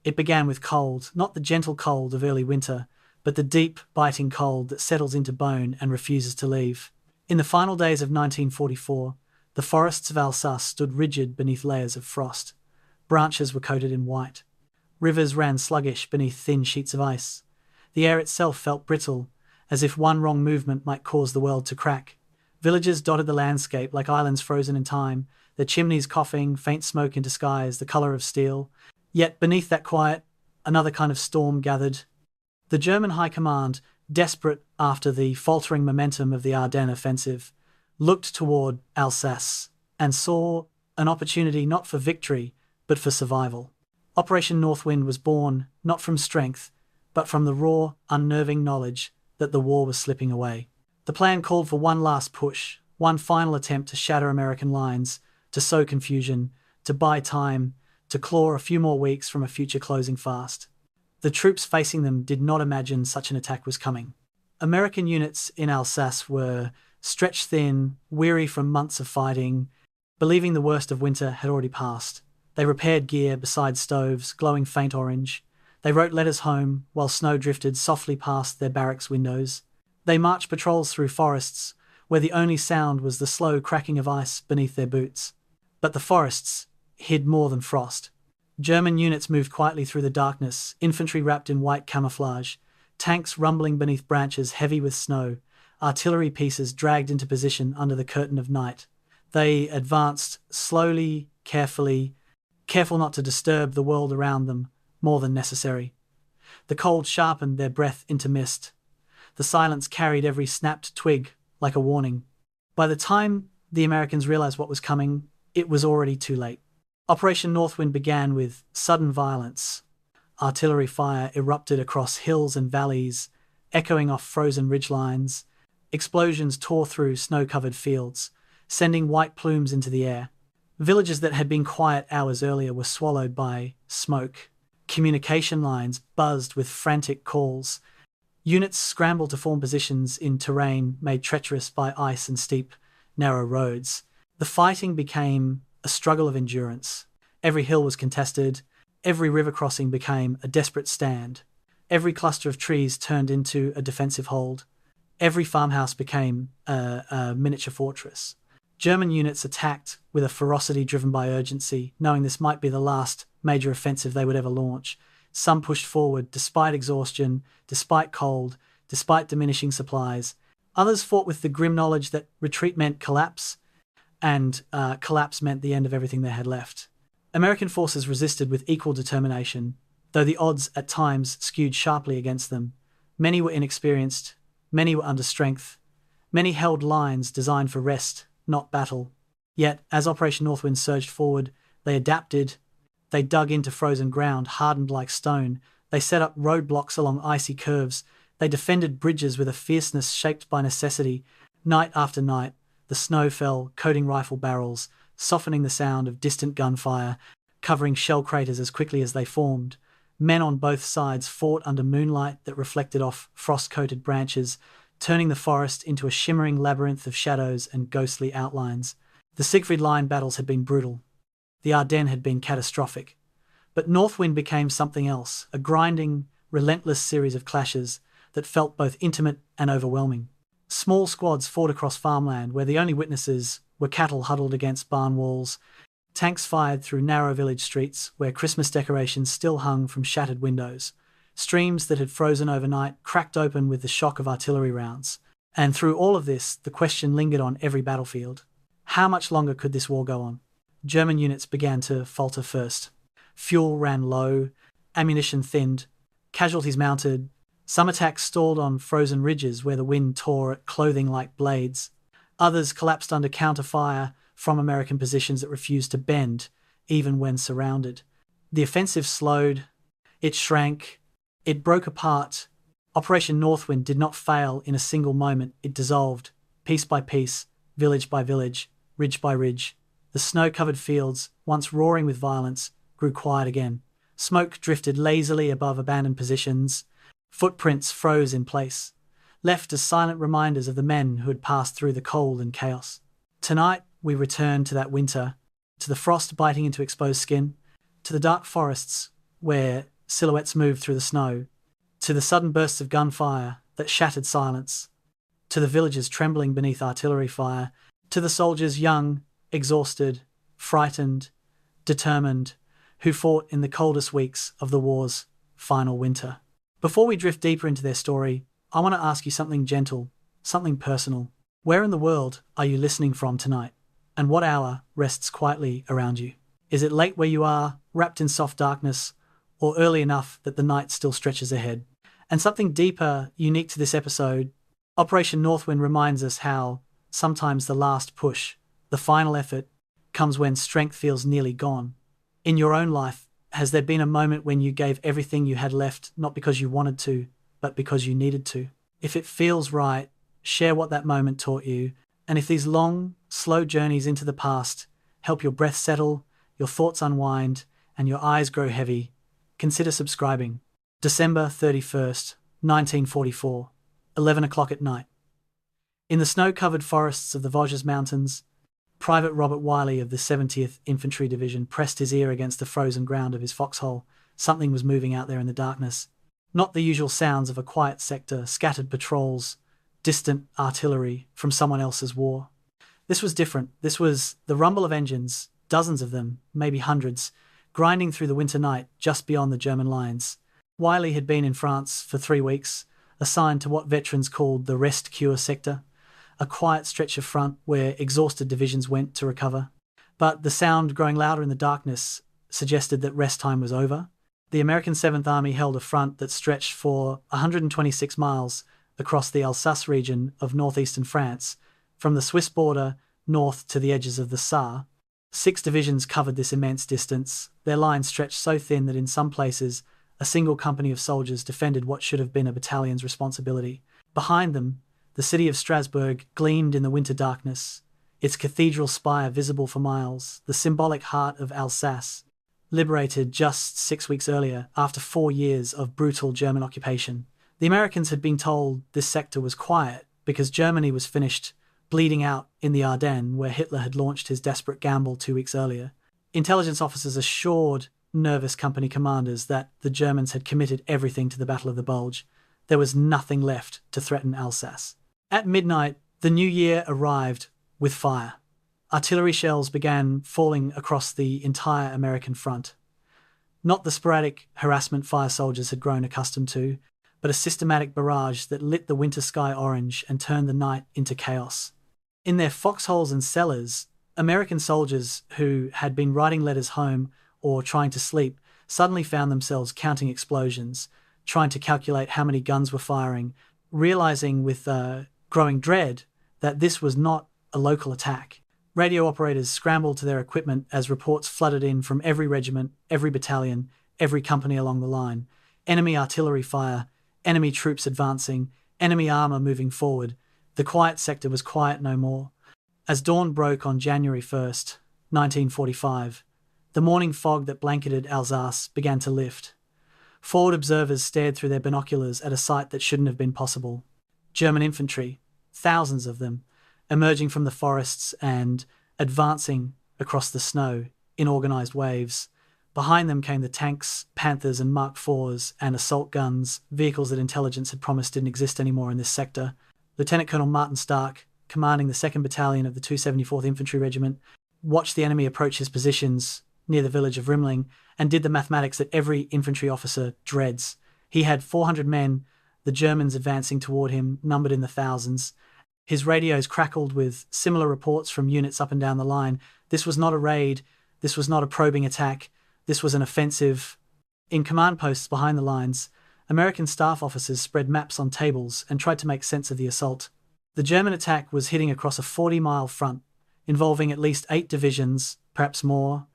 It began with cold, not the gentle cold of early winter, but the deep, biting cold that settles into bone and refuses to leave. In the final days of 1944, the forests of Alsace stood rigid beneath layers of frost. Branches were coated in white. Rivers ran sluggish beneath thin sheets of ice. The air itself felt brittle, as if one wrong movement might cause the world to crack. Villages dotted the landscape like islands frozen in time, their chimneys coughing, faint smoke into skies the colour of steel. Yet beneath that quiet, another kind of storm gathered. The German High Command, desperate after the faltering momentum of the Ardennes offensive, looked toward Alsace and saw an opportunity not for victory, but for survival. Operation Northwind was born not from strength, but from the raw, unnerving knowledge that the war was slipping away. The plan called for one last push, one final attempt to shatter American lines, to sow confusion, to buy time, to claw a few more weeks from a future closing fast. The troops facing them did not imagine such an attack was coming. American units in Alsace were stretched thin, weary from months of fighting, believing the worst of winter had already passed. They repaired gear beside stoves, glowing faint orange. They wrote letters home while snow drifted softly past their barracks windows. They marched patrols through forests, where the only sound was the slow cracking of ice beneath their boots. But the forests hid more than frost. German units moved quietly through the darkness, infantry wrapped in white camouflage, tanks rumbling beneath branches heavy with snow, artillery pieces dragged into position under the curtain of night. They advanced slowly, carefully, careful not to disturb the world around them more than necessary. The cold sharpened their breath into mist. The silence carried every snapped twig like a warning. By the time the Americans realized what was coming, it was already too late. Operation Northwind began with sudden violence. Artillery fire erupted across hills and valleys, echoing off frozen ridgelines. Explosions tore through snow-covered fields, sending white plumes into the air. Villages that had been quiet hours earlier were swallowed by smoke. Communication lines buzzed with frantic calls. Units scrambled to form positions in terrain made treacherous by ice and steep, narrow roads. The fighting became a struggle of endurance. Every hill was contested. Every river crossing became a desperate stand. Every cluster of trees turned into a defensive hold. Every farmhouse became a miniature fortress. German units attacked with a ferocity driven by urgency, knowing this might be the last major offensive they would ever launch. Some pushed forward despite exhaustion, despite cold, despite diminishing supplies. Others fought with the grim knowledge that retreat meant collapse, and collapse meant the end of everything they had left. American forces resisted with equal determination, though the odds at times skewed sharply against them. Many were inexperienced, many were under strength, many held lines designed for rest, not battle. Yet, as Operation Northwind surged forward, they adapted. They dug into frozen ground, hardened like stone. They set up roadblocks along icy curves. They defended bridges with a fierceness shaped by necessity. Night after night, the snow fell, coating rifle barrels, softening the sound of distant gunfire, covering shell craters as quickly as they formed. Men on both sides fought under moonlight that reflected off frost-coated branches, turning the forest into a shimmering labyrinth of shadows and ghostly outlines. The Siegfried Line battles had been brutal. The Ardennes had been catastrophic. But Northwind became something else, a grinding, relentless series of clashes that felt both intimate and overwhelming. Small squads fought across farmland where the only witnesses were cattle huddled against barn walls. Tanks fired through narrow village streets where Christmas decorations still hung from shattered windows. Streams that had frozen overnight cracked open with the shock of artillery rounds. And through all of this, the question lingered on every battlefield. How much longer could this war go on? German units began to falter first. Fuel ran low, ammunition thinned, casualties mounted. Some attacks stalled on frozen ridges where the wind tore at clothing like blades. Others collapsed under counter-fire from American positions that refused to bend, even when surrounded. The offensive slowed. It shrank. It broke apart. Operation Northwind did not fail in a single moment. It dissolved, piece by piece, village by village, ridge by ridge. The snow-covered fields, once roaring with violence, grew quiet again. Smoke drifted lazily above abandoned positions. Footprints froze in place, left as silent reminders of the men who had passed through the cold and chaos. Tonight, we return to that winter, to the frost biting into exposed skin, to the dark forests where silhouettes moved through the snow, to the sudden bursts of gunfire that shattered silence, to the villagers trembling beneath artillery fire, to the soldiers young, exhausted, frightened, determined, who fought in the coldest weeks of the war's final winter. Before we drift deeper into their story, I want to ask you something gentle, something personal. Where in the world are you listening from tonight? And what hour rests quietly around you? Is it late where you are, wrapped in soft darkness, or early enough that the night still stretches ahead? And something deeper, unique to this episode, Operation Northwind reminds us how sometimes the last push, the final effort, comes when strength feels nearly gone. In your own life, has there been a moment when you gave everything you had left, not because you wanted to, but because you needed to? If it feels right, share what that moment taught you. And if these long, slow journeys into the past help your breath settle, your thoughts unwind, and your eyes grow heavy, consider subscribing. December 31st, 1944, 11 o'clock at night. In the snow-covered forests of the Vosges Mountains, Private Robert Wiley of the 70th Infantry Division pressed his ear against the frozen ground of his foxhole. Something was moving out there in the darkness. Not the usual sounds of a quiet sector, scattered patrols, distant artillery from someone else's war. This was different. This was the rumble of engines, dozens of them, maybe hundreds, grinding through the winter night just beyond the German lines. Wiley had been in France for 3 weeks, assigned to what veterans called the rest cure sector, a quiet stretch of front where exhausted divisions went to recover. But the sound growing louder in the darkness suggested that rest time was over. The American 7th Army held a front that stretched for 126 miles across the Alsace region of northeastern France, from the Swiss border north to the edges of the Saar. 6 divisions covered this immense distance, their lines stretched so thin that in some places a single company of soldiers defended what should have been a battalion's responsibility. Behind them, the city of Strasbourg gleamed in the winter darkness, its cathedral spire visible for miles, the symbolic heart of Alsace, liberated just 6 weeks earlier after 4 years of brutal German occupation. The Americans had been told this sector was quiet because Germany was finished bleeding out in the Ardennes, where Hitler had launched his desperate gamble 2 weeks earlier. Intelligence officers assured nervous company commanders that the Germans had committed everything to the Battle of the Bulge. There was nothing left to threaten Alsace. At midnight, the new year arrived with fire. Artillery shells began falling across the entire American front. Not the sporadic harassment fire soldiers had grown accustomed to, but a systematic barrage that lit the winter sky orange and turned the night into chaos. In their foxholes and cellars, American soldiers who had been writing letters home or trying to sleep suddenly found themselves counting explosions, trying to calculate how many guns were firing, realizing with growing dread that this was not a local attack. Radio operators scrambled to their equipment as reports flooded in from every regiment, every battalion, every company along the line. Enemy artillery fire, enemy troops advancing, enemy armor moving forward. The quiet sector was quiet no more. As dawn broke on January 1st, 1945, the morning fog that blanketed Alsace began to lift. Forward observers stared through their binoculars at a sight that shouldn't have been possible. German infantry, thousands of them, emerging from the forests and advancing across the snow in organized waves. Behind them came the tanks, Panthers and Mark IVs and assault guns, vehicles that intelligence had promised didn't exist anymore in this sector. Lieutenant Colonel Martin Stark, commanding the 2nd Battalion of the 274th Infantry Regiment, watched the enemy approach his positions near the village of Rimling and did the mathematics that every infantry officer dreads. He had 400 men, the Germans advancing toward him, numbered in the thousands. His radios crackled with similar reports from units up and down the line. This was not a raid. This was not a probing attack. This was an offensive. In command posts behind the lines, American staff officers spread maps on tables and tried to make sense of the assault. The German attack was hitting across a 40-mile front, involving at least 8 divisions, perhaps more.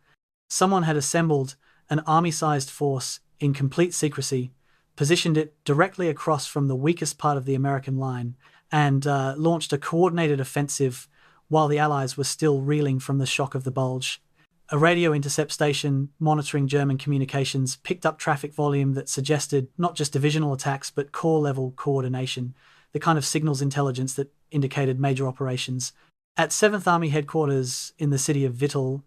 Someone had assembled an army-sized force in complete secrecy, positioned it directly across from the weakest part of the American line, and launched a coordinated offensive while the Allies were still reeling from the shock of the Bulge. A radio intercept station monitoring German communications picked up traffic volume that suggested not just divisional attacks but corps-level coordination, the kind of signals intelligence that indicated major operations. At 7th Army headquarters in the city of Vittel,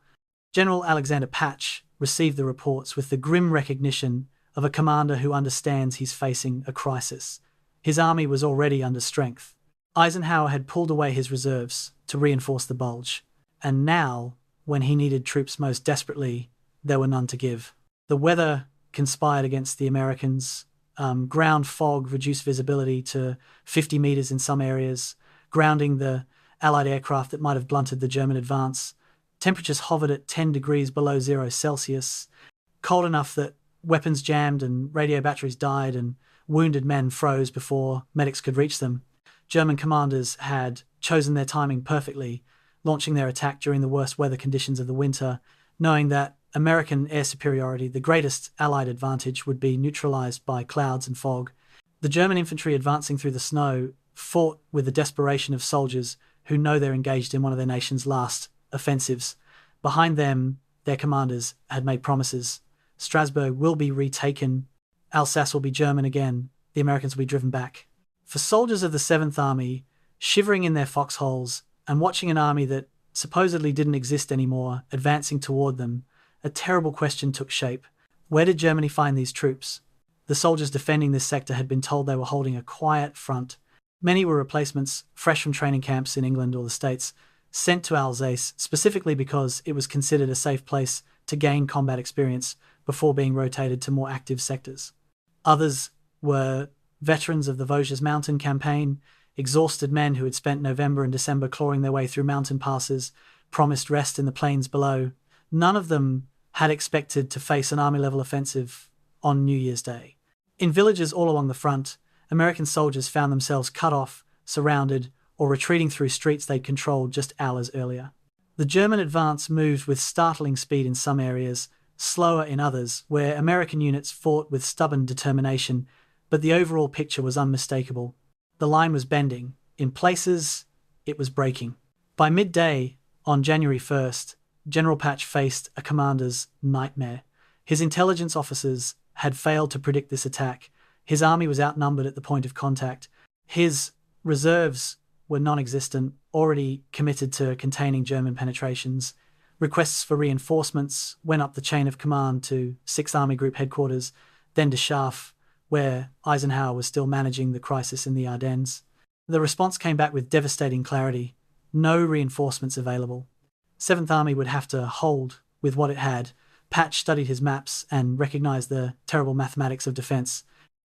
General Alexander Patch, received the reports with the grim recognition of a commander who understands he's facing a crisis. His army was already under strength. Eisenhower had pulled away his reserves to reinforce the Bulge, and now, when he needed troops most desperately, there were none to give. The weather conspired against the Americans. Ground fog reduced visibility to 50 meters in some areas, grounding the Allied aircraft that might have blunted the German advance. Temperatures hovered at 10 degrees below 0 Celsius, cold enough that weapons jammed and radio batteries died and wounded men froze before medics could reach them. German commanders had chosen their timing perfectly, launching their attack during the worst weather conditions of the winter, knowing that American air superiority, the greatest Allied advantage, would be neutralized by clouds and fog. The German infantry advancing through the snow fought with the desperation of soldiers who know they're engaged in one of their nation's last offensives. Behind them, their commanders had made promises. Strasbourg will be retaken. Alsace will be German again. The Americans will be driven back. For soldiers of the 7th Army, shivering in their foxholes and watching an army that supposedly didn't exist anymore advancing toward them, a terrible question took shape. Where did Germany find these troops? The soldiers defending this sector had been told they were holding a quiet front. Many were replacements, fresh from training camps in England or the States, sent to Alsace specifically because it was considered a safe place to gain combat experience before being rotated to more active sectors. Others were veterans of the Vosges Mountain campaign, exhausted men who had spent November and December clawing their way through mountain passes, promised rest in the plains below. None of them had expected to face an army-level offensive on New Year's Day. In villages all along the front, American soldiers found themselves cut off, surrounded, or retreating through streets they'd controlled just hours earlier. The German advance moved with startling speed in some areas, slower in others, where American units fought with stubborn determination, but the overall picture was unmistakable. The line was bending. In places, it was breaking. By midday, on January 1st, General Patch faced a commander's nightmare. His intelligence officers had failed to predict this attack. His army was outnumbered at the point of contact. His reserves were non-existent, already committed to containing German penetrations. Requests for reinforcements went up the chain of command to 6th Army Group headquarters, then to Scharf, where Eisenhower was still managing the crisis in the Ardennes. The response came back with devastating clarity. No reinforcements available. 7th Army would have to hold with what it had. Patch studied his maps and recognized the terrible mathematics of defense.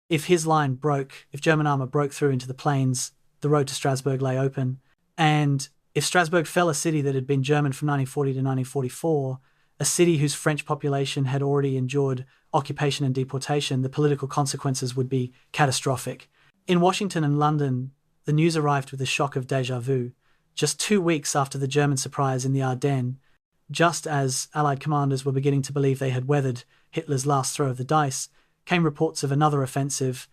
If his line broke, if German armor broke through into the plains, the road to Strasbourg lay open. And if Strasbourg fell, a city that had been German from 1940 to 1944, a city whose French population had already endured occupation and deportation, the political consequences would be catastrophic. In Washington and London, the news arrived with a shock of déjà vu. Just 2 weeks after the German surprise in the Ardennes, just as Allied commanders were beginning to believe they had weathered Hitler's last throw of the dice, came reports of another offensive.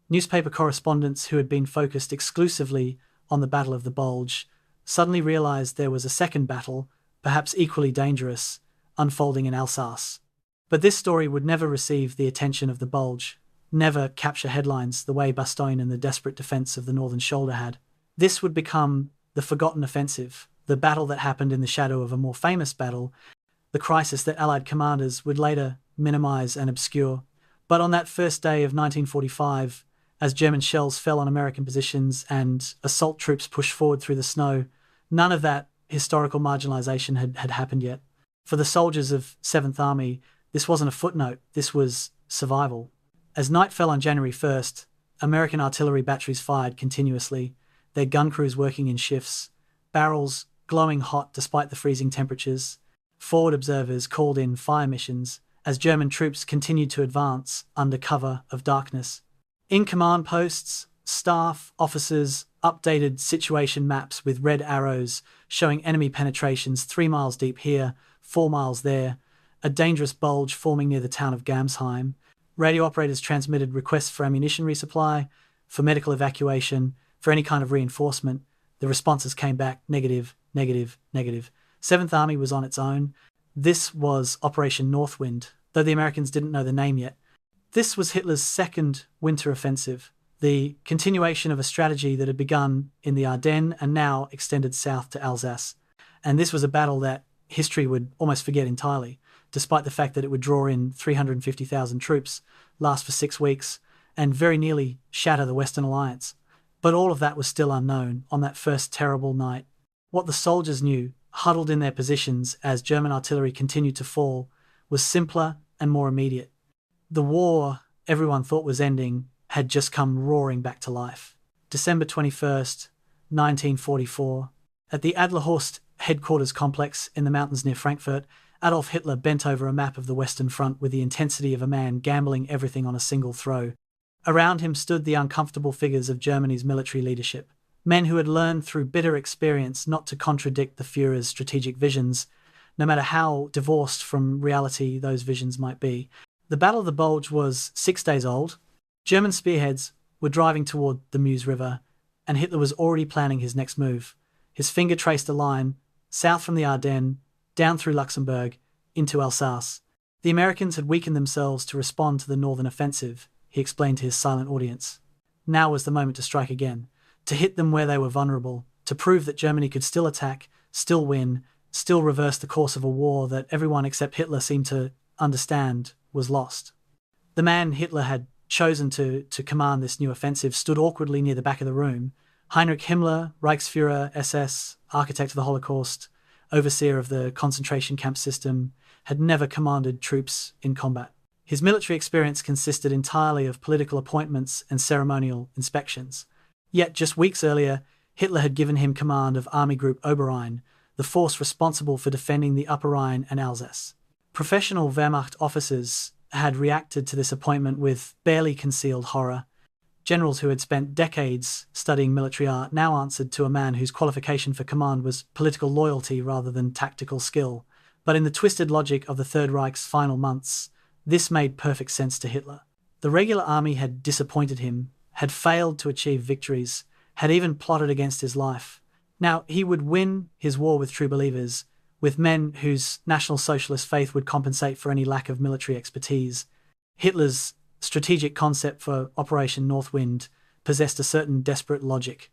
Newspaper correspondents who had been focused exclusively on the Battle of the Bulge suddenly realized there was a second battle, perhaps equally dangerous, unfolding in Alsace. But this story would never receive the attention of the Bulge, never capture headlines the way Bastogne and the desperate defense of the northern shoulder had. This would become the forgotten offensive, the battle that happened in the shadow of a more famous battle, the crisis that Allied commanders would later minimize and obscure. But on that first day of 1945, as German shells fell on American positions and assault troops pushed forward through the snow, none of that historical marginalization had happened yet. For the soldiers of 7th Army, this wasn't a footnote, this was survival. As night fell on January 1st, American artillery batteries fired continuously, their gun crews working in shifts, barrels glowing hot despite the freezing temperatures. Forward observers called in fire missions as German troops continued to advance under cover of darkness. In command posts, staff, officers updated situation maps with red arrows showing enemy penetrations 3 miles deep here, 4 miles there, a dangerous bulge forming near the town of Gamsheim. Radio operators transmitted requests for ammunition resupply, for medical evacuation, for any kind of reinforcement. The responses came back negative, negative, negative. 7th Army was on its own. This was Operation Northwind, though the Americans didn't know the name yet. This was Hitler's second winter offensive, the continuation of a strategy that had begun in the Ardennes and now extended south to Alsace. And this was a battle that history would almost forget entirely. despite the fact that it would draw in 350,000 troops, last for 6 weeks, and very nearly shatter the Western Alliance. But all of that was still unknown on that first terrible night. What the soldiers knew, huddled in their positions as German artillery continued to fall, was simpler and more immediate. The war everyone thought was ending had just come roaring back to life. December 21st, 1944. At the Adlerhorst headquarters complex in the mountains near Frankfurt, Adolf Hitler bent over a map of the Western Front with the intensity of a man gambling everything on a single throw. Around him stood the uncomfortable figures of Germany's military leadership, men who had learned through bitter experience not to contradict the Führer's strategic visions, no matter how divorced from reality those visions might be. The Battle of the Bulge was 6 days old. German spearheads were driving toward the Meuse River, and Hitler was already planning his next move. His finger traced a line south from the Ardennes, down through Luxembourg, into Alsace. The Americans had weakened themselves to respond to the northern offensive, he explained to his silent audience. Now was the moment to strike again, to hit them where they were vulnerable, to prove that Germany could still attack, still win, still reverse the course of a war that everyone except Hitler seemed to understand was lost. The man Hitler had chosen to command this new offensive stood awkwardly near the back of the room. Heinrich Himmler, Reichsführer, SS, architect of the Holocaust, overseer of the concentration camp system, had never commanded troops in combat. His military experience consisted entirely of political appointments and ceremonial inspections. Yet just weeks earlier, Hitler had given him command of Army Group Oberrhein, the force responsible for defending the Upper Rhine and Alsace. Professional Wehrmacht officers had reacted to this appointment with barely concealed horror. Generals who had spent decades studying military art now answered to a man whose qualification for command was political loyalty rather than tactical skill. But in the twisted logic of the Third Reich's final months, this made perfect sense to Hitler. The regular army had disappointed him, had failed to achieve victories, had even plotted against his life. Now he would win his war with true believers, with men whose National Socialist faith would compensate for any lack of military expertise. Hitler's strategic concept for Operation Northwind possessed a certain desperate logic.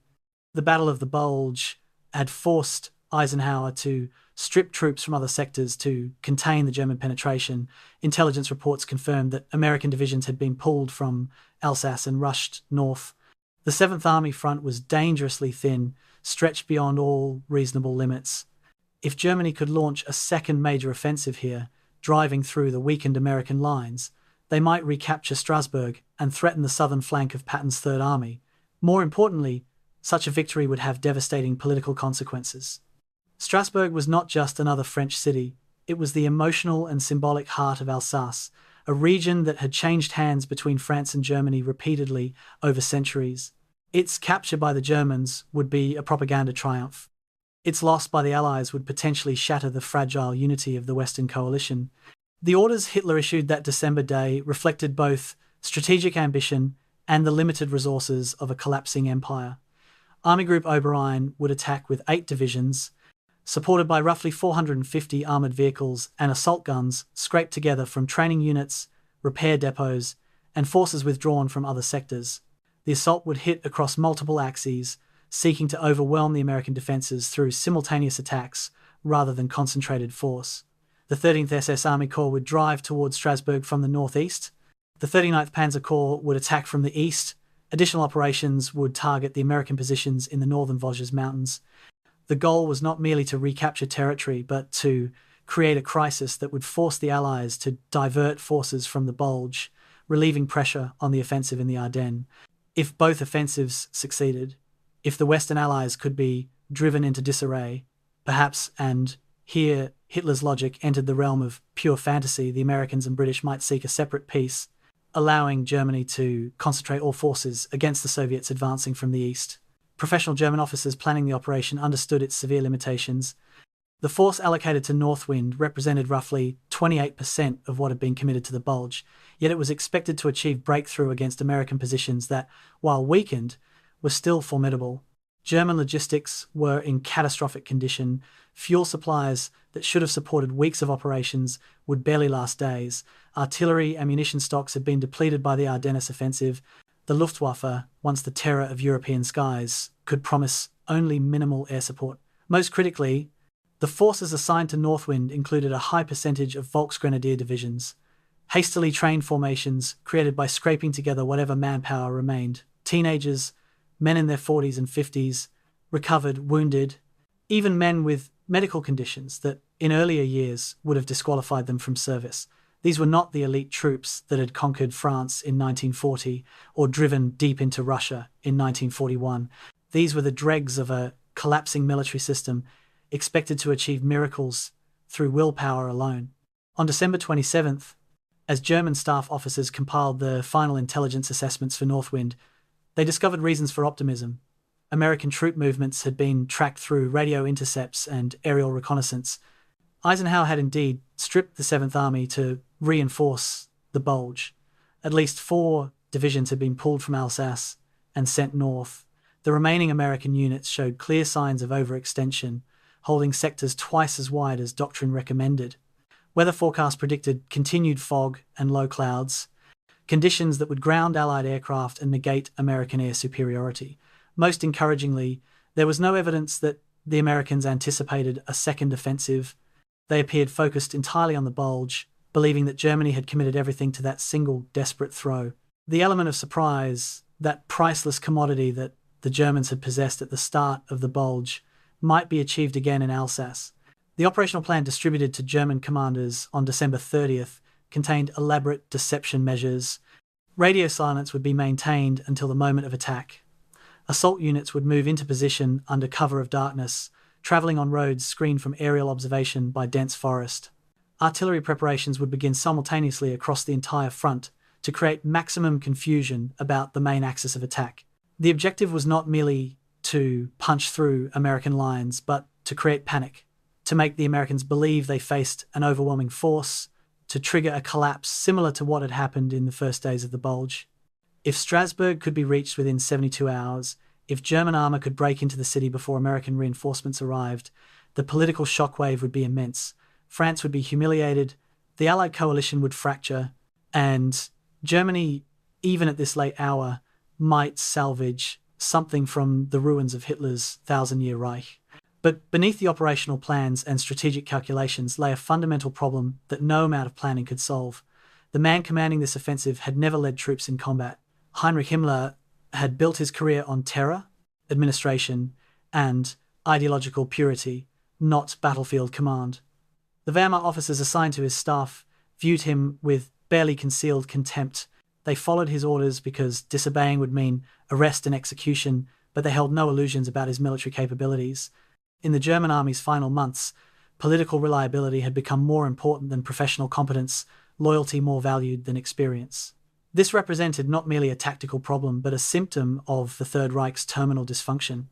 The Battle of the Bulge had forced Eisenhower to strip troops from other sectors to contain the German penetration. Intelligence reports confirmed that American divisions had been pulled from Alsace and rushed north. The 7th Army front was dangerously thin, stretched beyond all reasonable limits. If Germany could launch a second major offensive here, driving through the weakened American lines, they might recapture Strasbourg and threaten the southern flank of Patton's Third Army. More importantly, such a victory would have devastating political consequences. Strasbourg was not just another French city, it was the emotional and symbolic heart of Alsace, a region that had changed hands between France and Germany repeatedly over centuries. Its capture by the Germans would be a propaganda triumph. Its loss by the Allies would potentially shatter the fragile unity of the Western coalition. The orders Hitler issued that December day reflected both strategic ambition and the limited resources of a collapsing empire. Army Group Oberrhein would attack with 8 divisions, supported by roughly 450 armoured vehicles and assault guns scraped together from training units, repair depots, and forces withdrawn from other sectors. The assault would hit across multiple axes, seeking to overwhelm the American defences through simultaneous attacks rather than concentrated force. The 13th SS Army Corps would drive towards Strasbourg from the northeast. The 39th Panzer Corps would attack from the east. Additional operations would target the American positions in the northern Vosges Mountains. The goal was not merely to recapture territory, but to create a crisis that would force the Allies to divert forces from the Bulge, relieving pressure on the offensive in the Ardennes. If both offensives succeeded, if the Western Allies could be driven into disarray, perhaps, and here Hitler's logic entered the realm of pure fantasy, the Americans and British might seek a separate peace, allowing Germany to concentrate all forces against the Soviets advancing from the east. Professional German officers planning the operation understood its severe limitations. The force allocated to Northwind represented roughly 28% of what had been committed to the Bulge, yet it was expected to achieve breakthrough against American positions that, while weakened, were still formidable. German logistics were in catastrophic condition. Fuel supplies that should have supported weeks of operations would barely last days. Artillery ammunition stocks had been depleted by the Ardennes offensive. The Luftwaffe, once the terror of European skies, could promise only minimal air support. Most critically, The forces assigned to Northwind included a high percentage of Volksgrenadier divisions, hastily trained formations created by scraping together whatever manpower remained, teenagers, men in their 40s and 50s, recovered, wounded, even men with medical conditions that in earlier years would have disqualified them from service. These were not the elite troops that had conquered France in 1940 or driven deep into Russia in 1941. These were the dregs of a collapsing military system expected to achieve miracles through willpower alone. On December 27th, as German staff officers compiled the final intelligence assessments for Northwind, they discovered reasons for optimism. American troop movements had been tracked through radio intercepts and aerial reconnaissance. Eisenhower had indeed stripped the 7th Army to reinforce the Bulge. At least 4 divisions had been pulled from Alsace and sent north. The remaining American units showed clear signs of overextension, holding sectors twice as wide as doctrine recommended. Weather forecasts predicted continued fog and low clouds, conditions that would ground Allied aircraft and negate American air superiority. Most encouragingly, there was no evidence that the Americans anticipated a second offensive. They appeared focused entirely on the Bulge, believing that Germany had committed everything to that single desperate throw. The element of surprise, that priceless commodity that the Germans had possessed at the start of the Bulge, might be achieved again in Alsace. The operational plan distributed to German commanders on December 30th contained elaborate deception measures. Radio silence would be maintained until the moment of attack. Assault units would move into position under cover of darkness, travelling on roads screened from aerial observation by dense forest. Artillery preparations would begin simultaneously across the entire front to create maximum confusion about the main axis of attack. The objective was not merely to punch through American lines, but to create panic, to make the Americans believe they faced an overwhelming force, to trigger a collapse similar to what had happened in the first days of the Bulge. If Strasbourg could be reached within 72 hours, if German armour could break into the city before American reinforcements arrived, the political shockwave would be immense. France would be humiliated, the Allied coalition would fracture, and Germany, even at this late hour, might salvage something from the ruins of Hitler's thousand-year Reich. But beneath the operational plans and strategic calculations lay a fundamental problem that no amount of planning could solve. The man commanding this offensive had never led troops in combat. Heinrich Himmler had built his career on terror, administration, and ideological purity, not battlefield command. The Wehrmacht officers assigned to his staff viewed him with barely concealed contempt. They followed his orders because disobeying would mean arrest and execution, but they held no illusions about his military capabilities. In the German army's final months, political reliability had become more important than professional competence, loyalty more valued than experience. This represented not merely a tactical problem, but a symptom of the Third Reich's terminal dysfunction.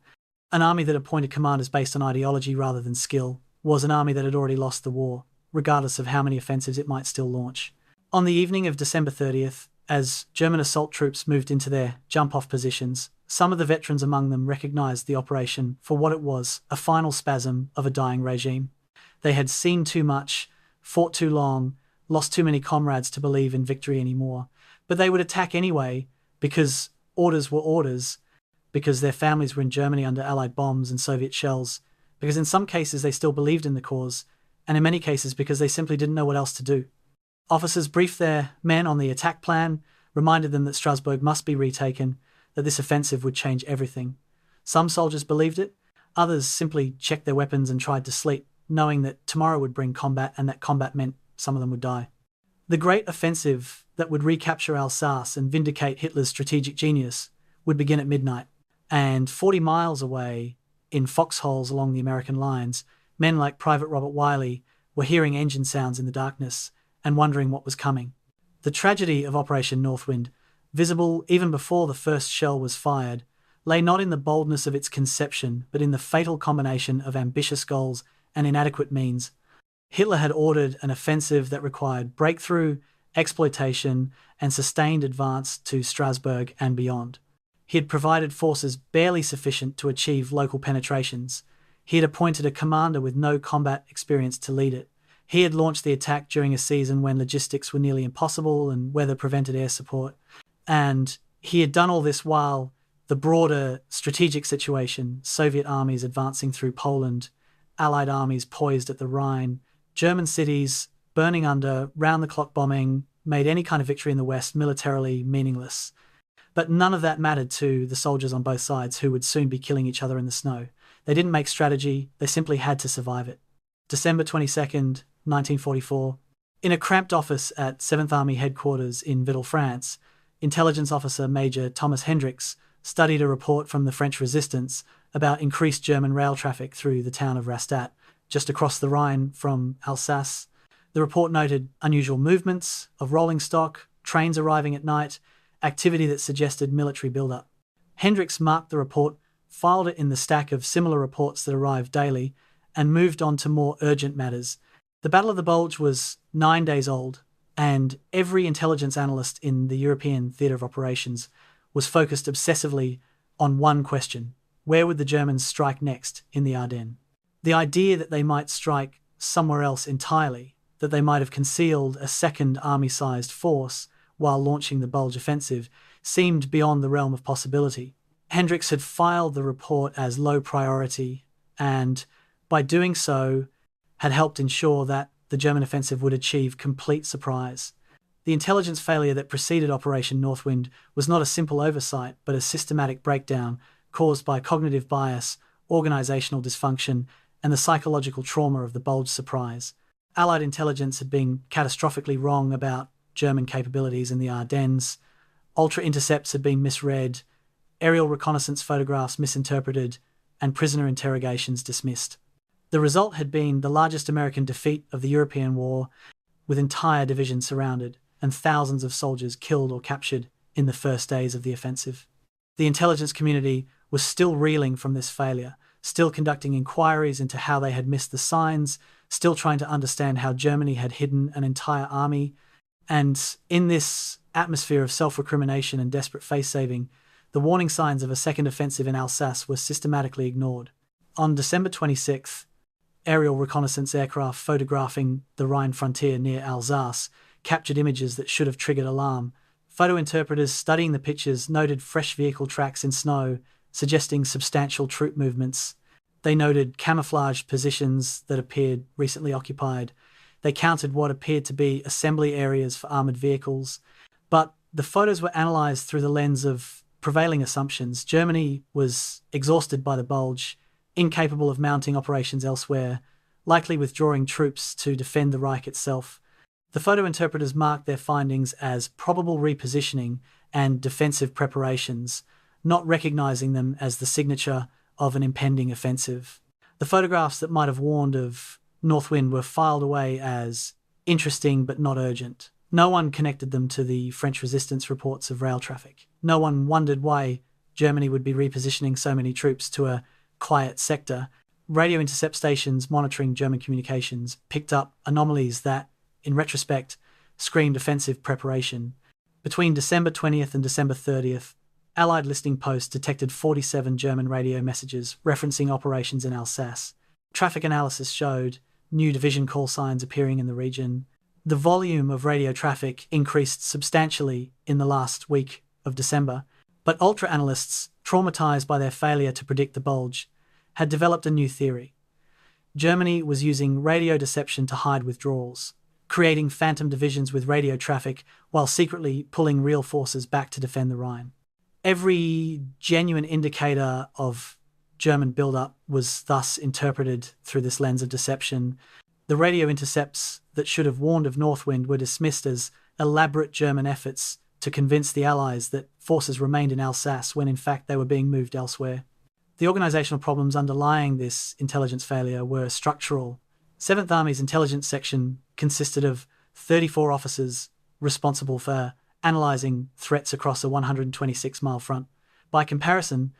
An army that appointed commanders based on ideology rather than skill was an army that had already lost the war, regardless of how many offensives it might still launch. On the evening of December 30th, as German assault troops moved into their jump-off positions, some of the veterans among them recognized the operation for what it was, a final spasm of a dying regime. They had seen too much, fought too long, lost too many comrades to believe in victory anymore. But they would attack anyway, because orders were orders, because their families were in Germany under Allied bombs and Soviet shells, because in some cases they still believed in the cause, and in many cases because they simply didn't know what else to do. Officers briefed their men on the attack plan, reminded them that Strasbourg must be retaken, that this offensive would change everything. Some soldiers believed it, others simply checked their weapons and tried to sleep, knowing that tomorrow would bring combat and that combat meant some of them would die. The great offensive that would recapture Alsace and vindicate Hitler's strategic genius would begin at midnight, and 40 miles away, in foxholes along the American lines, men like Private Robert Wiley were hearing engine sounds in the darkness and wondering what was coming. The tragedy of Operation Northwind, visible even before the first shell was fired, lay not in the boldness of its conception, but in the fatal combination of ambitious goals and inadequate means. Hitler had ordered an offensive that required breakthrough, exploitation, and sustained advance to Strasbourg and beyond. He had provided forces barely sufficient to achieve local penetrations. He had appointed a commander with no combat experience to lead it. He had launched the attack during a season when logistics were nearly impossible and weather prevented air support. And he had done all this while the broader strategic situation, Soviet armies advancing through Poland Allied armies poised at the Rhine, German cities burning under round-the-clock bombing made any kind of victory in the West militarily meaningless. But none of that mattered to the soldiers on both sides, who would soon be killing each other in the snow. They didn't make strategy, they simply had to survive it. December 22nd, 1944. In a cramped office at 7th Army headquarters in Vittel, France, intelligence officer Major Thomas Hendricks studied a report from the French resistance about increased German rail traffic through the town of Rastatt, just across the Rhine from Alsace. The report noted unusual movements of rolling stock, trains arriving at night, activity that suggested military build-up. Hendricks marked the report, filed it in the stack of similar reports that arrived daily, and moved on to more urgent matters. The Battle of the Bulge was 9 days old, and every intelligence analyst in the European theatre of operations was focused obsessively on one question: where would the Germans strike next in the Ardennes? The idea that they might strike somewhere else entirely, that they might have concealed a second army-sized force while launching the Bulge offensive, seemed beyond the realm of possibility. Hendricks had filed the report as low priority and, by doing so, had helped ensure that the German offensive would achieve complete surprise. The intelligence failure that preceded Operation Northwind was not a simple oversight, but a systematic breakdown caused by cognitive bias, organizational dysfunction, and the psychological trauma of the Bulge surprise. Allied intelligence had been catastrophically wrong about German capabilities in the Ardennes. Ultra-intercepts had been misread, aerial reconnaissance photographs misinterpreted, and prisoner interrogations dismissed. The result had been the largest American defeat of the European War, with entire divisions surrounded and thousands of soldiers killed or captured in the first days of the offensive. The intelligence community was still reeling from this failure, still conducting inquiries into how they had missed the signs, still trying to understand how Germany had hidden an entire army. And in this atmosphere of self-recrimination and desperate face-saving, the warning signs of a second offensive in Alsace were systematically ignored. On December 26th, aerial reconnaissance aircraft photographing the Rhine frontier near Alsace captured images that should have triggered alarm. Photo interpreters studying the pictures noted fresh vehicle tracks in snow, suggesting substantial troop movements. They noted camouflaged positions that appeared recently occupied. They counted what appeared to be assembly areas for armoured vehicles. But the photos were analysed through the lens of prevailing assumptions. Germany was exhausted by the Bulge, incapable of mounting operations elsewhere, likely withdrawing troops to defend the Reich itself. The photo interpreters marked their findings as probable repositioning and defensive preparations, not recognising them as the signature of an impending offensive. The photographs that might have warned of Northwind were filed away as interesting but not urgent. No one connected them to the French resistance reports of rail traffic. No one wondered why Germany would be repositioning so many troops to a quiet sector. Radio intercept stations monitoring German communications picked up anomalies that, in retrospect, screamed offensive preparation. Between December 20th and December 30th, Allied listening posts detected 47 German radio messages referencing operations in Alsace. Traffic analysis showed new division call signs appearing in the region. The volume of radio traffic increased substantially in the last week of December, but ultra-analysts, traumatized by their failure to predict the Bulge, had developed a new theory. Germany was using radio deception to hide withdrawals, creating phantom divisions with radio traffic while secretly pulling real forces back to defend the Rhine. Every genuine indicator of German build-up was thus interpreted through this lens of deception. The radio intercepts that should have warned of Northwind were dismissed as elaborate German efforts to convince the Allies that forces remained in Alsace when in fact they were being moved elsewhere. The organisational problems underlying this intelligence failure were structural. 7th Army's intelligence section consisted of 34 officers responsible for analysing threats across a 126-mile front. By comparison,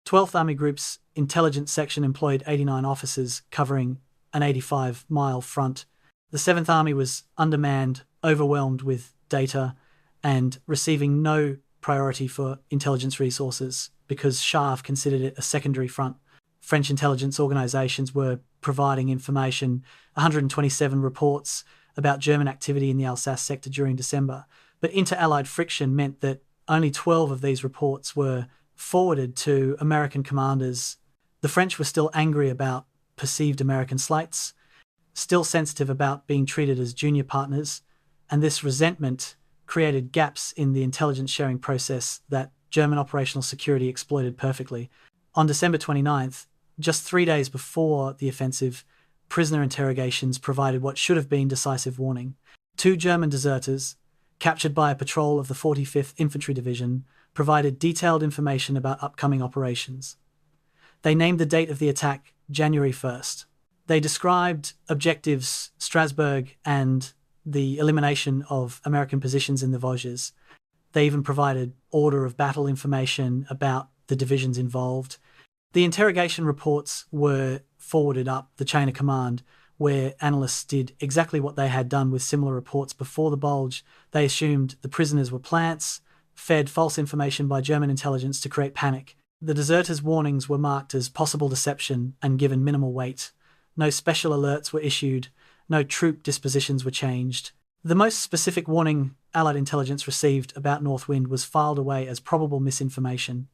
12th Army Group's intelligence section employed 89 officers covering an 85-mile front. The 7th Army was undermanned, overwhelmed with data, and receiving no priority for intelligence resources because Charve considered it a secondary front. French intelligence organisations were providing information, 127 reports about German activity in the Alsace sector during December, but inter-Allied friction meant that only 12 of these reports were forwarded to American commanders. The French were still angry about perceived American slights, still sensitive about being treated as junior partners, and this resentment created gaps in the intelligence sharing process that German operational security exploited perfectly. On December 29th, just 3 days before the offensive, prisoner interrogations provided what should have been decisive warning. 2 German deserters, captured by a patrol of the 45th Infantry Division, provided detailed information about upcoming operations. They named the date of the attack January 1st. They described objectives Strasbourg and the elimination of American positions in the Vosges. They even provided order of battle information about the divisions involved. The interrogation reports were forwarded up the chain of command, where analysts did exactly what they had done with similar reports before the Bulge. They assumed the prisoners were plants, fed false information by German intelligence to create panic. The deserters' warnings were marked as possible deception and given minimal weight. No special alerts were issued, no troop dispositions were changed. The most specific warning Allied intelligence received about Northwind was filed away as probable misinformation.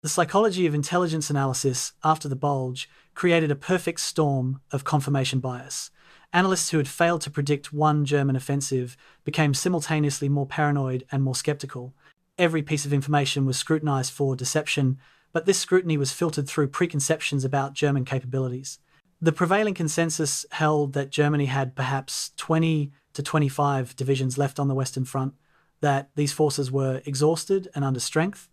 The psychology of intelligence analysis after the Bulge created a perfect storm of confirmation bias. Analysts who had failed to predict one German offensive became simultaneously more paranoid and more skeptical. Every piece of information was scrutinized for deception, but this scrutiny was filtered through preconceptions about German capabilities. The prevailing consensus held that Germany had perhaps 20 to 25 divisions left on the Western Front, that these forces were exhausted and under strength,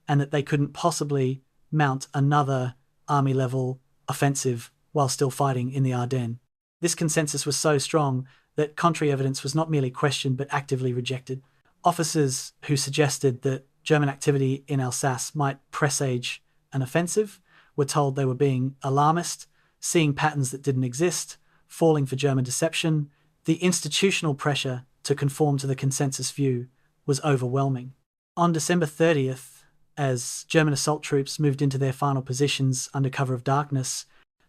and that they couldn't possibly mount another army-level offensive while still fighting in the Ardennes. This consensus was so strong that contrary evidence was not merely questioned but actively rejected. Officers who suggested that German activity in Alsace might presage an offensive were told they were being alarmist, seeing patterns that didn't exist, falling for German deception. The institutional pressure to conform to the consensus view was overwhelming. On December 30th, as German assault troops moved into their final positions under cover of darkness,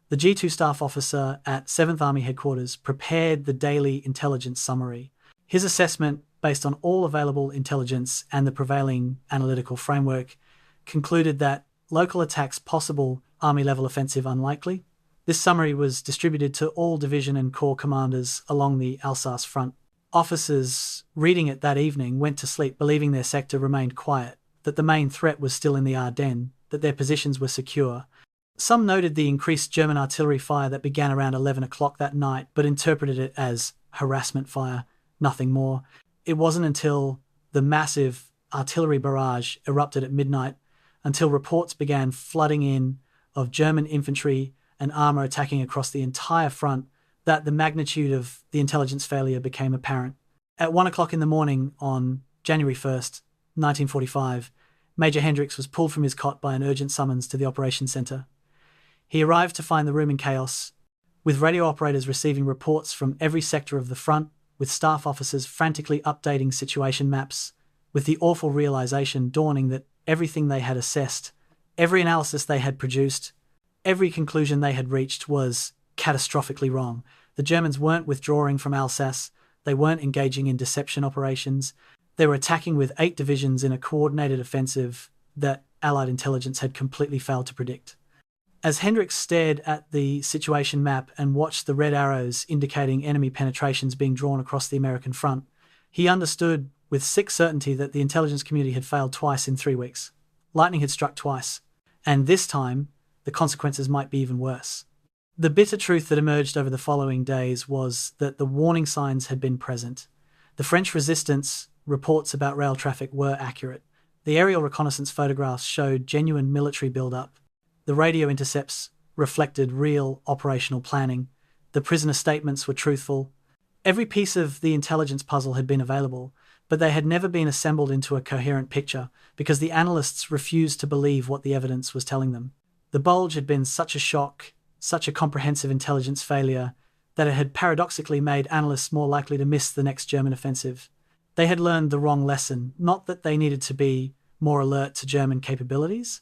the G2 staff officer at 7th Army Headquarters prepared the daily intelligence summary. His assessment, based on all available intelligence and the prevailing analytical framework, concluded that local attacks possible, army-level offensive unlikely. This summary was distributed to all division and corps commanders along the Alsace front. Officers reading it that evening went to sleep believing their sector remained quiet, that the main threat was still in the Ardennes, that their positions were secure. Some noted the increased German artillery fire that began around 11 o'clock that night, but interpreted it as harassment fire, nothing more. It wasn't until the massive artillery barrage erupted at midnight, until reports began flooding in of German infantry and armour attacking across the entire front, that the magnitude of the intelligence failure became apparent. At 1 o'clock in the morning on January 1st, 1945, Major Hendricks was pulled from his cot by an urgent summons to the operations centre. He arrived to find the room in chaos, with radio operators receiving reports from every sector of the front, with staff officers frantically updating situation maps, with the awful realisation dawning that everything they had assessed, every analysis they had produced, every conclusion they had reached was catastrophically wrong. The Germans weren't withdrawing from Alsace, they weren't engaging in deception operations, they were attacking with 8 divisions in a coordinated offensive that Allied intelligence had completely failed to predict. As Hendricks stared at the situation map and watched the red arrows indicating enemy penetrations being drawn across the American front, he understood with sick certainty that the intelligence community had failed twice in 3 weeks. Lightning had struck twice, and this time the consequences might be even worse. The bitter truth that emerged over the following days was that the warning signs had been present. The French resistance reports about rail traffic were accurate. The aerial reconnaissance photographs showed genuine military build-up. The radio intercepts reflected real operational planning. The prisoner statements were truthful. Every piece of the intelligence puzzle had been available, but they had never been assembled into a coherent picture because the analysts refused to believe what the evidence was telling them. The Bulge had been such a shock, such a comprehensive intelligence failure, that it had paradoxically made analysts more likely to miss the next German offensive. They had learned the wrong lesson, not that they needed to be more alert to German capabilities,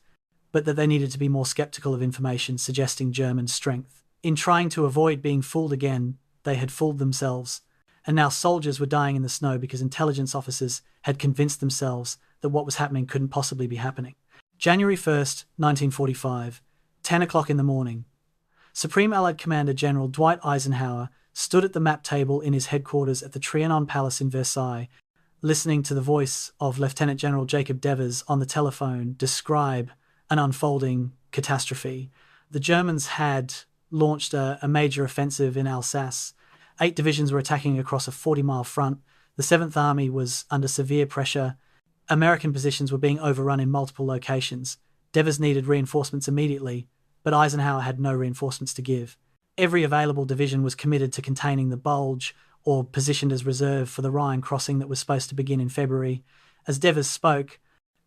but that they needed to be more skeptical of information suggesting German strength. In trying to avoid being fooled again, they had fooled themselves, and now soldiers were dying in the snow because intelligence officers had convinced themselves that what was happening couldn't possibly be happening. January 1st, 1945, 10 o'clock in the morning. Supreme Allied Commander General Dwight Eisenhower stood at the map table in his headquarters at the Trianon Palace in Versailles, listening to the voice of Lieutenant General Jacob Devers on the telephone describe an unfolding catastrophe. The Germans had launched a major offensive in Alsace. 8 divisions were attacking across a 40-mile front. The 7th Army was under severe pressure. American positions were being overrun in multiple locations. Devers needed reinforcements immediately, but Eisenhower had no reinforcements to give. Every available division was committed to containing the Bulge, or positioned as reserve for the Rhine crossing that was supposed to begin in February. As Devers spoke,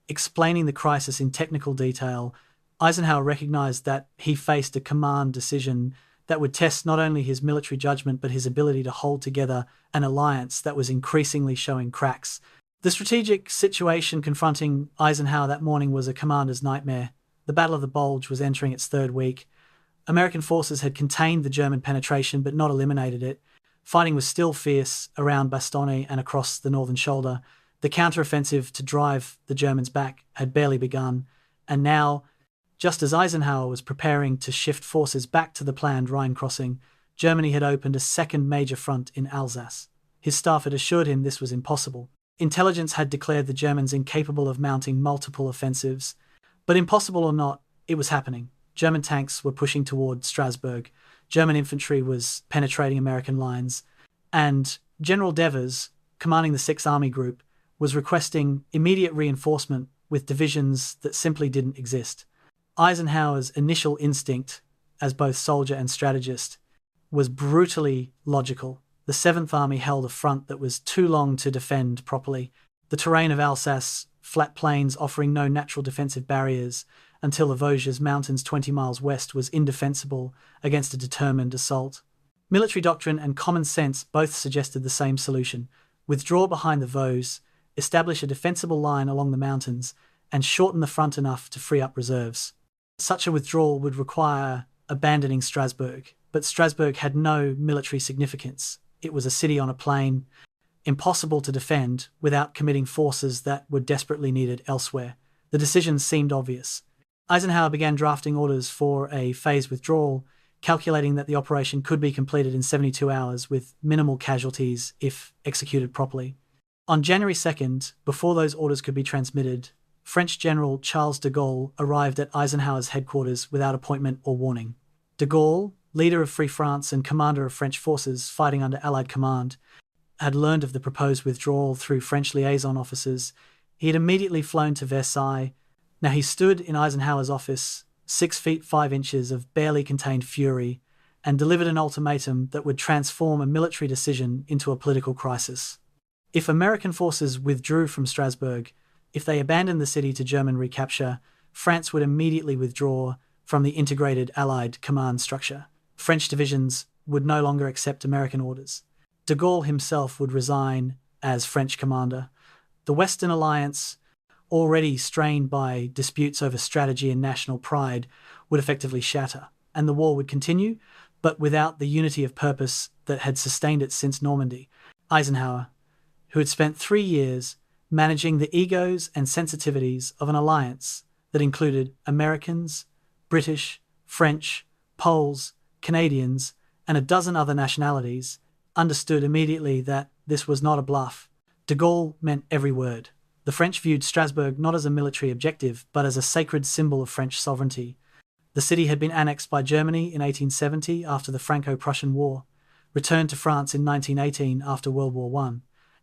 explaining the crisis in technical detail, Eisenhower recognized that he faced a command decision that would test not only his military judgment but his ability to hold together an alliance that was increasingly showing cracks. The strategic situation confronting Eisenhower that morning was a commander's nightmare. The Battle of the Bulge was entering its 3rd week. American forces had contained the German penetration but not eliminated it. Fighting was still fierce around Bastogne and across the northern shoulder. The counteroffensive to drive the Germans back had barely begun, and now, just as Eisenhower was preparing to shift forces back to the planned Rhine crossing, Germany had opened a second major front in Alsace. His staff had assured him this was impossible. Intelligence had declared the Germans incapable of mounting multiple offensives. But impossible or not, it was happening. German tanks were pushing toward Strasbourg. German infantry was penetrating American lines. And General Devers, commanding the 6th Army Group, was requesting immediate reinforcement with divisions that simply didn't exist. Eisenhower's initial instinct, as both soldier and strategist, was brutally logical. The 7th Army held a front that was too long to defend properly. The terrain of Alsace, flat plains offering no natural defensive barriers, until the Vosges Mountains 20 miles west, was indefensible against a determined assault. Military doctrine and common sense both suggested the same solution: withdraw behind the Vosges, establish a defensible line along the mountains, and shorten the front enough to free up reserves. Such a withdrawal would require abandoning Strasbourg, but Strasbourg had no military significance. It was a city on a plain, impossible to defend without committing forces that were desperately needed elsewhere. The decision seemed obvious. Eisenhower began drafting orders for a phased withdrawal, calculating that the operation could be completed in 72 hours with minimal casualties if executed properly. On January 2nd, before those orders could be transmitted, French General Charles de Gaulle arrived at Eisenhower's headquarters without appointment or warning. De Gaulle, leader of Free France and commander of French forces fighting under Allied command, had learned of the proposed withdrawal through French liaison officers. He had immediately flown to Versailles. Now he stood in Eisenhower's office, 6 feet 5 inches of barely contained fury, and delivered an ultimatum that would transform a military decision into a political crisis. If American forces withdrew from Strasbourg, if they abandoned the city to German recapture, France would immediately withdraw from the integrated Allied command structure. French divisions would no longer accept American orders. De Gaulle himself would resign as French commander. The Western Alliance, already strained by disputes over strategy and national pride, would effectively shatter, and the war would continue, but without the unity of purpose that had sustained it since Normandy. Eisenhower, who had spent 3 years managing the egos and sensitivities of an alliance that included Americans, British, French, Poles, Canadians, and a dozen other nationalities, understood immediately that this was not a bluff. De Gaulle meant every word. The French viewed Strasbourg not as a military objective, but as a sacred symbol of French sovereignty. The city had been annexed by Germany in 1870 after the Franco-Prussian War, returned to France in 1918 after World War I,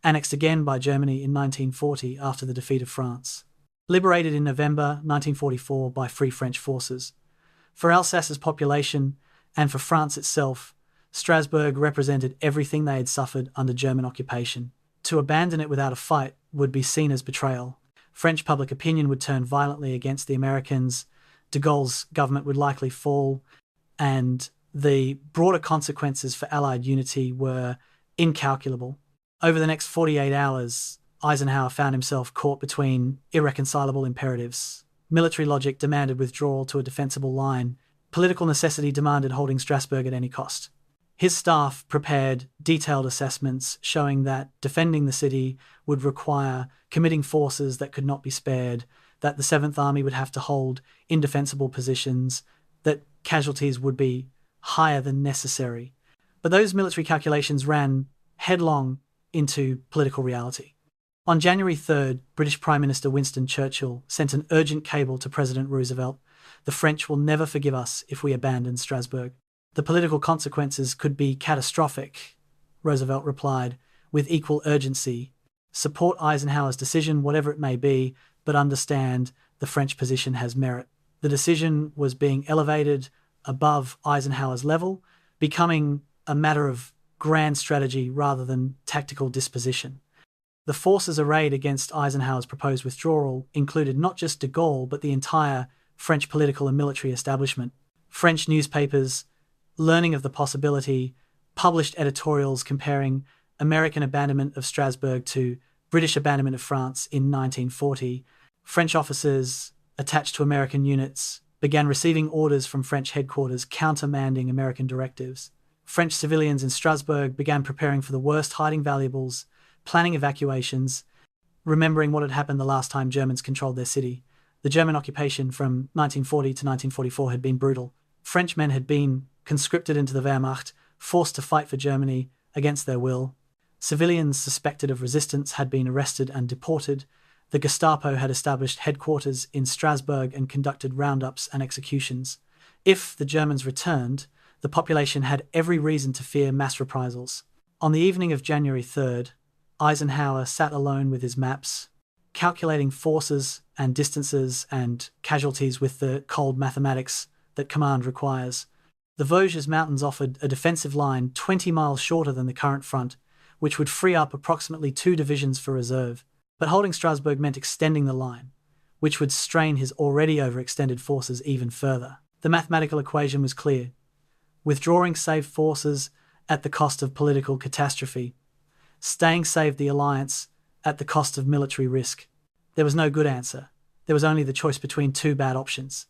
annexed again by Germany in 1940 after the defeat of France, liberated in November 1944 by Free French forces. For Alsace's population, and for France itself, Strasbourg represented everything they had suffered under German occupation. To abandon it without a fight would be seen as betrayal. French public opinion would turn violently against the Americans, de Gaulle's government would likely fall, and the broader consequences for Allied unity were incalculable. Over the next 48 hours, Eisenhower found himself caught between irreconcilable imperatives. Military logic demanded withdrawal to a defensible line. Political necessity demanded holding Strasbourg at any cost. His staff prepared detailed assessments showing that defending the city would require committing forces that could not be spared, that the 7th Army would have to hold indefensible positions, that casualties would be higher than necessary. But those military calculations ran headlong into political reality. On January 3rd, British Prime Minister Winston Churchill sent an urgent cable to President Roosevelt. "The French will never forgive us if we abandon Strasbourg. The political consequences could be catastrophic," Roosevelt replied, with equal urgency. "Support Eisenhower's decision, whatever it may be, but understand the French position has merit." The decision was being elevated above Eisenhower's level, becoming a matter of grand strategy rather than tactical disposition. The forces arrayed against Eisenhower's proposed withdrawal included not just de Gaulle but the entire French political and military establishment. French newspapers, learning of the possibility, published editorials comparing American abandonment of Strasbourg to British abandonment of France in 1940. French officers attached to American units began receiving orders from French headquarters countermanding American directives. French civilians in Strasbourg began preparing for the worst, hiding valuables, planning evacuations, remembering what had happened the last time Germans controlled their city. The German occupation from 1940 to 1944 had been brutal. French men had been conscripted into the Wehrmacht, forced to fight for Germany against their will. Civilians suspected of resistance had been arrested and deported. The Gestapo had established headquarters in Strasbourg and conducted roundups and executions. If the Germans returned, the population had every reason to fear mass reprisals. On the evening of January 3rd, Eisenhower sat alone with his maps, calculating forces and distances and casualties with the cold mathematics that command requires. The Vosges Mountains offered a defensive line 20 miles shorter than the current front, which would free up approximately 2 divisions for reserve. But holding Strasbourg meant extending the line, which would strain his already overextended forces even further. The mathematical equation was clear. Withdrawing saved forces at the cost of political catastrophe. Staying saved the alliance at the cost of military risk. There was no good answer. There was only the choice between 2 bad options.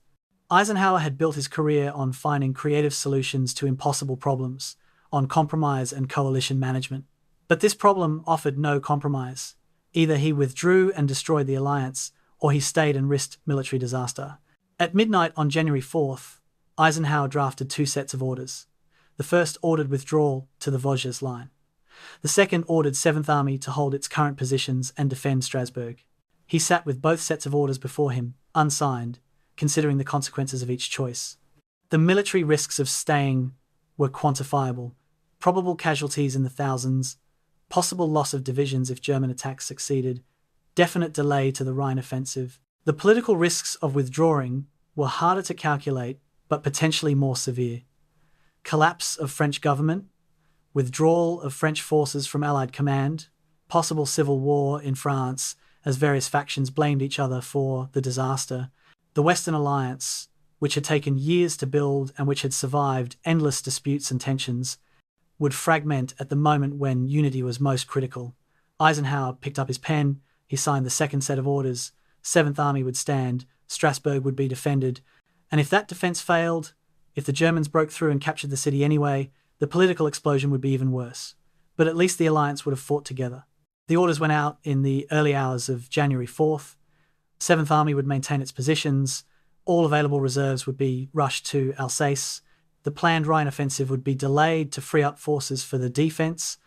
Eisenhower had built his career on finding creative solutions to impossible problems, on compromise and coalition management. But this problem offered no compromise. Either he withdrew and destroyed the alliance, or he stayed and risked military disaster. At midnight on January 4th, Eisenhower drafted 2 sets of orders. The first ordered withdrawal to the Vosges line. The second ordered 7th Army to hold its current positions and defend Strasbourg. He sat with both sets of orders before him, unsigned, considering the consequences of each choice. The military risks of staying were quantifiable. Probable casualties in the thousands, possible loss of divisions if German attacks succeeded, definite delay to the Rhine offensive. The political risks of withdrawing were harder to calculate, but potentially more severe. Collapse of French government, withdrawal of French forces from Allied command, possible civil war in France as various factions blamed each other for the disaster. The Western Alliance, which had taken years to build and which had survived endless disputes and tensions, would fragment at the moment when unity was most critical. Eisenhower picked up his pen, he signed the second set of orders. 7th Army would stand, Strasbourg would be defended, and if that defense failed, if the Germans broke through and captured the city anyway, the political explosion would be even worse. But at least the alliance would have fought together. The orders went out in the early hours of January 4th. 7th Army would maintain its positions. All available reserves would be rushed to Alsace. The planned Rhine offensive would be delayed to free up forces for the defense.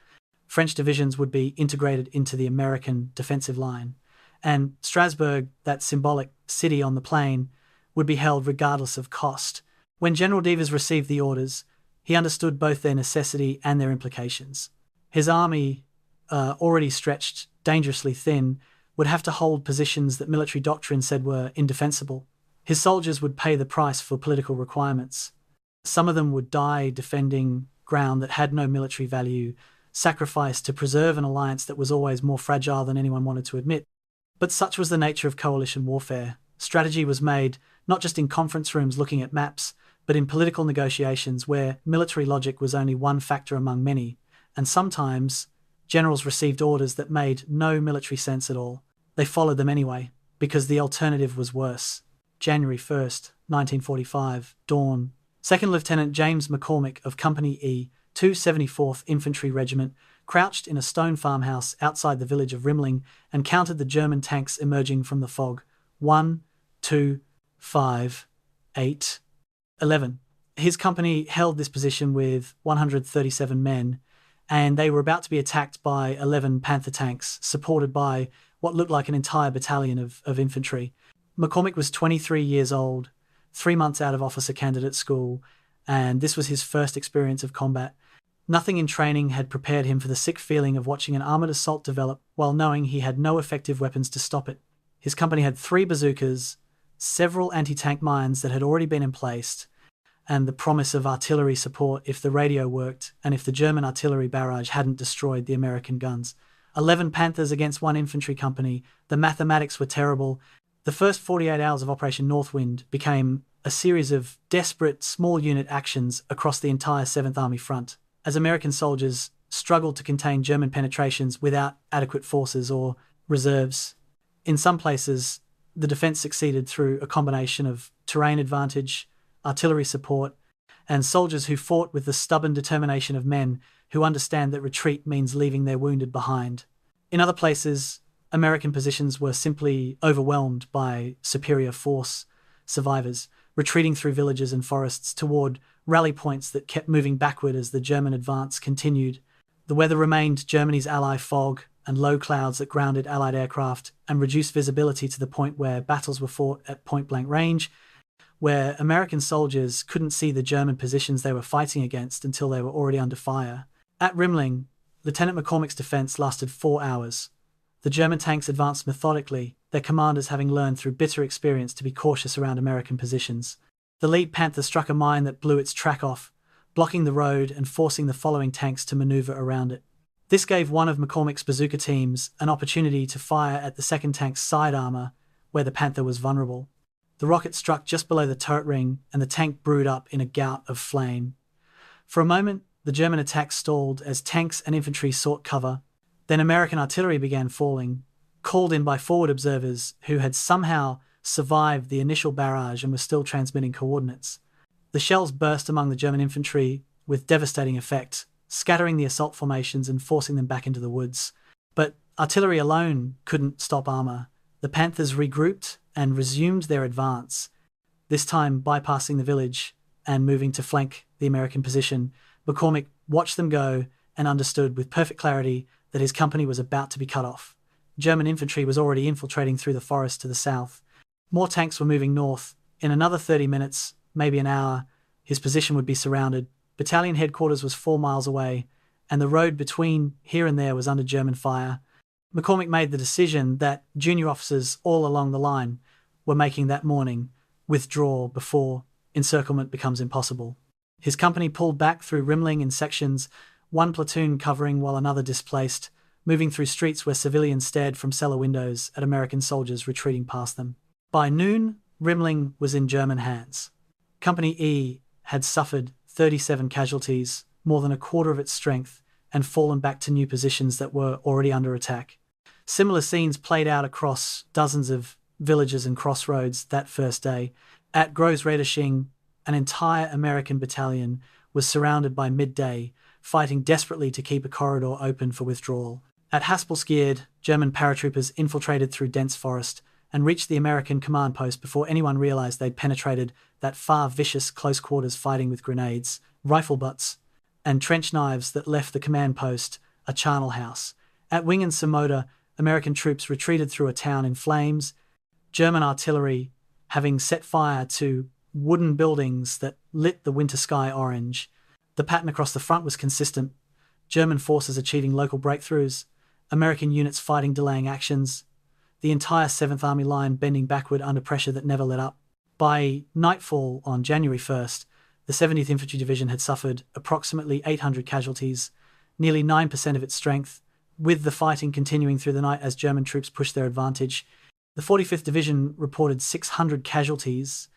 French divisions would be integrated into the American defensive line. And Strasbourg, that symbolic city on the plain, would be held regardless of cost. When General Devers received the orders, he understood both their necessity and their implications. His army, already stretched dangerously thin, would have to hold positions that military doctrine said were indefensible. His soldiers would pay the price for political requirements. Some of them would die defending ground that had no military value, sacrificed to preserve an alliance that was always more fragile than anyone wanted to admit. But such was the nature of coalition warfare. Strategy was made not just in conference rooms looking at maps, but in political negotiations where military logic was only one factor among many, and sometimes generals received orders that made no military sense at all. They followed them anyway, because the alternative was worse. January 1st, 1945, dawn. 2nd Lieutenant James McCormick of Company E, 274th Infantry Regiment, crouched in a stone farmhouse outside the village of Rimling and counted the German tanks emerging from the fog. 1, 2, 5, 8, 11. His company held this position with 137 men, and they were about to be attacked by 11 Panther tanks, supported by what looked like an entire battalion of infantry. McCormick was 23 years old, 3 months out of officer candidate school, and this was his first experience of combat. Nothing in training had prepared him for the sick feeling of watching an armoured assault develop while knowing he had no effective weapons to stop it. His company had 3 bazookas, several anti-tank mines that had already been emplaced, and the promise of artillery support if the radio worked and if the German artillery barrage hadn't destroyed the American guns. 11 Panthers against 1 infantry company. The mathematics were terrible. The first 48 hours of Operation Northwind became a series of desperate small unit actions across the entire 7th Army front, as American soldiers struggled to contain German penetrations without adequate forces or reserves. In some places, the defence succeeded through a combination of terrain advantage, artillery support, and soldiers who fought with the stubborn determination of men who understand that retreat means leaving their wounded behind. In other places, American positions were simply overwhelmed by superior force survivors, retreating through villages and forests toward rally points that kept moving backward as the German advance continued. The weather remained Germany's ally fog and low clouds that grounded Allied aircraft and reduced visibility to the point where battles were fought at point-blank range, where American soldiers couldn't see the German positions they were fighting against until they were already under fire. At Rimling, Lieutenant McCormick's defence lasted 4 hours. The German tanks advanced methodically, their commanders having learned through bitter experience to be cautious around American positions. The lead Panther struck a mine that blew its track off, blocking the road and forcing the following tanks to manoeuvre around it. This gave one of McCormick's bazooka teams an opportunity to fire at the second tank's side armour, where the Panther was vulnerable. The rocket struck just below the turret ring, and the tank brewed up in a gout of flame. For a moment, the German attack stalled as tanks and infantry sought cover. Then American artillery began falling, called in by forward observers who had somehow survived the initial barrage and were still transmitting coordinates. The shells burst among the German infantry with devastating effect, scattering the assault formations and forcing them back into the woods. But artillery alone couldn't stop armour. The Panthers regrouped and resumed their advance, this time bypassing the village and moving to flank the American position. McCormick watched them go and understood with perfect clarity that his company was about to be cut off. German infantry was already infiltrating through the forest to the south. More tanks were moving north. In another 30 minutes, maybe an hour, his position would be surrounded. Battalion headquarters was 4 miles away, and the road between here and there was under German fire. McCormick made the decision that junior officers all along the line were making that morning withdraw before encirclement becomes impossible. His company pulled back through Rimling in sections, one platoon covering while another displaced, moving through streets where civilians stared from cellar windows at American soldiers retreating past them. By noon, Rimling was in German hands. Company E had suffered 37 casualties, more than a quarter of its strength, and fallen back to new positions that were already under attack. Similar scenes played out across dozens of villages and crossroads that first day. At Groß-Redeshing, an entire American battalion was surrounded by midday, fighting desperately to keep a corridor open for withdrawal. At Haspelskierd, German paratroopers infiltrated through dense forest and reached the American command post before anyone realized they'd penetrated that far vicious close-quarters fighting with grenades, rifle butts, and trench knives that left the command post a charnel house. At Wing and Samoda, American troops retreated through a town in flames, German artillery having set fire to wooden buildings that lit the winter sky orange. The pattern across the front was consistent. German forces achieving local breakthroughs, American units fighting delaying actions, the entire 7th Army line bending backward under pressure that never let up. By nightfall on January 1st, the 70th Infantry Division had suffered approximately 800 casualties, nearly 9% of its strength, with the fighting continuing through the night as German troops pushed their advantage. The 45th Division reported 600 casualties,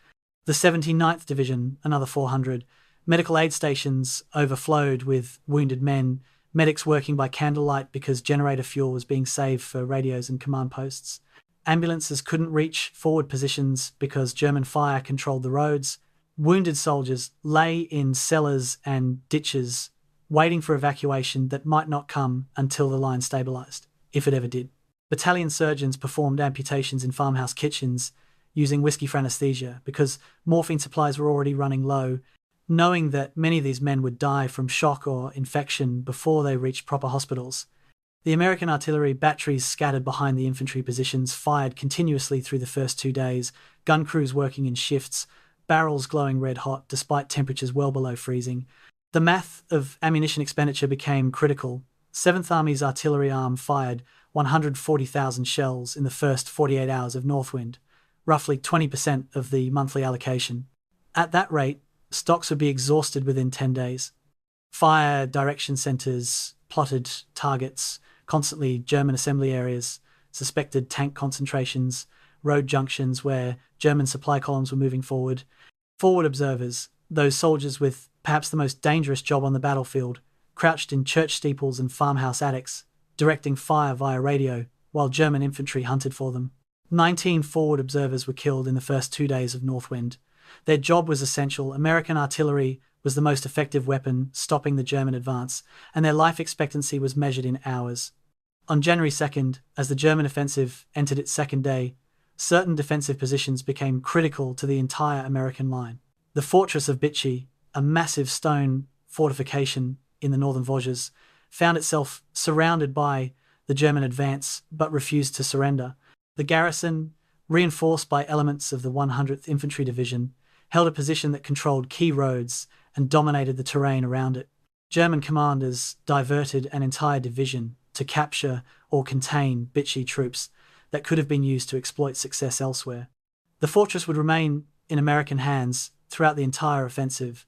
the 79th Division another 400. Medical aid stations overflowed with wounded men, medics working by candlelight because generator fuel was being saved for radios and command posts. Ambulances couldn't reach forward positions because German fire controlled the roads. Wounded soldiers lay in cellars and ditches, waiting for evacuation that might not come until the line stabilized, if it ever did. Battalion surgeons performed amputations in farmhouse kitchens using whiskey for anesthesia because morphine supplies were already running low. knowing that many of these men would die from shock or infection before they reached proper hospitals. The American artillery batteries scattered behind the infantry positions fired continuously through the first 2 days, gun crews working in shifts, barrels glowing red hot despite temperatures well below freezing. The math of ammunition expenditure became critical. 7th Army's artillery arm fired 140,000 shells in the first 48 hours of Northwind, roughly 20% of the monthly allocation. At that rate, stocks would be exhausted within 10 days. Fire direction centers, plotted targets, constantly German assembly areas, suspected tank concentrations, road junctions where German supply columns were moving forward. Forward observers, those soldiers with perhaps the most dangerous job on the battlefield, crouched in church steeples and farmhouse attics, directing fire via radio while German infantry hunted for them. 19 forward observers were killed in the first 2 days of Northwind. Their job was essential. American artillery was the most effective weapon stopping the German advance, and their life expectancy was measured in hours. On January 2nd, as the German offensive entered its second day, certain defensive positions became critical to the entire American line. The fortress of Bitchy, a massive stone fortification in the northern Vosges, found itself surrounded by the German advance but refused to surrender. The garrison, reinforced by elements of the 100th Infantry Division, held a position that controlled key roads and dominated the terrain around it. German commanders diverted an entire division to capture or contain Bitchy troops that could have been used to exploit success elsewhere. The fortress would remain in American hands throughout the entire offensive,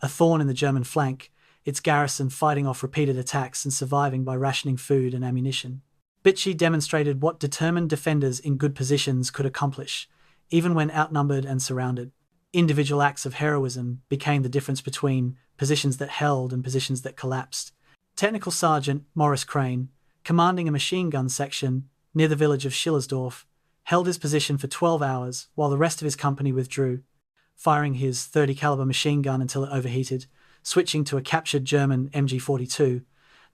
a thorn in the German flank, its garrison fighting off repeated attacks and surviving by rationing food and ammunition. Bitchy demonstrated what determined defenders in good positions could accomplish, even when outnumbered and surrounded. Individual acts of heroism became the difference between positions that held and positions that collapsed. Technical Sergeant Maurice Crane, commanding a machine gun section near the village of Schillersdorf, held his position for 12 hours while the rest of his company withdrew, firing his .30 caliber machine gun until it overheated, switching to a captured German MG42,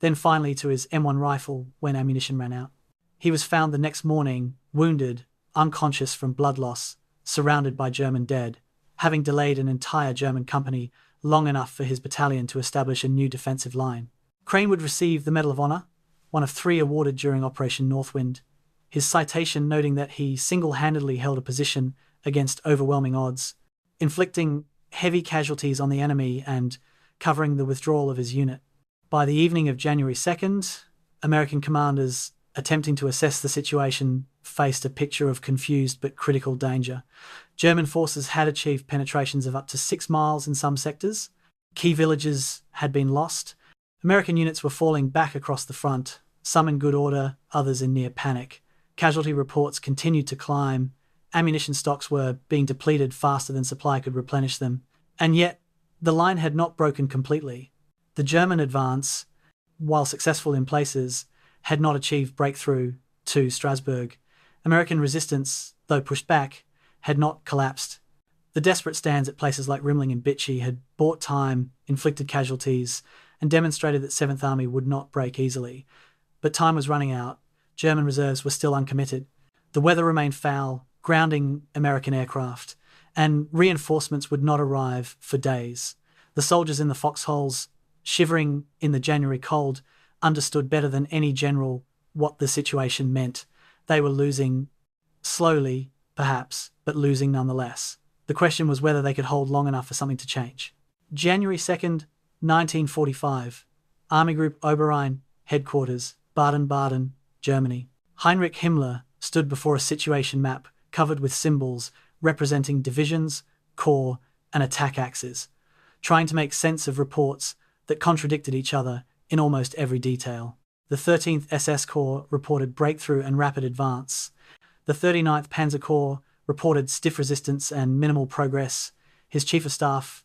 then finally to his M1 rifle when ammunition ran out. He was found the next morning, wounded, unconscious from blood loss, surrounded by German dead, having delayed an entire German company long enough for his battalion to establish a new defensive line. Crane would receive the Medal of Honor, one of 3 awarded during Operation Northwind, his citation noting that he single-handedly held a position against overwhelming odds, inflicting heavy casualties on the enemy and covering the withdrawal of his unit. By the evening of January 2nd, American commanders attempting to assess the situation faced a picture of confused but critical danger. German forces had achieved penetrations of up to 6 miles in some sectors. Key villages had been lost. American units were falling back across the front, some in good order, others in near panic. Casualty reports continued to climb. Ammunition stocks were being depleted faster than supply could replenish them. And yet, the line had not broken completely. The German advance, while successful in places, had not achieved breakthrough to Strasbourg. American resistance, though pushed back, had not collapsed. The desperate stands at places like Rimling and Bitchy had bought time, inflicted casualties, and demonstrated that 7th Army would not break easily. But time was running out. German reserves were still uncommitted. The weather remained foul, grounding American aircraft, and reinforcements would not arrive for days. The soldiers in the foxholes, shivering in the January cold, understood better than any general what the situation meant. They were losing, slowly, perhaps, but losing nonetheless. The question was whether they could hold long enough for something to change. January 2nd, 1945. Army Group Oberrhein, Headquarters, Baden-Baden, Germany. Heinrich Himmler stood before a situation map covered with symbols representing divisions, corps, and attack axes, trying to make sense of reports that contradicted each other in almost every detail. The 13th SS Corps reported breakthrough and rapid advance. The 39th Panzer Corps reported stiff resistance and minimal progress. His chief of staff,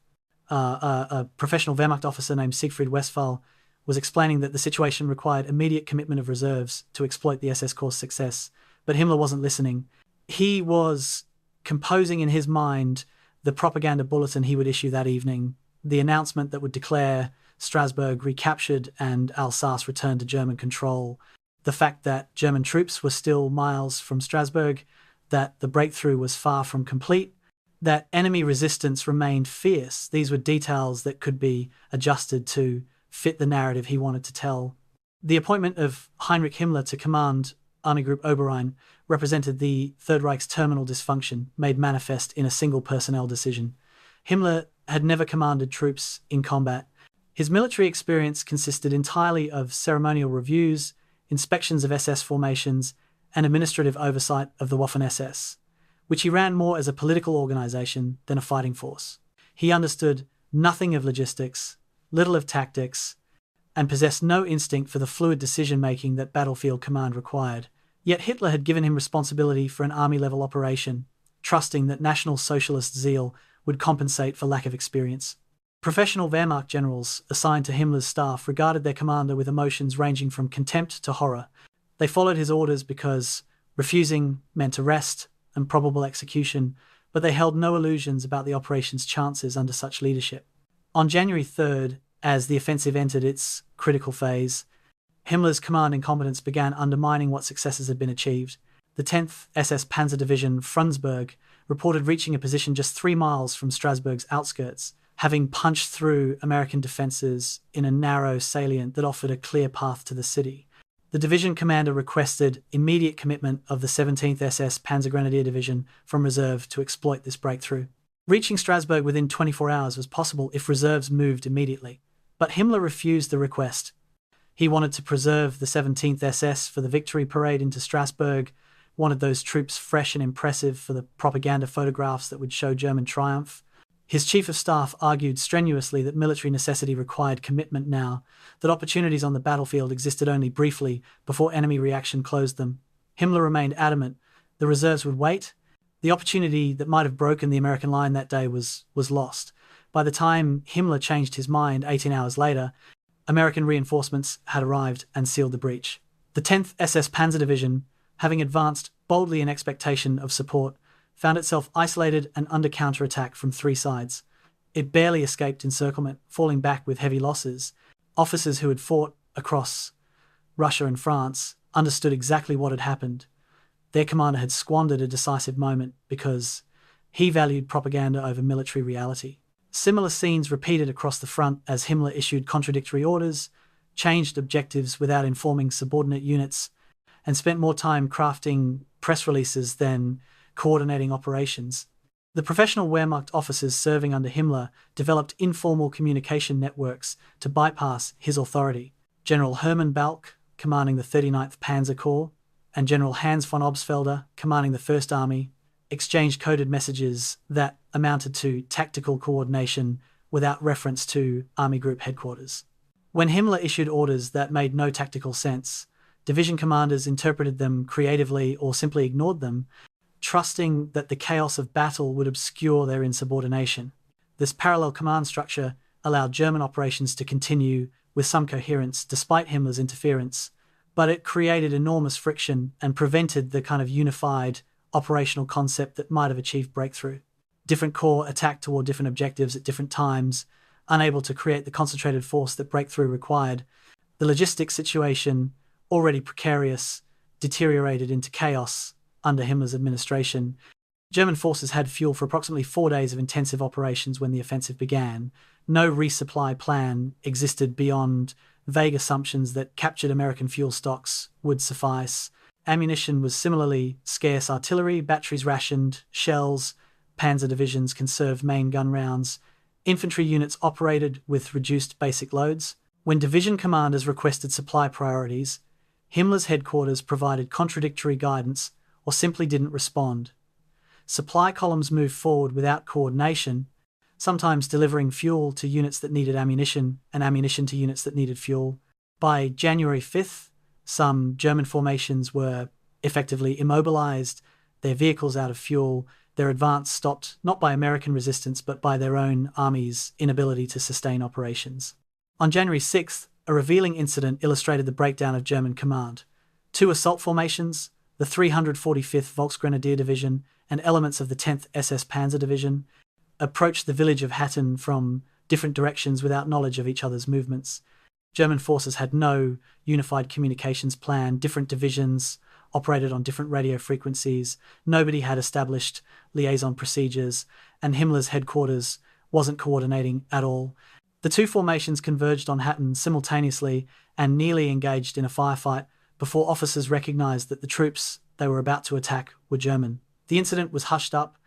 a professional Wehrmacht officer named Siegfried Westphal, was explaining that the situation required immediate commitment of reserves to exploit the SS Corps' success. But Himmler wasn't listening. He was composing in his mind the propaganda bulletin he would issue that evening, the announcement that would declare Strasbourg recaptured and Alsace returned to German control, the fact that German troops were still miles from Strasbourg, that the breakthrough was far from complete, that enemy resistance remained fierce. These were details that could be adjusted to fit the narrative he wanted to tell. The appointment of Heinrich Himmler to command Army Group Oberrhein represented the Third Reich's terminal dysfunction, made manifest in a single personnel decision. Himmler had never commanded troops in combat. His military experience consisted entirely of ceremonial reviews, inspections of SS formations, and administrative oversight of the Waffen-SS, which he ran more as a political organization than a fighting force. He understood nothing of logistics, little of tactics, and possessed no instinct for the fluid decision-making that battlefield command required. Yet Hitler had given him responsibility for an army-level operation, trusting that National Socialist zeal would compensate for lack of experience. Professional Wehrmacht generals assigned to Himmler's staff regarded their commander with emotions ranging from contempt to horror. They followed his orders because refusing meant arrest and probable execution, but they held no illusions about the operation's chances under such leadership. On January 3rd, as the offensive entered its critical phase, Himmler's command incompetence began undermining what successes had been achieved. The 10th SS Panzer Division Frundsberg reported reaching a position just 3 miles from Strasbourg's outskirts, having punched through American defenses in a narrow salient that offered a clear path to the city. The division commander requested immediate commitment of the 17th SS Panzergrenadier Division from reserve to exploit this breakthrough. Reaching Strasbourg within 24 hours was possible if reserves moved immediately, but Himmler refused the request. He wanted to preserve the 17th SS for the victory parade into Strasbourg, wanted those troops fresh and impressive for the propaganda photographs that would show German triumph. His chief of staff argued strenuously that military necessity required commitment now, that opportunities on the battlefield existed only briefly before enemy reaction closed them. Himmler remained adamant. The reserves would wait. The opportunity that might have broken the American line that day was lost. By the time Himmler changed his mind 18 hours later, American reinforcements had arrived and sealed the breach. The 10th SS Panzer Division, having advanced boldly in expectation of support, found itself isolated and under counterattack from 3 sides. It barely escaped encirclement, falling back with heavy losses. Officers who had fought across Russia and France understood exactly what had happened. Their commander had squandered a decisive moment because he valued propaganda over military reality. Similar scenes repeated across the front as Himmler issued contradictory orders, changed objectives without informing subordinate units, and spent more time crafting press releases than coordinating operations. The professional Wehrmacht officers serving under Himmler developed informal communication networks to bypass his authority. General Hermann Balck, commanding the 39th Panzer Corps, and General Hans von Obstfelder, commanding the 1st Army, exchanged coded messages that amounted to tactical coordination without reference to Army Group headquarters. When Himmler issued orders that made no tactical sense, division commanders interpreted them creatively or simply ignored them, trusting that the chaos of battle would obscure their insubordination. This parallel command structure allowed German operations to continue with some coherence despite Himmler's interference, but it created enormous friction and prevented the kind of unified operational concept that might have achieved breakthrough. Different corps attacked toward different objectives at different times, unable to create the concentrated force that breakthrough required. The logistics situation, already precarious, deteriorated into chaos under Himmler's administration. German forces had fuel for approximately 4 days of intensive operations when the offensive began. No resupply plan existed beyond vague assumptions that captured American fuel stocks would suffice. Ammunition was similarly scarce. Artillery, batteries rationed, shells, panzer divisions conserved main gun rounds. Infantry units operated with reduced basic loads. When division commanders requested supply priorities, Himmler's headquarters provided contradictory guidance or simply didn't respond. Supply columns moved forward without coordination, sometimes delivering fuel to units that needed ammunition and ammunition to units that needed fuel. By January 5th, some German formations were effectively immobilized, their vehicles out of fuel, their advance stopped not by American resistance but by their own army's inability to sustain operations. On January 6th, a revealing incident illustrated the breakdown of German command. 2 assault formations, the 345th Volksgrenadier Division and elements of the 10th SS Panzer Division, approached the village of Hattin from different directions without knowledge of each other's movements. German forces had no unified communications plan. Different divisions operated on different radio frequencies, nobody had established liaison procedures, and Himmler's headquarters wasn't coordinating at all. The two formations converged on Hatton simultaneously and nearly engaged in a firefight before officers recognized that the troops they were about to attack were German. The incident was hushed up,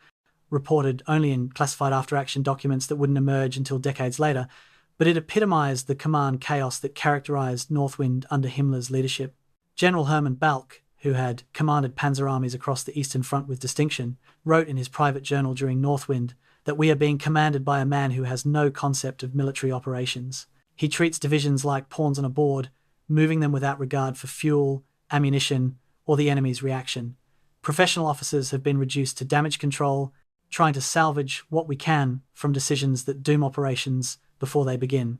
reported only in classified after-action documents that wouldn't emerge until decades later, but it epitomized the command chaos that characterized Northwind under Himmler's leadership. General Hermann Balck, who had commanded panzer armies across the Eastern Front with distinction, wrote in his private journal during Northwind that we are being commanded by a man who has no concept of military operations. He treats divisions like pawns on a board, moving them without regard for fuel, ammunition, or the enemy's reaction. Professional officers have been reduced to damage control, trying to salvage what we can from decisions that doom operations before they begin.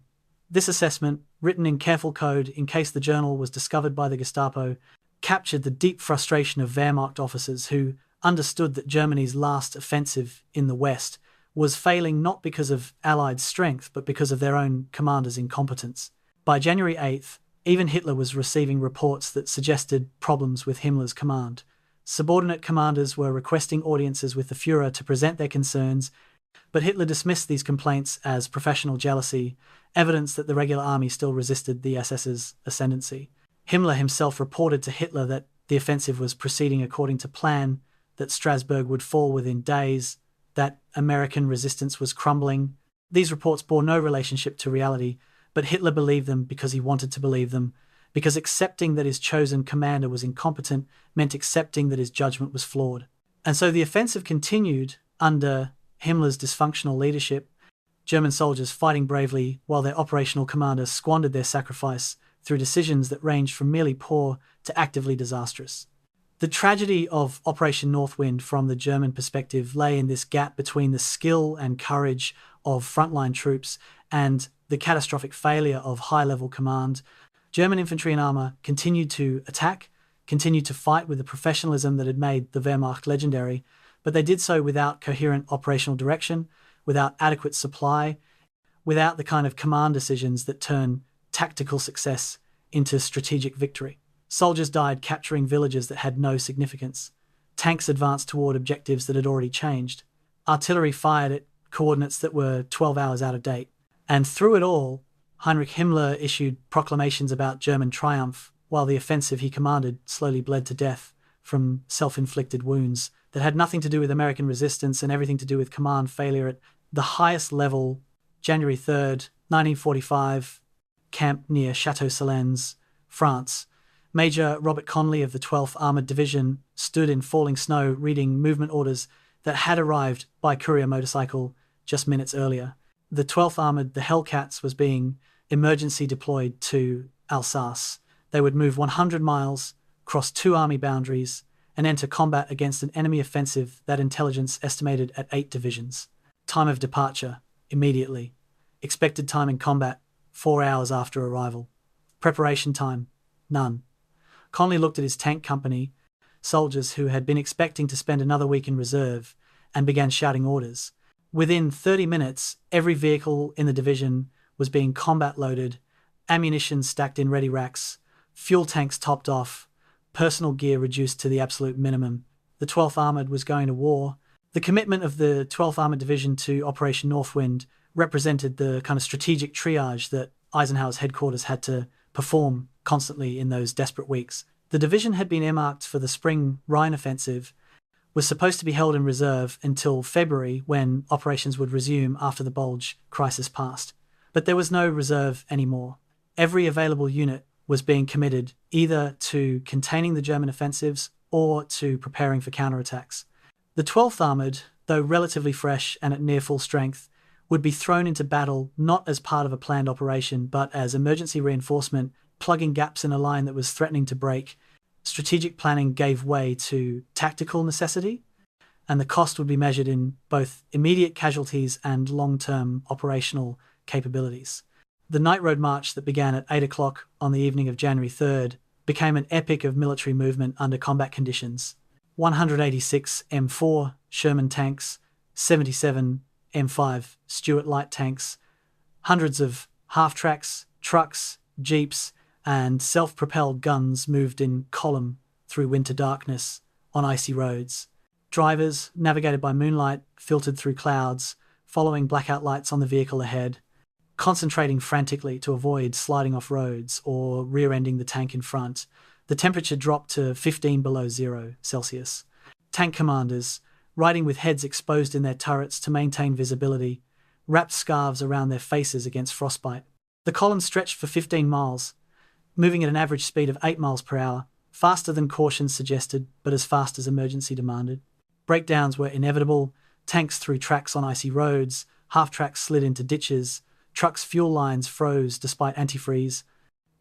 This assessment, written in careful code in case the journal was discovered by the Gestapo, captured the deep frustration of Wehrmacht officers who understood that Germany's last offensive in the West was failing not because of Allied strength but because of their own commanders' incompetence. By January 8th, even Hitler was receiving reports that suggested problems with Himmler's command. Subordinate commanders were requesting audiences with the Führer to present their concerns, but Hitler dismissed these complaints as professional jealousy, evidence that the regular army still resisted the SS's ascendancy. Himmler himself reported to Hitler that the offensive was proceeding according to plan, that Strasbourg would fall within days, that American resistance was crumbling. These reports bore no relationship to reality, but Hitler believed them because he wanted to believe them, because accepting that his chosen commander was incompetent meant accepting that his judgment was flawed. And so the offensive continued under Himmler's dysfunctional leadership, German soldiers fighting bravely while their operational commanders squandered their sacrifice through decisions that ranged from merely poor to actively disastrous. The tragedy of Operation Northwind from the German perspective lay in this gap between the skill and courage of frontline troops and the catastrophic failure of high-level command. German infantry and armour continued to attack, continued to fight with the professionalism that had made the Wehrmacht legendary, but they did so without coherent operational direction, without adequate supply, without the kind of command decisions that turn tactical success into strategic victory. Soldiers died capturing villages that had no significance. Tanks advanced toward objectives that had already changed. Artillery fired at coordinates that were 12 hours out of date. And through it all, Heinrich Himmler issued proclamations about German triumph, while the offensive he commanded slowly bled to death from self-inflicted wounds that had nothing to do with American resistance and everything to do with command failure at the highest level. January 3rd, 1945, camp near Chateau Salins, France. Major Robert Conley of the 12th Armoured Division stood in falling snow reading movement orders that had arrived by courier motorcycle just minutes earlier. The 12th Armoured, the Hellcats, was being emergency deployed to Alsace. They would move 100 miles, cross 2 army boundaries, and enter combat against an enemy offensive that intelligence estimated at 8 divisions. Time of departure, immediately. Expected time in combat, 4 hours after arrival. Preparation time, none. Conley looked at his tank company, soldiers who had been expecting to spend another week in reserve, and began shouting orders. Within 30 minutes, every vehicle in the division was being combat loaded, ammunition stacked in ready racks, fuel tanks topped off, personal gear reduced to the absolute minimum. The 12th Armoured was going to war. The commitment of the 12th Armoured Division to Operation Northwind represented the kind of strategic triage that Eisenhower's headquarters had to perform constantly in those desperate weeks. The division had been earmarked for the spring Rhine offensive, was supposed to be held in reserve until February when operations would resume after the Bulge crisis passed. But there was no reserve anymore. Every available unit was being committed either to containing the German offensives or to preparing for counterattacks. The 12th Armoured, though relatively fresh and at near full strength, would be thrown into battle not as part of a planned operation but as emergency reinforcement, plugging gaps in a line that was threatening to break. Strategic planning gave way to tactical necessity, and the cost would be measured in both immediate casualties and long-term operational capabilities. The night road march that began at 8 o'clock on the evening of January 3rd became an epic of military movement under combat conditions. 186 M4 Sherman tanks, 77 M5 Stuart light tanks, hundreds of half-tracks, trucks, jeeps, and self-propelled guns moved in column through winter darkness on icy roads. Drivers, navigated by moonlight, filtered through clouds, following blackout lights on the vehicle ahead, concentrating frantically to avoid sliding off roads or rear-ending the tank in front. The temperature dropped to 15 below 0 Celsius. Tank commanders, riding with heads exposed in their turrets to maintain visibility, wrapped scarves around their faces against frostbite. The column stretched for 15 miles, moving at an average speed of 8 miles per hour, faster than caution suggested, but as fast as emergency demanded. Breakdowns were inevitable. Tanks threw tracks on icy roads, half-tracks slid into ditches, trucks' fuel lines froze despite antifreeze.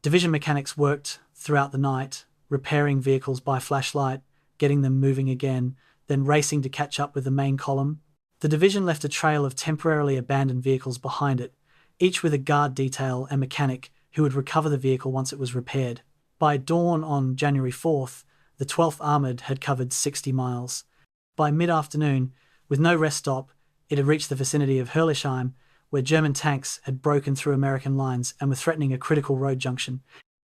Division mechanics worked throughout the night, repairing vehicles by flashlight, getting them moving again, then racing to catch up with the main column. The division left a trail of temporarily abandoned vehicles behind it, each with a guard detail and mechanic who would recover the vehicle once it was repaired. By dawn on January 4th, the 12th Armoured had covered 60 miles. By mid-afternoon, with no rest stop, it had reached the vicinity of Herrlisheim, where German tanks had broken through American lines and were threatening a critical road junction.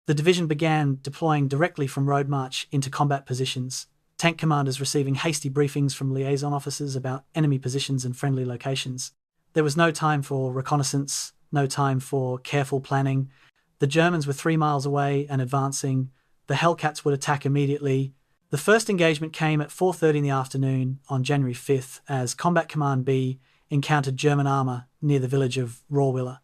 The division began deploying directly from road march into combat positions, tank commanders receiving hasty briefings from liaison officers about enemy positions and friendly locations. There was no time for reconnaissance, no time for careful planning. The Germans were 3 miles away and advancing. The Hellcats would attack immediately. The first engagement came at 4:30 in the afternoon on January 5th as Combat Command B encountered German armour near the village of Rohrwiller.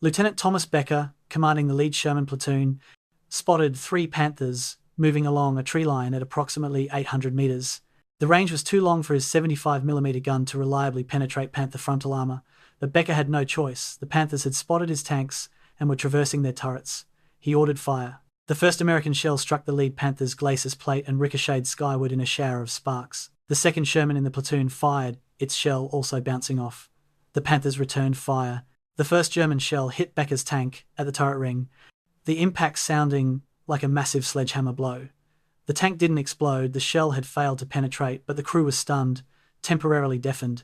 Lieutenant Thomas Becker, commanding the lead Sherman platoon, spotted 3 Panthers moving along a tree line at approximately 800 metres. The range was too long for his 75mm gun to reliably penetrate Panther frontal armour, but Becker had no choice. The Panthers had spotted his tanks and were traversing their turrets. He ordered fire. The first American shell struck the lead Panther's glacis plate and ricocheted skyward in a shower of sparks. The second Sherman in the platoon fired, its shell also bouncing off. The Panthers returned fire. The first German shell hit Becker's tank at the turret ring, the impact sounding like a massive sledgehammer blow. The tank didn't explode, the shell had failed to penetrate, but the crew was stunned, temporarily deafened.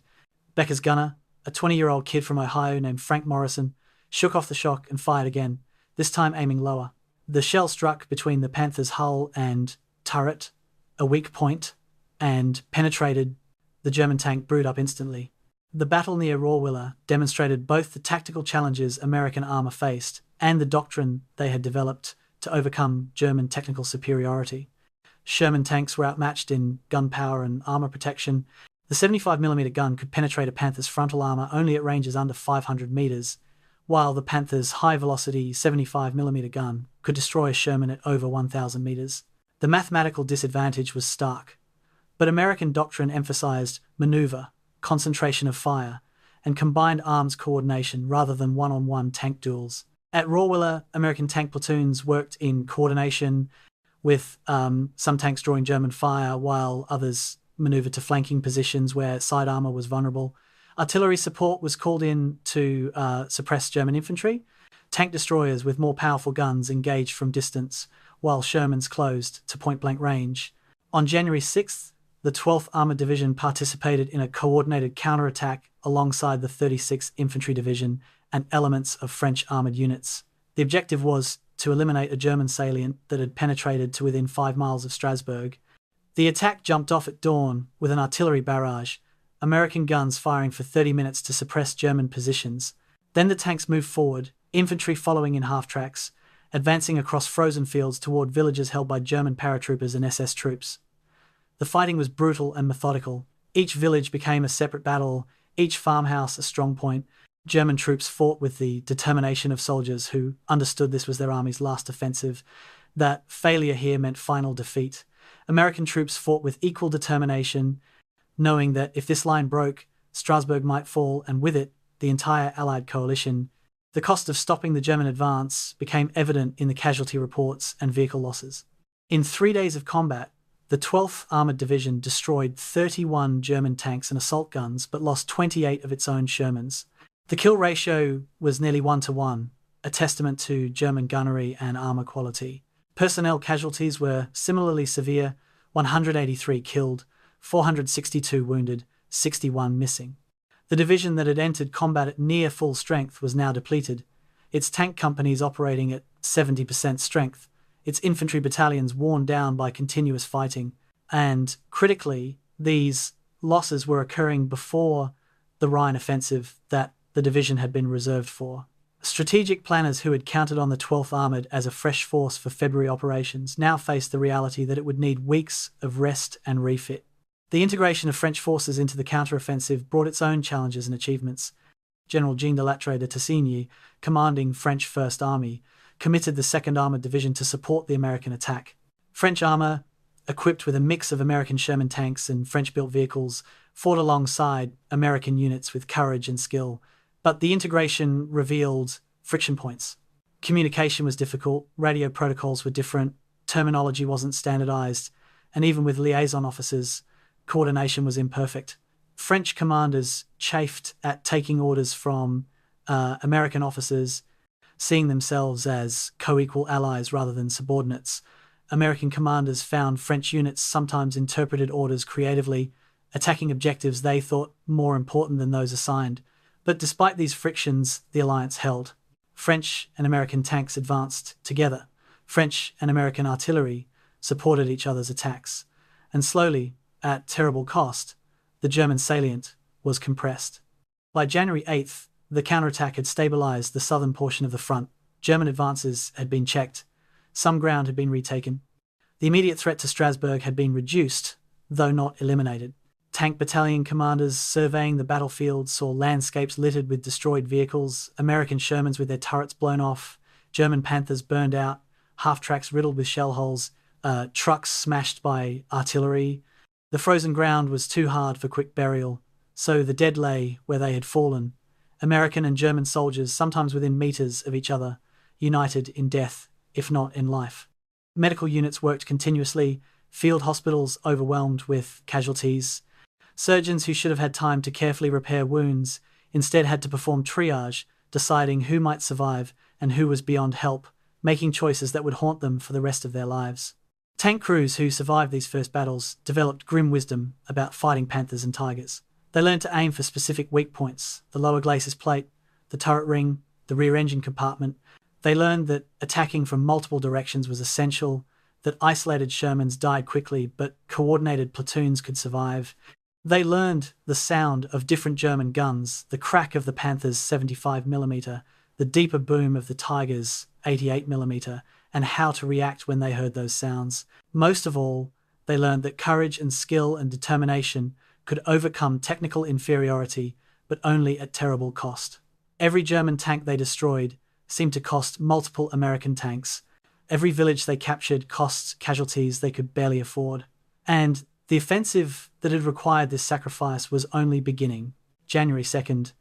Becker's gunner, a 20-year-old kid from Ohio named Frank Morrison, shook off the shock and fired again, this time aiming lower. The shell struck between the Panther's hull and turret, a weak point, and penetrated. The German tank brewed up instantly. The battle near Rohrwiller demonstrated both the tactical challenges American armour faced and the doctrine they had developed to overcome German technical superiority. Sherman tanks were outmatched in gun power and armour protection. The 75mm gun could penetrate a Panther's frontal armour only at ranges under 500 metres, while the Panther's high-velocity 75mm gun could destroy a Sherman at over 1,000 metres. The mathematical disadvantage was stark, but American doctrine emphasised manoeuvre, concentration of fire, and combined arms coordination rather than one-on-one tank duels. At Rohrwiller, American tank platoons worked in coordination with some tanks drawing German fire while others manoeuvred to flanking positions where side armour was vulnerable. Artillery support was called in to suppress German infantry. Tank destroyers with more powerful guns engaged from distance, while Shermans closed to point-blank range. On January 6th, the 12th Armoured Division participated in a coordinated counterattack alongside the 36th Infantry Division and elements of French armoured units. The objective was to eliminate a German salient that had penetrated to within 5 miles of Strasbourg. The attack jumped off at dawn with an artillery barrage, American guns firing for 30 minutes to suppress German positions. Then the tanks moved forward, infantry following in half-tracks, advancing across frozen fields toward villages held by German paratroopers and SS troops. The fighting was brutal and methodical. Each village became a separate battle, each farmhouse a strong point. German troops fought with the determination of soldiers who understood this was their army's last offensive, that failure here meant final defeat. American troops fought with equal determination, knowing that if this line broke, Strasbourg might fall, and with it, the entire Allied coalition. The cost of stopping the German advance became evident in the casualty reports and vehicle losses. In 3 days of combat, the 12th Armoured Division destroyed 31 German tanks and assault guns, but lost 28 of its own Shermans. The kill ratio was nearly 1-to-1, a testament to German gunnery and armour quality. Personnel casualties were similarly severe: 183 killed, 462 wounded, 61 missing. The division that had entered combat at near full strength was now depleted, its tank companies operating at 70% strength, its infantry battalions worn down by continuous fighting, and, critically, these losses were occurring before the Rhine offensive that the division had been reserved for. Strategic planners who had counted on the 12th Armoured as a fresh force for February operations now faced the reality that it would need weeks of rest and refit. The integration of French forces into the counteroffensive brought its own challenges and achievements. General Jean de Lattre de Tassigny, commanding French First Army, committed the 2nd Armoured Division to support the American attack. French armour, equipped with a mix of American Sherman tanks and French-built vehicles, fought alongside American units with courage and skill, but the integration revealed friction points. Communication was difficult, radio protocols were different, terminology wasn't standardized, and even with liaison officers, coordination was imperfect. French commanders chafed at taking orders from American officers, seeing themselves as co-equal allies rather than subordinates. American commanders found French units sometimes interpreted orders creatively, attacking objectives they thought more important than those assigned. But despite these frictions, the alliance held. French and American tanks advanced together. French and American artillery supported each other's attacks. And slowly, at terrible cost, the German salient was compressed. By January 8th, the counterattack had stabilized the southern portion of the front. German advances had been checked. Some ground had been retaken. The immediate threat to Strasbourg had been reduced, though not eliminated. Tank battalion commanders surveying the battlefield saw landscapes littered with destroyed vehicles, American Shermans with their turrets blown off, German Panthers burned out, half-tracks riddled with shell holes, trucks smashed by artillery. The frozen ground was too hard for quick burial, so the dead lay where they had fallen. American and German soldiers, sometimes within meters of each other, united in death, if not in life. Medical units worked continuously, field hospitals overwhelmed with casualties. Surgeons who should have had time to carefully repair wounds instead had to perform triage, deciding who might survive and who was beyond help, making choices that would haunt them for the rest of their lives. Tank crews who survived these first battles developed grim wisdom about fighting Panthers and Tigers. They learned to aim for specific weak points, the lower glacis plate, the turret ring, the rear engine compartment. They learned that attacking from multiple directions was essential, that isolated Shermans died quickly, but coordinated platoons could survive. They learned the sound of different German guns, the crack of the Panther's 75mm, the deeper boom of the Tiger's 88mm, and how to react when they heard those sounds. Most of all, they learned that courage and skill and determination could overcome technical inferiority, but only at terrible cost. Every German tank they destroyed seemed to cost multiple American tanks. Every village they captured cost casualties they could barely afford. And the offensive that had required this sacrifice was only beginning. January 2nd,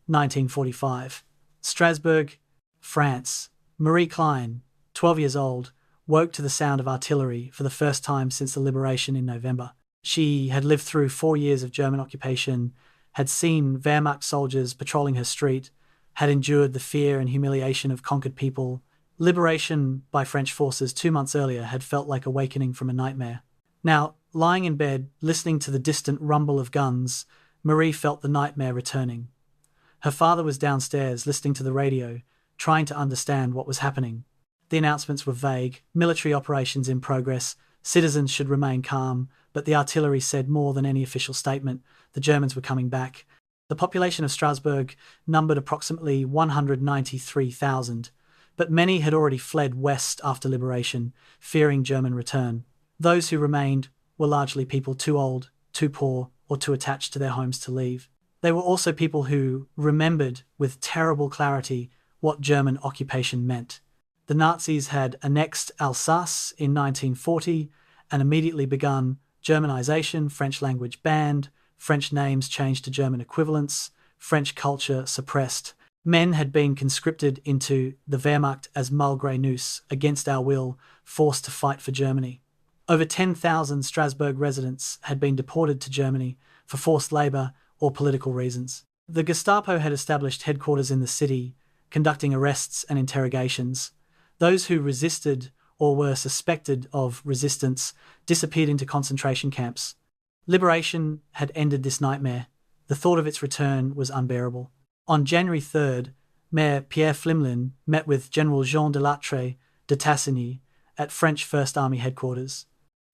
1945. Strasbourg, France. Marie Klein, 12 years old, woke to the sound of artillery for the first time since the liberation in November. She had lived through 4 years of German occupation, had seen Wehrmacht soldiers patrolling her street, had endured the fear and humiliation of conquered people. Liberation by French forces 2 months earlier had felt like awakening from a nightmare. Now, lying in bed, listening to the distant rumble of guns, Marie felt the nightmare returning. Her father was downstairs, listening to the radio, trying to understand what was happening. The announcements were vague: military operations in progress, citizens should remain calm, but the artillery said more than any official statement. The Germans were coming back. The population of Strasbourg numbered approximately 193,000, but many had already fled west after liberation, fearing German return. Those who remained were largely people too old, too poor, or too attached to their homes to leave. They were also people who remembered with terrible clarity what German occupation meant. The Nazis had annexed Alsace in 1940 and immediately begun Germanization, French language banned, French names changed to German equivalents, French culture suppressed. Men had been conscripted into the Wehrmacht as malgré nous, against our will, forced to fight for Germany. Over 10,000 Strasbourg residents had been deported to Germany for forced labour or political reasons. The Gestapo had established headquarters in the city, conducting arrests and interrogations. Those who resisted or were suspected of resistance disappeared into concentration camps. Liberation had ended this nightmare. The thought of its return was unbearable. On January 3rd, Mayor Pierre Flimlin met with General Jean de Lattre de Tassigny at French First Army headquarters.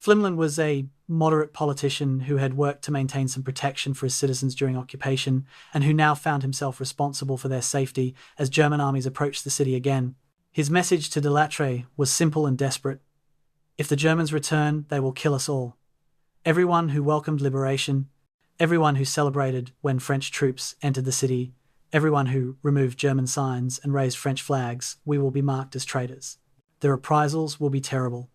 Flimland was a moderate politician who had worked to maintain some protection for his citizens during occupation, and who now found himself responsible for their safety as German armies approached the city again. His message to de Lattre was simple and desperate. If the Germans return, they will kill us all. Everyone who welcomed liberation, everyone who celebrated when French troops entered the city, everyone who removed German signs and raised French flags, we will be marked as traitors. The reprisals will be terrible.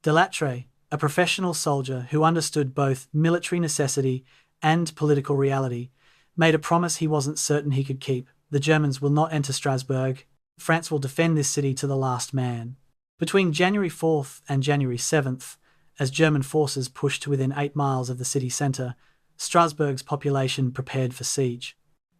De Lattre, a professional soldier who understood both military necessity and political reality, made a promise he wasn't certain he could keep. The Germans will not enter Strasbourg. France will defend this city to the last man. Between January 4th and January 7th, as German forces pushed to within 8 miles of the city centre, Strasbourg's population prepared for siege.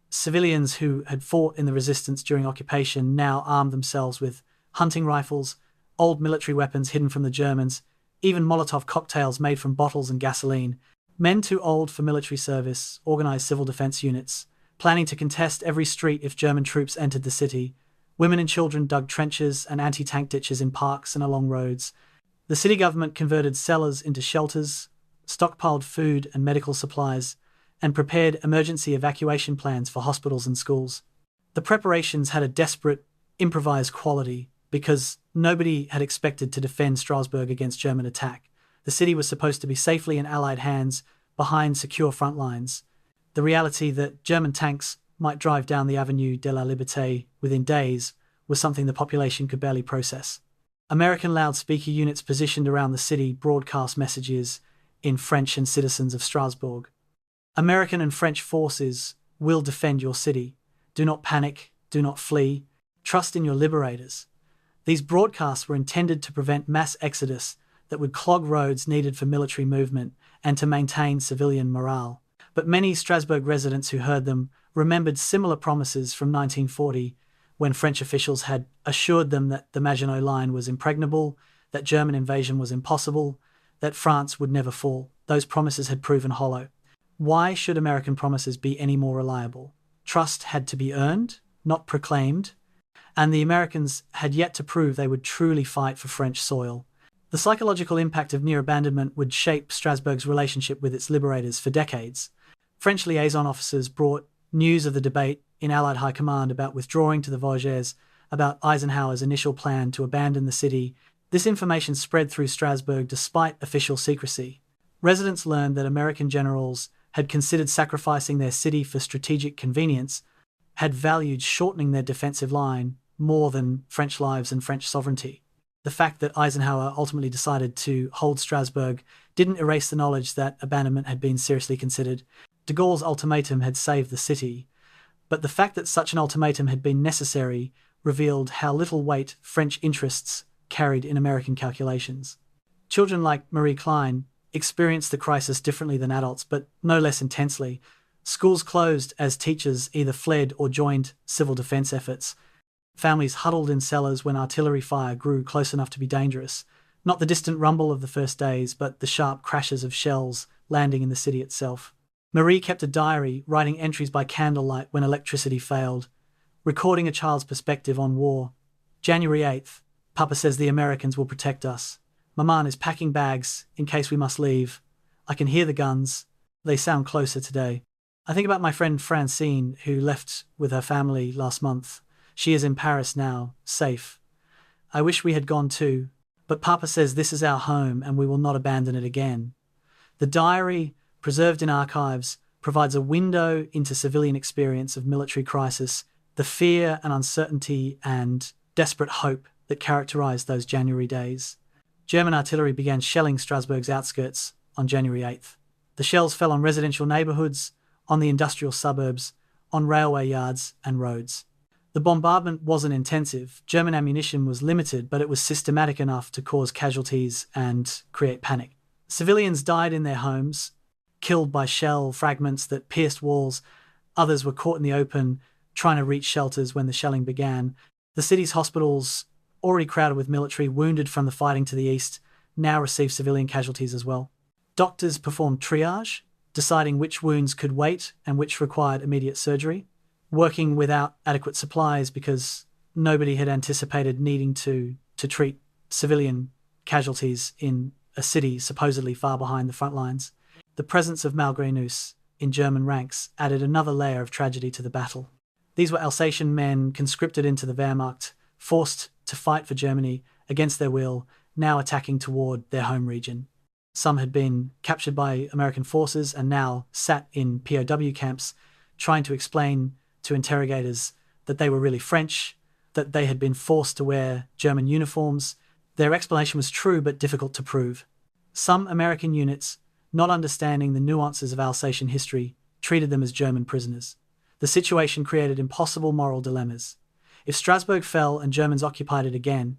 Civilians who had fought in the resistance during occupation now armed themselves with hunting rifles, old military weapons hidden from the Germans, even Molotov cocktails made from bottles and gasoline. Men too old for military service organised civil defence units, planning to contest every street if German troops entered the city. Women and children dug trenches and anti-tank ditches in parks and along roads. The city government converted cellars into shelters, stockpiled food and medical supplies, and prepared emergency evacuation plans for hospitals and schools. The preparations had a desperate, improvised quality because nobody had expected to defend Strasbourg against German attack. The city was supposed to be safely in Allied hands behind secure front lines. The reality that German tanks might drive down the Avenue de la Liberté within days was something the population could barely process. American loudspeaker units positioned around the city broadcast messages in French and citizens of Strasbourg. American and French forces will defend your city. Do not panic, do not flee, trust in your liberators. These broadcasts were intended to prevent mass exodus that would clog roads needed for military movement and to maintain civilian morale. But many Strasbourg residents who heard them remembered similar promises from 1940, when French officials had assured them that the Maginot Line was impregnable, that German invasion was impossible, that France would never fall. Those promises had proven hollow. Why should American promises be any more reliable? Trust had to be earned, not proclaimed, and the Americans had yet to prove they would truly fight for French soil. The psychological impact of near abandonment would shape Strasbourg's relationship with its liberators for decades. French liaison officers brought news of the debate in Allied High Command about withdrawing to the Vosges, about Eisenhower's initial plan to abandon the city. This information spread through Strasbourg despite official secrecy. Residents learned that American generals had considered sacrificing their city for strategic convenience, had valued shortening their defensive line more than French lives and French sovereignty. The fact that Eisenhower ultimately decided to hold Strasbourg didn't erase the knowledge that abandonment had been seriously considered. De Gaulle's ultimatum had saved the city, but the fact that such an ultimatum had been necessary revealed how little weight French interests carried in American calculations. Children like Marie Klein experienced the crisis differently than adults, but no less intensely. Schools closed as teachers either fled or joined civil defense efforts. Families huddled in cellars when artillery fire grew close enough to be dangerous. Not the distant rumble of the first days, but the sharp crashes of shells landing in the city itself. Marie kept a diary, writing entries by candlelight when electricity failed, recording a child's perspective on war. January 8th, Papa says the Americans will protect us. Maman is packing bags in case we must leave. I can hear the guns. They sound closer today. I think about my friend Francine, who left with her family last month. She is in Paris now, safe. I wish we had gone too, but Papa says this is our home and we will not abandon it again. The diary, preserved in archives, provides a window into civilian experience of military crisis, the fear and uncertainty and desperate hope that characterized those January days. German artillery began shelling Strasbourg's outskirts on January 8th. The shells fell on residential neighbourhoods, on the industrial suburbs, on railway yards and roads. The bombardment wasn't intensive. German ammunition was limited, but it was systematic enough to cause casualties and create panic. Civilians died in their homes, killed by shell fragments that pierced walls. Others were caught in the open, trying to reach shelters when the shelling began. The city's hospitals, already crowded with military wounded from the fighting to the east, now received civilian casualties as well. Doctors performed triage, deciding which wounds could wait and which required immediate surgery, working without adequate supplies because nobody had anticipated needing to treat civilian casualties in a city supposedly far behind the front lines. The presence of Malgrenus in German ranks added another layer of tragedy to the battle. These were Alsatian men conscripted into the Wehrmacht, forced to fight for Germany against their will, now attacking toward their home region. Some had been captured by American forces and now sat in POW camps, trying to explain to interrogators that they were really French, that they had been forced to wear German uniforms. Their explanation was true but difficult to prove. Some American units, not understanding the nuances of Alsatian history, treated them as German prisoners. The situation created impossible moral dilemmas. If Strasbourg fell and Germans occupied it again,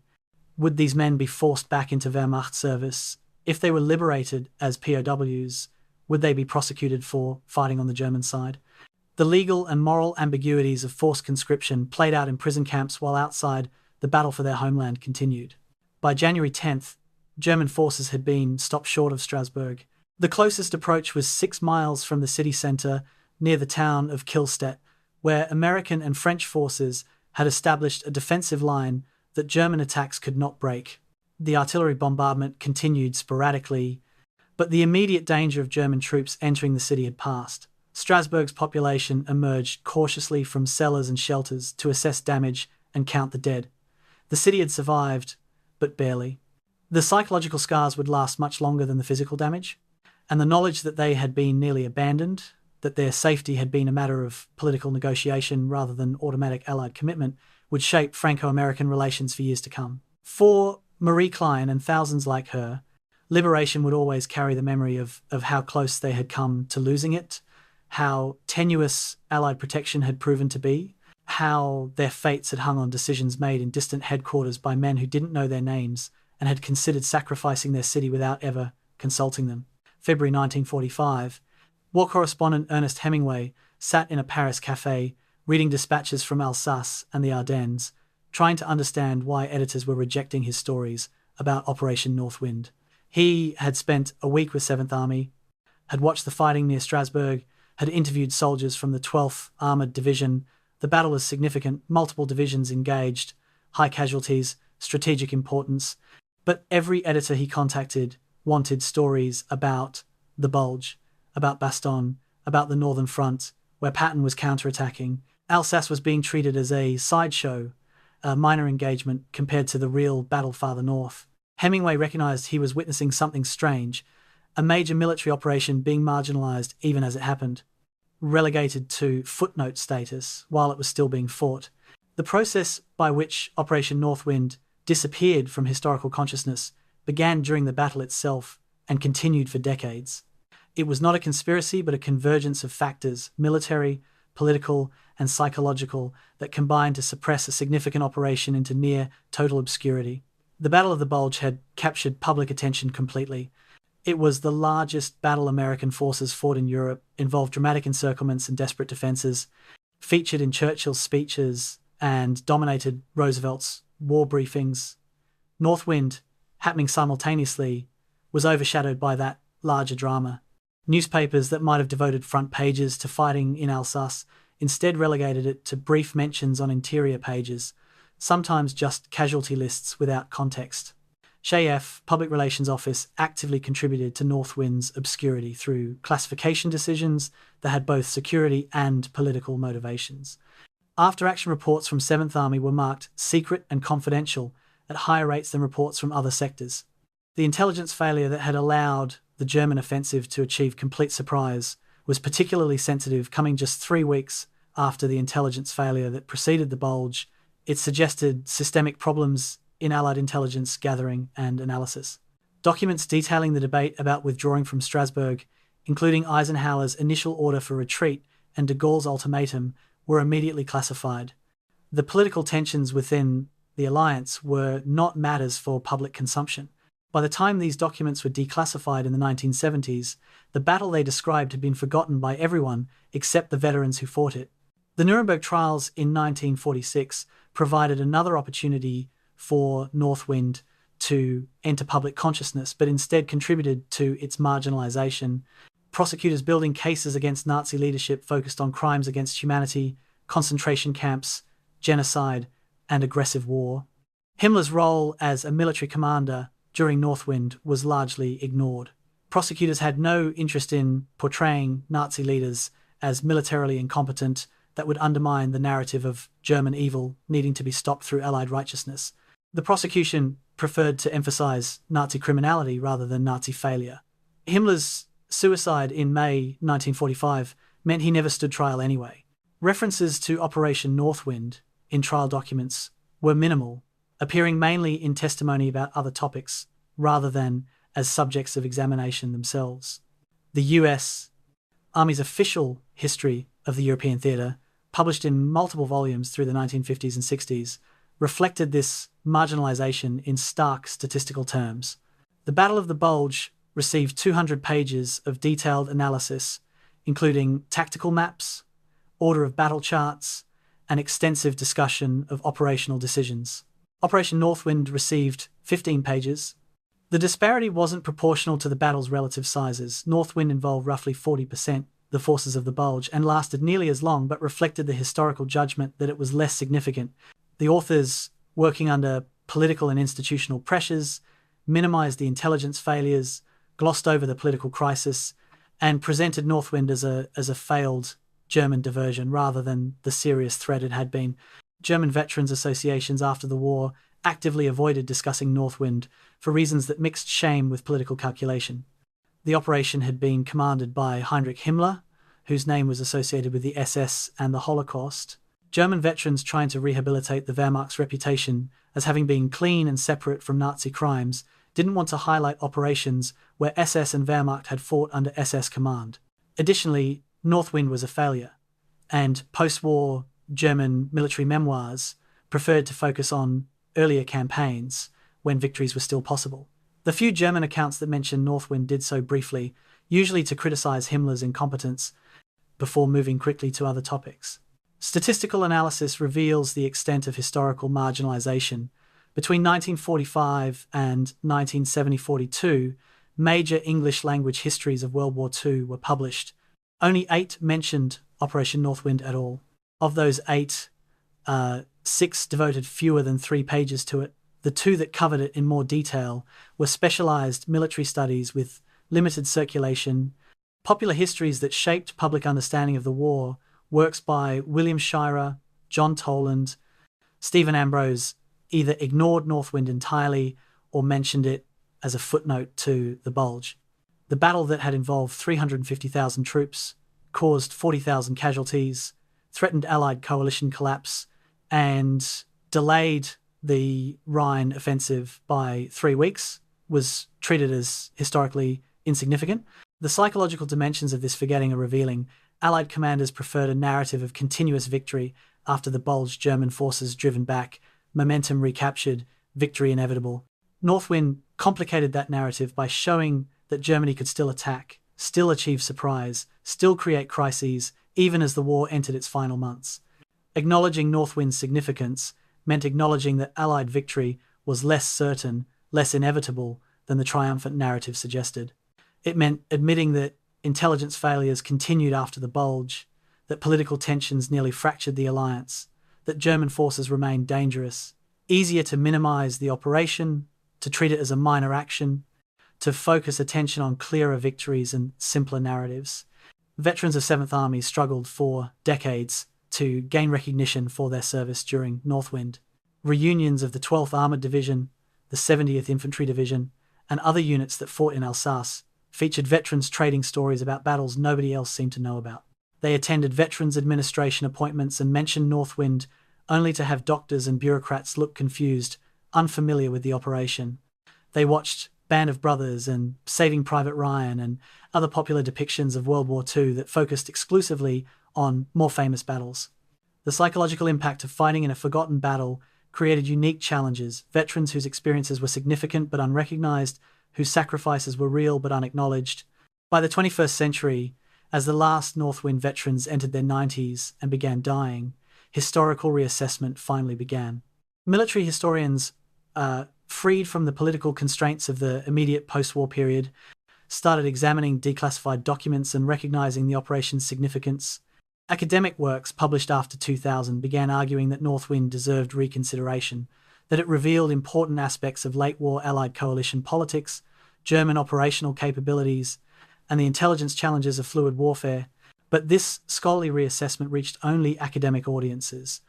would these men be forced back into Wehrmacht service? If they were liberated as POWs, would they be prosecuted for fighting on the German side? The legal and moral ambiguities of forced conscription played out in prison camps, while outside, the battle for their homeland continued. By January 10th, German forces had been stopped short of Strasbourg. The closest approach was 6 miles from the city centre, near the town of Kielstedt, where American and French forces had established a defensive line that German attacks could not break. The artillery bombardment continued sporadically, but the immediate danger of German troops entering the city had passed. Strasbourg's population emerged cautiously from cellars and shelters to assess damage and count the dead. The city had survived, but barely. The psychological scars would last much longer than the physical damage, and the knowledge that they had been nearly abandoned, that their safety had been a matter of political negotiation rather than automatic Allied commitment, would shape Franco-American relations for years to come. For Marie Klein and thousands like her, liberation would always carry the memory of how close they had come to losing it, how tenuous Allied protection had proven to be, how their fates had hung on decisions made in distant headquarters by men who didn't know their names and had considered sacrificing their city without ever consulting them. February 1945, war correspondent Ernest Hemingway sat in a Paris café reading dispatches from Alsace and the Ardennes, trying to understand why editors were rejecting his stories about Operation Northwind. He had spent a week with 7th Army, had watched the fighting near Strasbourg, had interviewed soldiers from the 12th Armoured Division. The battle was significant, multiple divisions engaged, high casualties, strategic importance, but every editor he contacted wanted stories about the Bulge, about Baston, about the Northern Front, where Patton was counterattacking. Alsace was being treated as a sideshow, a minor engagement compared to the real battle farther north. Hemingway recognized he was witnessing something strange, a major military operation being marginalized even as it happened, relegated to footnote status while it was still being fought. The process by which Operation Northwind disappeared from historical consciousness began during the battle itself and continued for decades. It was not a conspiracy but a convergence of factors, military, political, and psychological, that combined to suppress a significant operation into near total obscurity. The Battle of the Bulge had captured public attention completely. It was the largest battle American forces fought in Europe, involved dramatic encirclements and desperate defences, featured in Churchill's speeches, and dominated Roosevelt's war briefings. Northwind, happening simultaneously, was overshadowed by that larger drama. Newspapers that might have devoted front pages to fighting in Alsace instead relegated it to brief mentions on interior pages, sometimes just casualty lists without context. Chayef, Public Relations Office, actively contributed to Northwind's obscurity through classification decisions that had both security and political motivations. After-action reports from 7th Army were marked secret and confidential at higher rates than reports from other sectors. The intelligence failure that had allowed the German offensive to achieve complete surprise was particularly sensitive, coming just 3 weeks after the intelligence failure that preceded the Bulge. It suggested systemic problems in Allied intelligence gathering and analysis. Documents detailing the debate about withdrawing from Strasbourg, including Eisenhower's initial order for retreat and de Gaulle's ultimatum, were immediately classified. The political tensions within the alliance were not matters for public consumption. By the time these documents were declassified in the 1970s, the battle they described had been forgotten by everyone except the veterans who fought it. The Nuremberg trials in 1946 provided another opportunity for Northwind to enter public consciousness, but instead contributed to its marginalization. Prosecutors building cases against Nazi leadership focused on crimes against humanity, concentration camps, genocide, and aggressive war. Himmler's role as a military commander during Northwind was largely ignored. Prosecutors had no interest in portraying Nazi leaders as militarily incompetent that would undermine the narrative of German evil needing to be stopped through Allied righteousness. The prosecution preferred to emphasize Nazi criminality rather than Nazi failure. Himmler's suicide in May 1945 meant he never stood trial anyway. References to Operation Northwind in trial documents were minimal, appearing mainly in testimony about other topics rather than as subjects of examination themselves. The U.S. Army's official history of the European theatre, published in multiple volumes through the 1950s and 60s, reflected this marginalization in stark statistical terms. The Battle of the Bulge received 200 pages of detailed analysis, including tactical maps, order of battle charts, and extensive discussion of operational decisions. Operation Northwind received 15 pages. The disparity wasn't proportional to the battle's relative sizes. Northwind involved roughly 40% the forces of the Bulge and lasted nearly as long, but reflected the historical judgment that it was less significant. The authors, working under political and institutional pressures, minimized the intelligence failures, glossed over the political crisis, and presented Northwind as a failed German diversion rather than the serious threat it had been. German veterans associations after the war actively avoided discussing Northwind for reasons that mixed shame with political calculation. The operation had been commanded by Heinrich Himmler, whose name was associated with the SS and the Holocaust. German veterans trying to rehabilitate the Wehrmacht's reputation as having been clean and separate from Nazi crimes didn't want to highlight operations where SS and Wehrmacht had fought under SS command. Additionally, Northwind was a failure, and post-war German military memoirs preferred to focus on earlier campaigns when victories were still possible. The few German accounts that mention Northwind did so briefly, usually to criticize Himmler's incompetence, before moving quickly to other topics. Statistical analysis reveals the extent of historical marginalization. Between 1945 and 1970-42, major English-language histories of World War II were published. Only 8 mentioned Operation Northwind at all. Of those 8, 6 devoted fewer than 3 pages to it. The 2 that covered it in more detail were specialized military studies with limited circulation, popular histories that shaped public understanding of the war, works by William Shirer, John Toland. Stephen Ambrose either ignored Northwind entirely or mentioned it as a footnote to the Bulge. The battle that had involved 350,000 troops, caused 40,000 casualties, threatened Allied coalition collapse, and delayed the Rhine offensive by 3 weeks, was treated as historically insignificant. The psychological dimensions of this forgetting are revealing. Allied commanders preferred a narrative of continuous victory after the Bulge, German forces driven back, momentum recaptured, victory inevitable. Northwind complicated that narrative by showing that Germany could still attack, still achieve surprise, still create crises, even as the war entered its final months. Acknowledging Northwind's significance meant acknowledging that Allied victory was less certain, less inevitable than the triumphant narrative suggested. It meant admitting that intelligence failures continued after the Bulge, that political tensions nearly fractured the alliance, that German forces remained dangerous, easier to minimize the operation, to treat it as a minor action, to focus attention on clearer victories and simpler narratives. Veterans of 7th Army struggled for decades to gain recognition for their service during Northwind. Reunions of the 12th Armoured Division, the 70th Infantry Division, and other units that fought in Alsace featured veterans trading stories about battles nobody else seemed to know about. They attended Veterans Administration appointments and mentioned Northwind only to have doctors and bureaucrats look confused, unfamiliar with the operation. They watched Band of Brothers and Saving Private Ryan and other popular depictions of World War II that focused exclusively on more famous battles. The psychological impact of fighting in a forgotten battle created unique challenges. Veterans whose experiences were significant but unrecognized, whose sacrifices were real but unacknowledged. By the 21st century, as the last Northwind veterans entered their 90s and began dying, historical reassessment finally began. Military historians, freed from the political constraints of the immediate post-war period, started examining declassified documents and recognizing the operation's significance. Academic works published after 2000 began arguing that Northwind deserved reconsideration. that it revealed important aspects of late-war Allied coalition politics, German operational capabilities, and the intelligence challenges of fluid warfare. But this scholarly reassessment reached only academic audiences.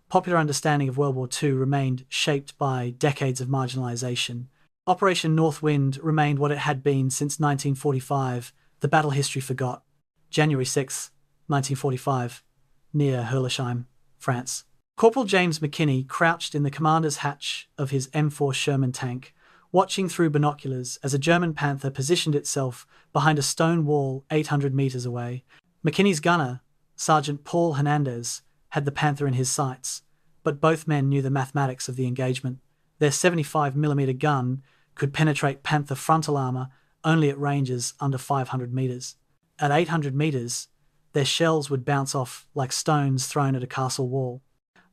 Popular understanding of World War II remained shaped by decades of marginalization. Operation Northwind remained what it had been since 1945, the battle history forgot. January 6, 1945, near Herlesheim, France. Corporal James McKinney crouched in the commander's hatch of his M4 Sherman tank, watching through binoculars as a German Panther positioned itself behind a stone wall 800 meters away. McKinney's gunner, Sergeant Paul Hernandez, had the Panther in his sights, but both men knew the mathematics of the engagement. Their 75mm gun could penetrate Panther frontal armor only at ranges under 500 meters. At 800 meters, their shells would bounce off like stones thrown at a castle wall.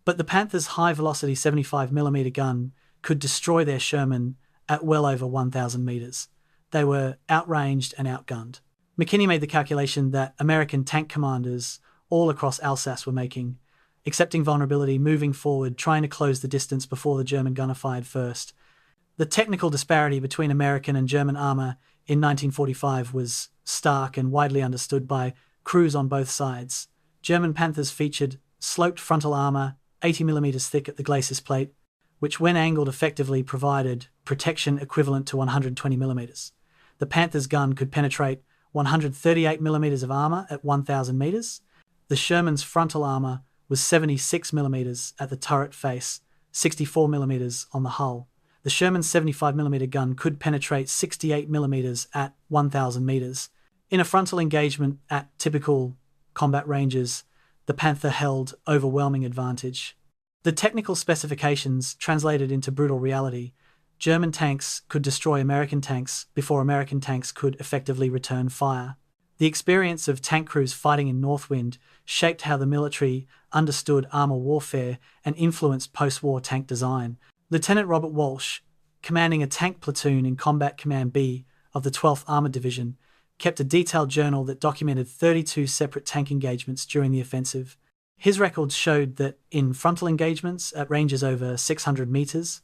But the Panther's high-velocity 75mm gun could destroy their Sherman at well over 1,000 meters. They were outranged and outgunned. McKinney made the calculation that American tank commanders all across Alsace were making, accepting vulnerability, moving forward, trying to close the distance before the German gunner fired first. The technical disparity between American and German armor in 1945 was stark and widely understood by crews on both sides. German Panthers featured sloped frontal armor, 80mm thick at the glacis plate, which when angled effectively provided protection equivalent to 120mm. The Panther's gun could penetrate 138mm of armor at 1,000 meters. The Sherman's frontal armor was 76mm at the turret face, 64mm on the hull. The Sherman's 75mm gun could penetrate 68mm at 1,000 meters. In a frontal engagement at typical combat ranges, the Panther held overwhelming advantage. The technical specifications translated into brutal reality. German tanks could destroy American tanks before American tanks could effectively return fire. The experience of tank crews fighting in Northwind shaped how the military understood armor warfare and influenced post-war tank design. Lieutenant Robert Walsh, commanding a tank platoon in Combat Command B of the 12th Armored Division, kept a detailed journal that documented 32 separate tank engagements during the offensive. His records showed that in frontal engagements at ranges over 600 meters,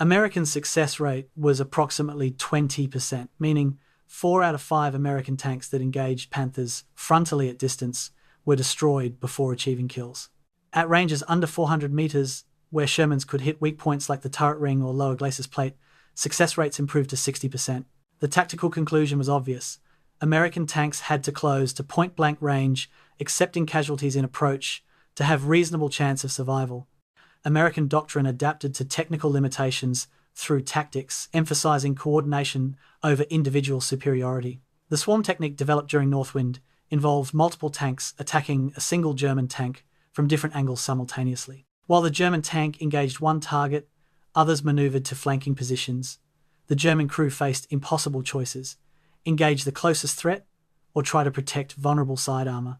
American success rate was approximately 20%, meaning 4 out of 5 American tanks that engaged Panthers frontally at distance were destroyed before achieving kills. At ranges under 400 meters, where Shermans could hit weak points like the turret ring or lower glacis plate, success rates improved to 60%. The tactical conclusion was obvious. American tanks had to close to point-blank range, accepting casualties in approach, to have reasonable chance of survival. American doctrine adapted to technical limitations through tactics, emphasizing coordination over individual superiority. The swarm technique developed during Northwind involved multiple tanks attacking a single German tank from different angles simultaneously. While the German tank engaged one target, others maneuvered to flanking positions. The German crew faced impossible choices: engage the closest threat or try to protect vulnerable side armor.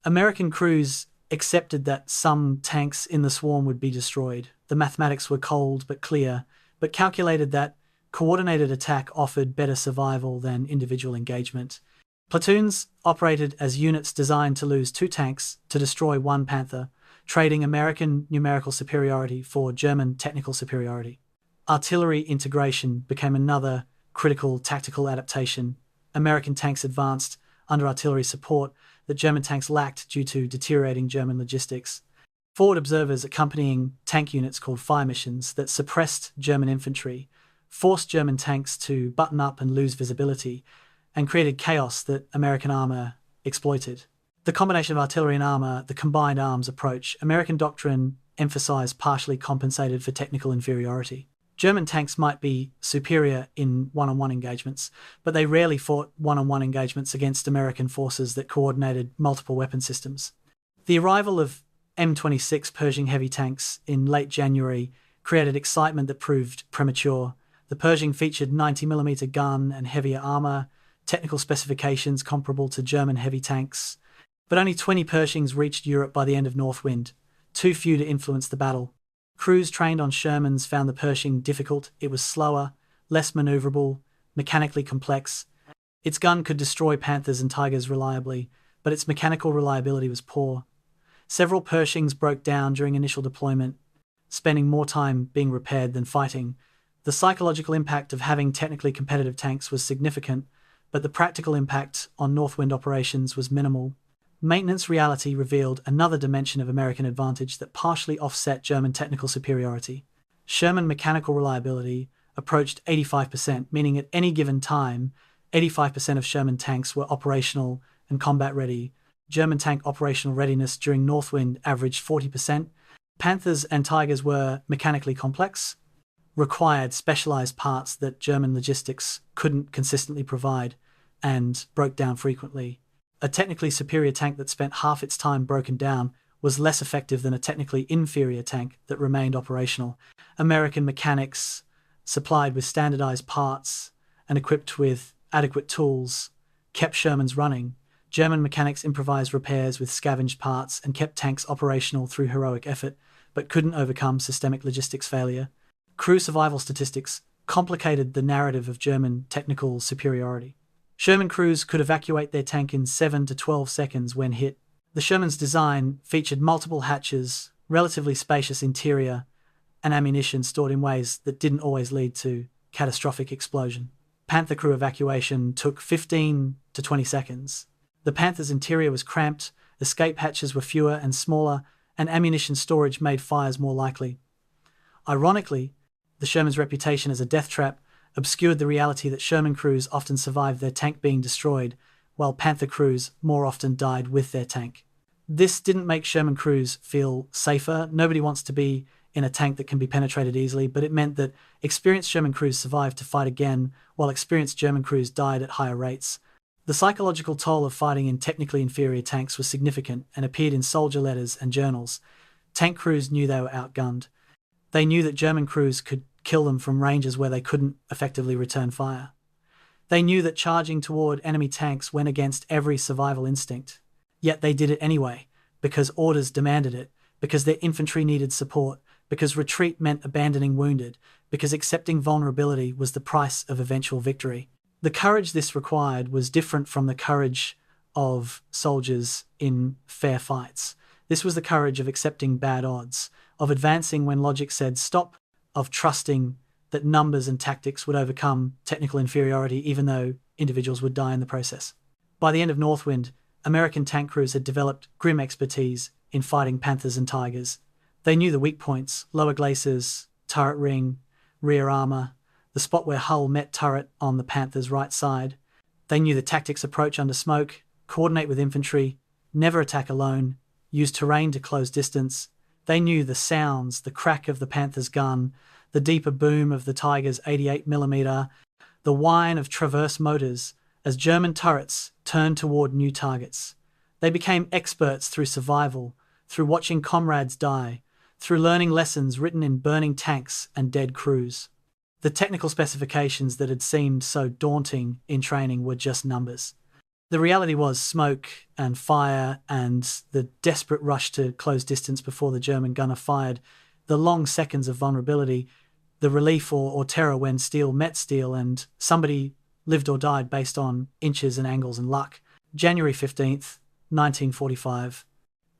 American crews accepted that some tanks in the swarm would be destroyed. The mathematics were cold but clear, but calculated that coordinated attack offered better survival than individual engagement. Platoons operated as units designed to lose 2 tanks to destroy 1 Panther, trading American numerical superiority for German technical superiority. Artillery integration became another critical tactical adaptation. American tanks advanced under artillery support that German tanks lacked due to deteriorating German logistics. Forward observers accompanying tank units called fire missions that suppressed German infantry, forced German tanks to button up and lose visibility, and created chaos that American armor exploited. The combination of artillery and armor, the combined arms approach, American doctrine emphasized partially compensated for technical inferiority. German tanks might be superior in one-on-one engagements, but they rarely fought one-on-one engagements against American forces that coordinated multiple weapon systems. The arrival of M26 Pershing heavy tanks in late January created excitement that proved premature. The Pershing featured 90mm gun and heavier armor, technical specifications comparable to German heavy tanks, but only 20 Pershings reached Europe by the end of Northwind, too few to influence the battle. Crews trained on Shermans found the Pershing difficult. It was slower, less maneuverable, mechanically complex. Its gun could destroy Panthers and Tigers reliably, but its mechanical reliability was poor. Several Pershings broke down during initial deployment. spending more time being repaired than fighting. The psychological impact of having technically competitive tanks was significant, but the practical impact on Northwind operations was minimal. Maintenance reality revealed another dimension of American advantage that partially offset German technical superiority. Sherman mechanical reliability approached 85%, meaning at any given time, 85% of Sherman tanks were operational and combat ready. German tank operational readiness during Northwind averaged 40%. Panthers and Tigers were mechanically complex, required specialized parts that German logistics couldn't consistently provide, and broke down frequently. A technically superior tank that spent half its time broken down was less effective than a technically inferior tank that remained operational. American mechanics, supplied with standardized parts and equipped with adequate tools, kept Shermans running. German mechanics improvised repairs with scavenged parts and kept tanks operational through heroic effort, but couldn't overcome systemic logistics failure. Crew survival statistics complicated the narrative of German technical superiority. Sherman crews could evacuate their tank in 7 to 12 seconds when hit. The Sherman's design featured multiple hatches, relatively spacious interior, and ammunition stored in ways that didn't always lead to catastrophic explosion. Panther crew evacuation took 15 to 20 seconds. The Panther's interior was cramped, escape hatches were fewer and smaller, and ammunition storage made fires more likely. Ironically, the Sherman's reputation as a death trap obscured the reality that Sherman crews often survived their tank being destroyed, while Panther crews more often died with their tank. This didn't make Sherman crews feel safer. Nobody wants to be in a tank that can be penetrated easily, but it meant that experienced Sherman crews survived to fight again, while experienced German crews died at higher rates. The psychological toll of fighting in technically inferior tanks was significant and appeared in soldier letters and journals. Tank crews knew they were outgunned. They knew that German crews could kill them from ranges where they couldn't effectively return fire. They knew that charging toward enemy tanks went against every survival instinct. Yet they did it anyway, because orders demanded it, because their infantry needed support, because retreat meant abandoning wounded, because accepting vulnerability was the price of eventual victory. The courage this required was different from the courage of soldiers in fair fights. This was the courage of accepting bad odds, of advancing when logic said stop, of trusting that numbers and tactics would overcome technical inferiority even though individuals would die in the process. By the end of Northwind, American tank crews had developed grim expertise in fighting Panthers and Tigers. They knew the weak points, lower glacis, turret ring, rear armor, the spot where hull met turret on the Panther's right side. They knew the tactics approach under smoke, coordinate with infantry, never attack alone, use terrain to close distance. They knew the sounds, the crack of the Panther's gun, the deeper boom of the Tiger's 88mm, the whine of traverse motors as German turrets turned toward new targets. They became experts through survival, through watching comrades die, through learning lessons written in burning tanks and dead crews. The technical specifications that had seemed so daunting in training were just numbers. The reality was smoke and fire and the desperate rush to close distance before the German gunner fired, the long seconds of vulnerability, the relief or terror when steel met steel and somebody lived or died based on inches and angles and luck. January 15th, 1945.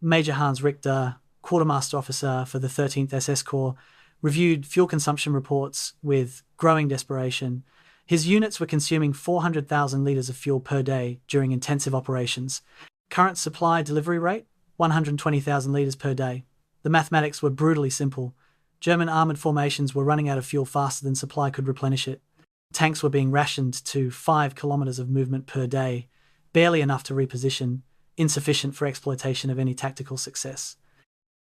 Major Hans Richter, quartermaster officer for the 13th SS Corps, reviewed fuel consumption reports with growing desperation. His units were consuming 400,000 litres of fuel per day during intensive operations. Current supply delivery rate, 120,000 litres per day. The mathematics were brutally simple. German armoured formations were running out of fuel faster than supply could replenish it. Tanks were being rationed to 5 kilometres of movement per day, barely enough to reposition, insufficient for exploitation of any tactical success.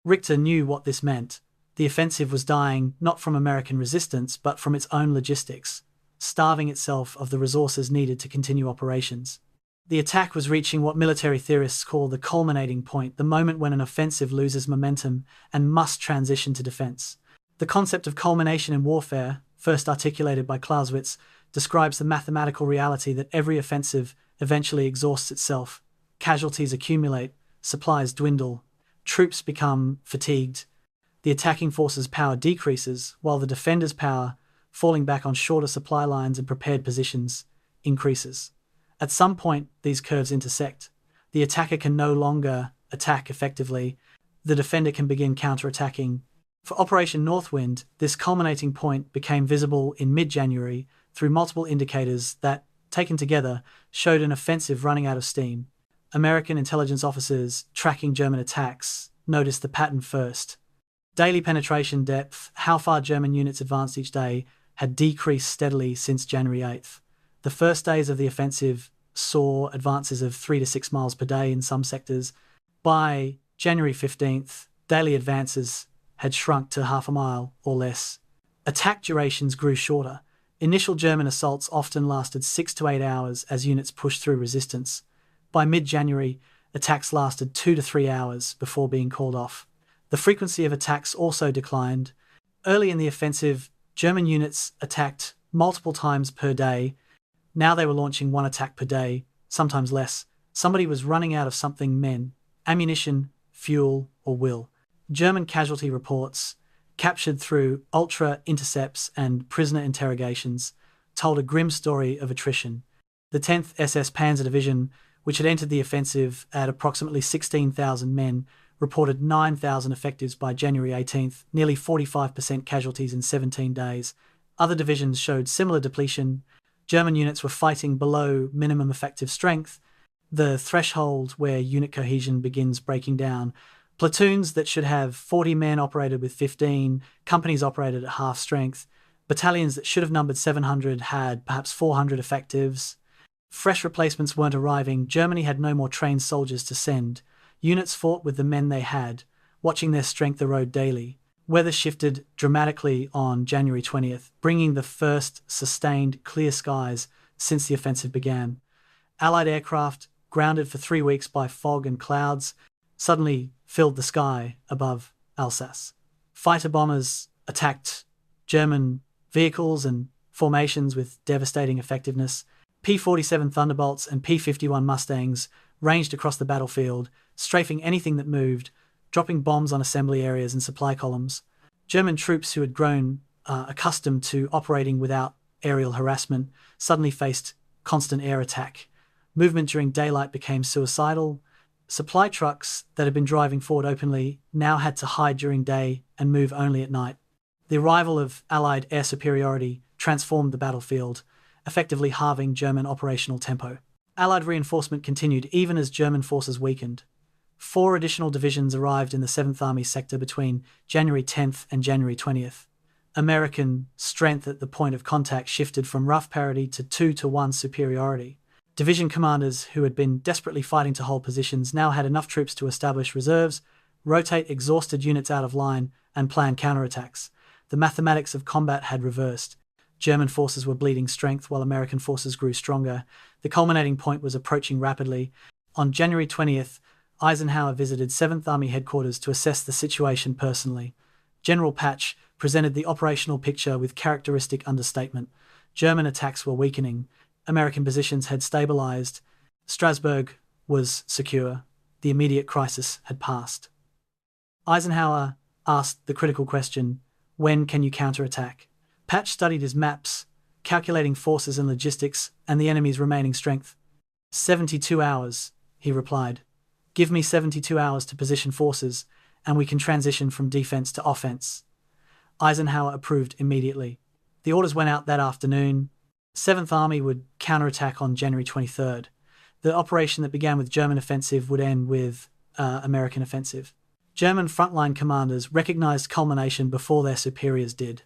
Richter knew what this meant. The offensive was dying not from American resistance, but from its own logistics, starving itself of the resources needed to continue operations. The attack was reaching what military theorists call the culminating point, the moment when an offensive loses momentum and must transition to defense. The concept of culmination in warfare, first articulated by Clausewitz, describes the mathematical reality that every offensive eventually exhausts itself. Casualties accumulate, supplies dwindle, troops become fatigued. The attacking force's power decreases, while the defender's power, falling back on shorter supply lines and prepared positions, increases. At some point, these curves intersect. The attacker can no longer attack effectively. The defender can begin counterattacking. For Operation Northwind, this culminating point became visible in mid-January through multiple indicators that, taken together, showed an offensive running out of steam. American intelligence officers tracking German attacks noticed the pattern first. Daily penetration depth, how far German units advanced each day, had decreased steadily since January 8th. The first days of the offensive saw advances of 3 to 6 miles per day in some sectors. By January 15th, daily advances had shrunk to half a mile or less. Attack durations grew shorter. Initial German assaults often lasted 6 to 8 hours as units pushed through resistance. By mid-January, attacks lasted 2 to 3 hours before being called off. The frequency of attacks also declined. Early in the offensive, German units attacked multiple times per day. Now they were launching one attack per day, sometimes less. Somebody was running out of something: men, ammunition, fuel, or will. German casualty reports, captured through ultra-intercepts and prisoner interrogations, told a grim story of attrition. The 10th SS Panzer Division, which had entered the offensive at approximately 16,000 men, reported 9,000 effectives by January 18th, nearly 45% casualties in 17 days. Other divisions showed similar depletion. German units were fighting below minimum effective strength, the threshold where unit cohesion begins breaking down. Platoons that should have 40 men operated with 15, companies operated at half strength. Battalions that should have numbered 700 had perhaps 400 effectives. Fresh replacements weren't arriving. Germany had no more trained soldiers to send. Units fought with the men they had, watching their strength erode daily. Weather shifted dramatically on January 20th, bringing the first sustained clear skies since the offensive began. Allied aircraft, grounded for 3 weeks by fog and clouds, suddenly filled the sky above Alsace. Fighter bombers attacked German vehicles and formations with devastating effectiveness. P-47 Thunderbolts and P-51 Mustangs ranged across the battlefield, strafing anything that moved, dropping bombs on assembly areas and supply columns. German troops who had grown accustomed to operating without aerial harassment suddenly faced constant air attack. Movement during daylight became suicidal. Supply trucks that had been driving forward openly now had to hide during day and move only at night. The arrival of Allied air superiority transformed the battlefield, effectively halving German operational tempo. Allied reinforcement continued even as German forces weakened. 4 additional divisions arrived in the 7th Army sector between January 10th and January 20th. American strength at the point of contact shifted from rough parity to 2-to-1 superiority. Division commanders who had been desperately fighting to hold positions now had enough troops to establish reserves, rotate exhausted units out of line, and plan counterattacks. The mathematics of combat had reversed. German forces were bleeding strength while American forces grew stronger. The culminating point was approaching rapidly. On January 20th, Eisenhower visited 7th Army headquarters to assess the situation personally. General Patch presented the operational picture with characteristic understatement. German attacks were weakening. American positions had stabilized. Strasbourg was secure. The immediate crisis had passed. Eisenhower asked the critical question, when can you counterattack? Patch studied his maps, calculating forces and logistics and the enemy's remaining strength. 72 hours, he replied. Give me 72 hours to position forces, and we can transition from defense to offense. Eisenhower approved immediately. The orders went out that afternoon. 7th Army would counterattack on January 23rd. The operation that began with German offensive would end with American offensive. German frontline commanders recognized culmination before their superiors did.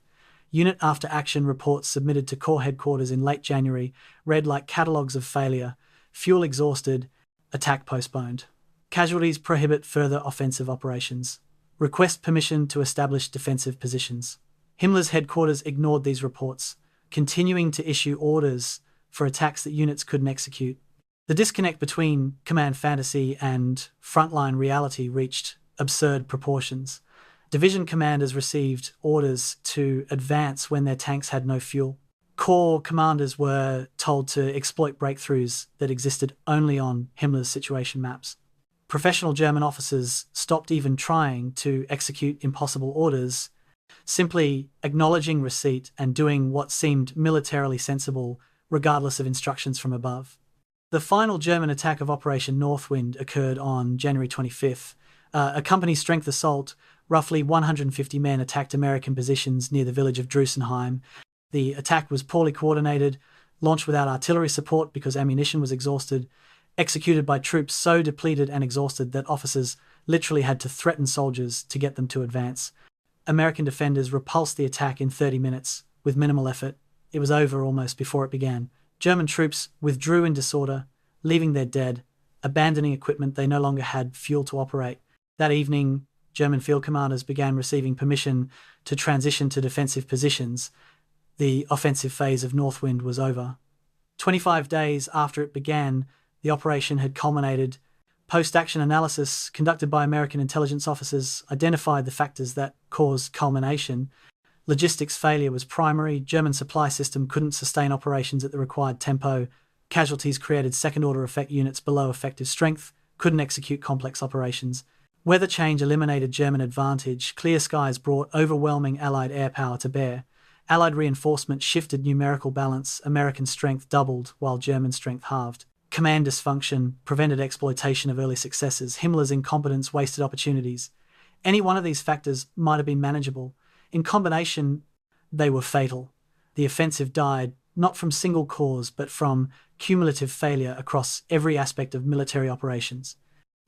Unit after action reports submitted to Corps headquarters in late January read like catalogues of failure: fuel exhausted, attack postponed. Casualties prohibit further offensive operations. Request permission to establish defensive positions. Himmler's headquarters ignored these reports, continuing to issue orders for attacks that units couldn't execute. The disconnect between command fantasy and frontline reality reached absurd proportions. Division commanders received orders to advance when their tanks had no fuel. Corps commanders were told to exploit breakthroughs that existed only on Himmler's situation maps. Professional German officers stopped even trying to execute impossible orders, simply acknowledging receipt and doing what seemed militarily sensible, regardless of instructions from above. The final German attack of Operation Northwind occurred on January 25th. A company-strength assault Roughly 150 men attacked American positions near the village of Drusenheim. The attack was poorly coordinated, launched without artillery support because ammunition was exhausted, executed by troops so depleted and exhausted that officers literally had to threaten soldiers to get them to advance. American defenders repulsed the attack in 30 minutes, with minimal effort. It was over almost before it began. German troops withdrew in disorder, leaving their dead, abandoning equipment they no longer had fuel to operate. That evening, German field commanders began receiving permission to transition to defensive positions. The offensive phase of Northwind was over. 25 days after it began, the operation had culminated. Post-action analysis conducted by American intelligence officers identified the factors that caused culmination. Logistics failure was primary. German supply system couldn't sustain operations at the required tempo. Casualties created second-order effect units below effective strength, couldn't execute complex operations. Weather change eliminated German advantage. Clear skies brought overwhelming Allied air power to bear. Allied reinforcement shifted numerical balance. American strength doubled while German strength halved. Command dysfunction prevented exploitation of early successes. Himmler's incompetence wasted opportunities. Any one of these factors might have been manageable. In combination, they were fatal. The offensive died not from single cause but from cumulative failure across every aspect of military operations.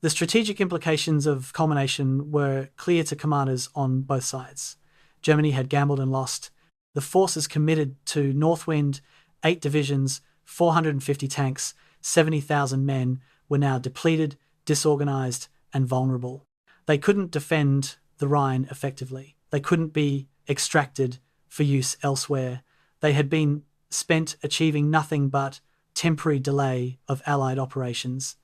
The strategic implications of culmination were clear to commanders on both sides. Germany had gambled and lost. The forces committed to Northwind, 8 divisions, 450 tanks, 70,000 men, were now depleted, disorganized, and vulnerable. They couldn't defend the Rhine effectively. They couldn't be extracted for use elsewhere. They had been spent achieving nothing but temporary delay of Allied operations.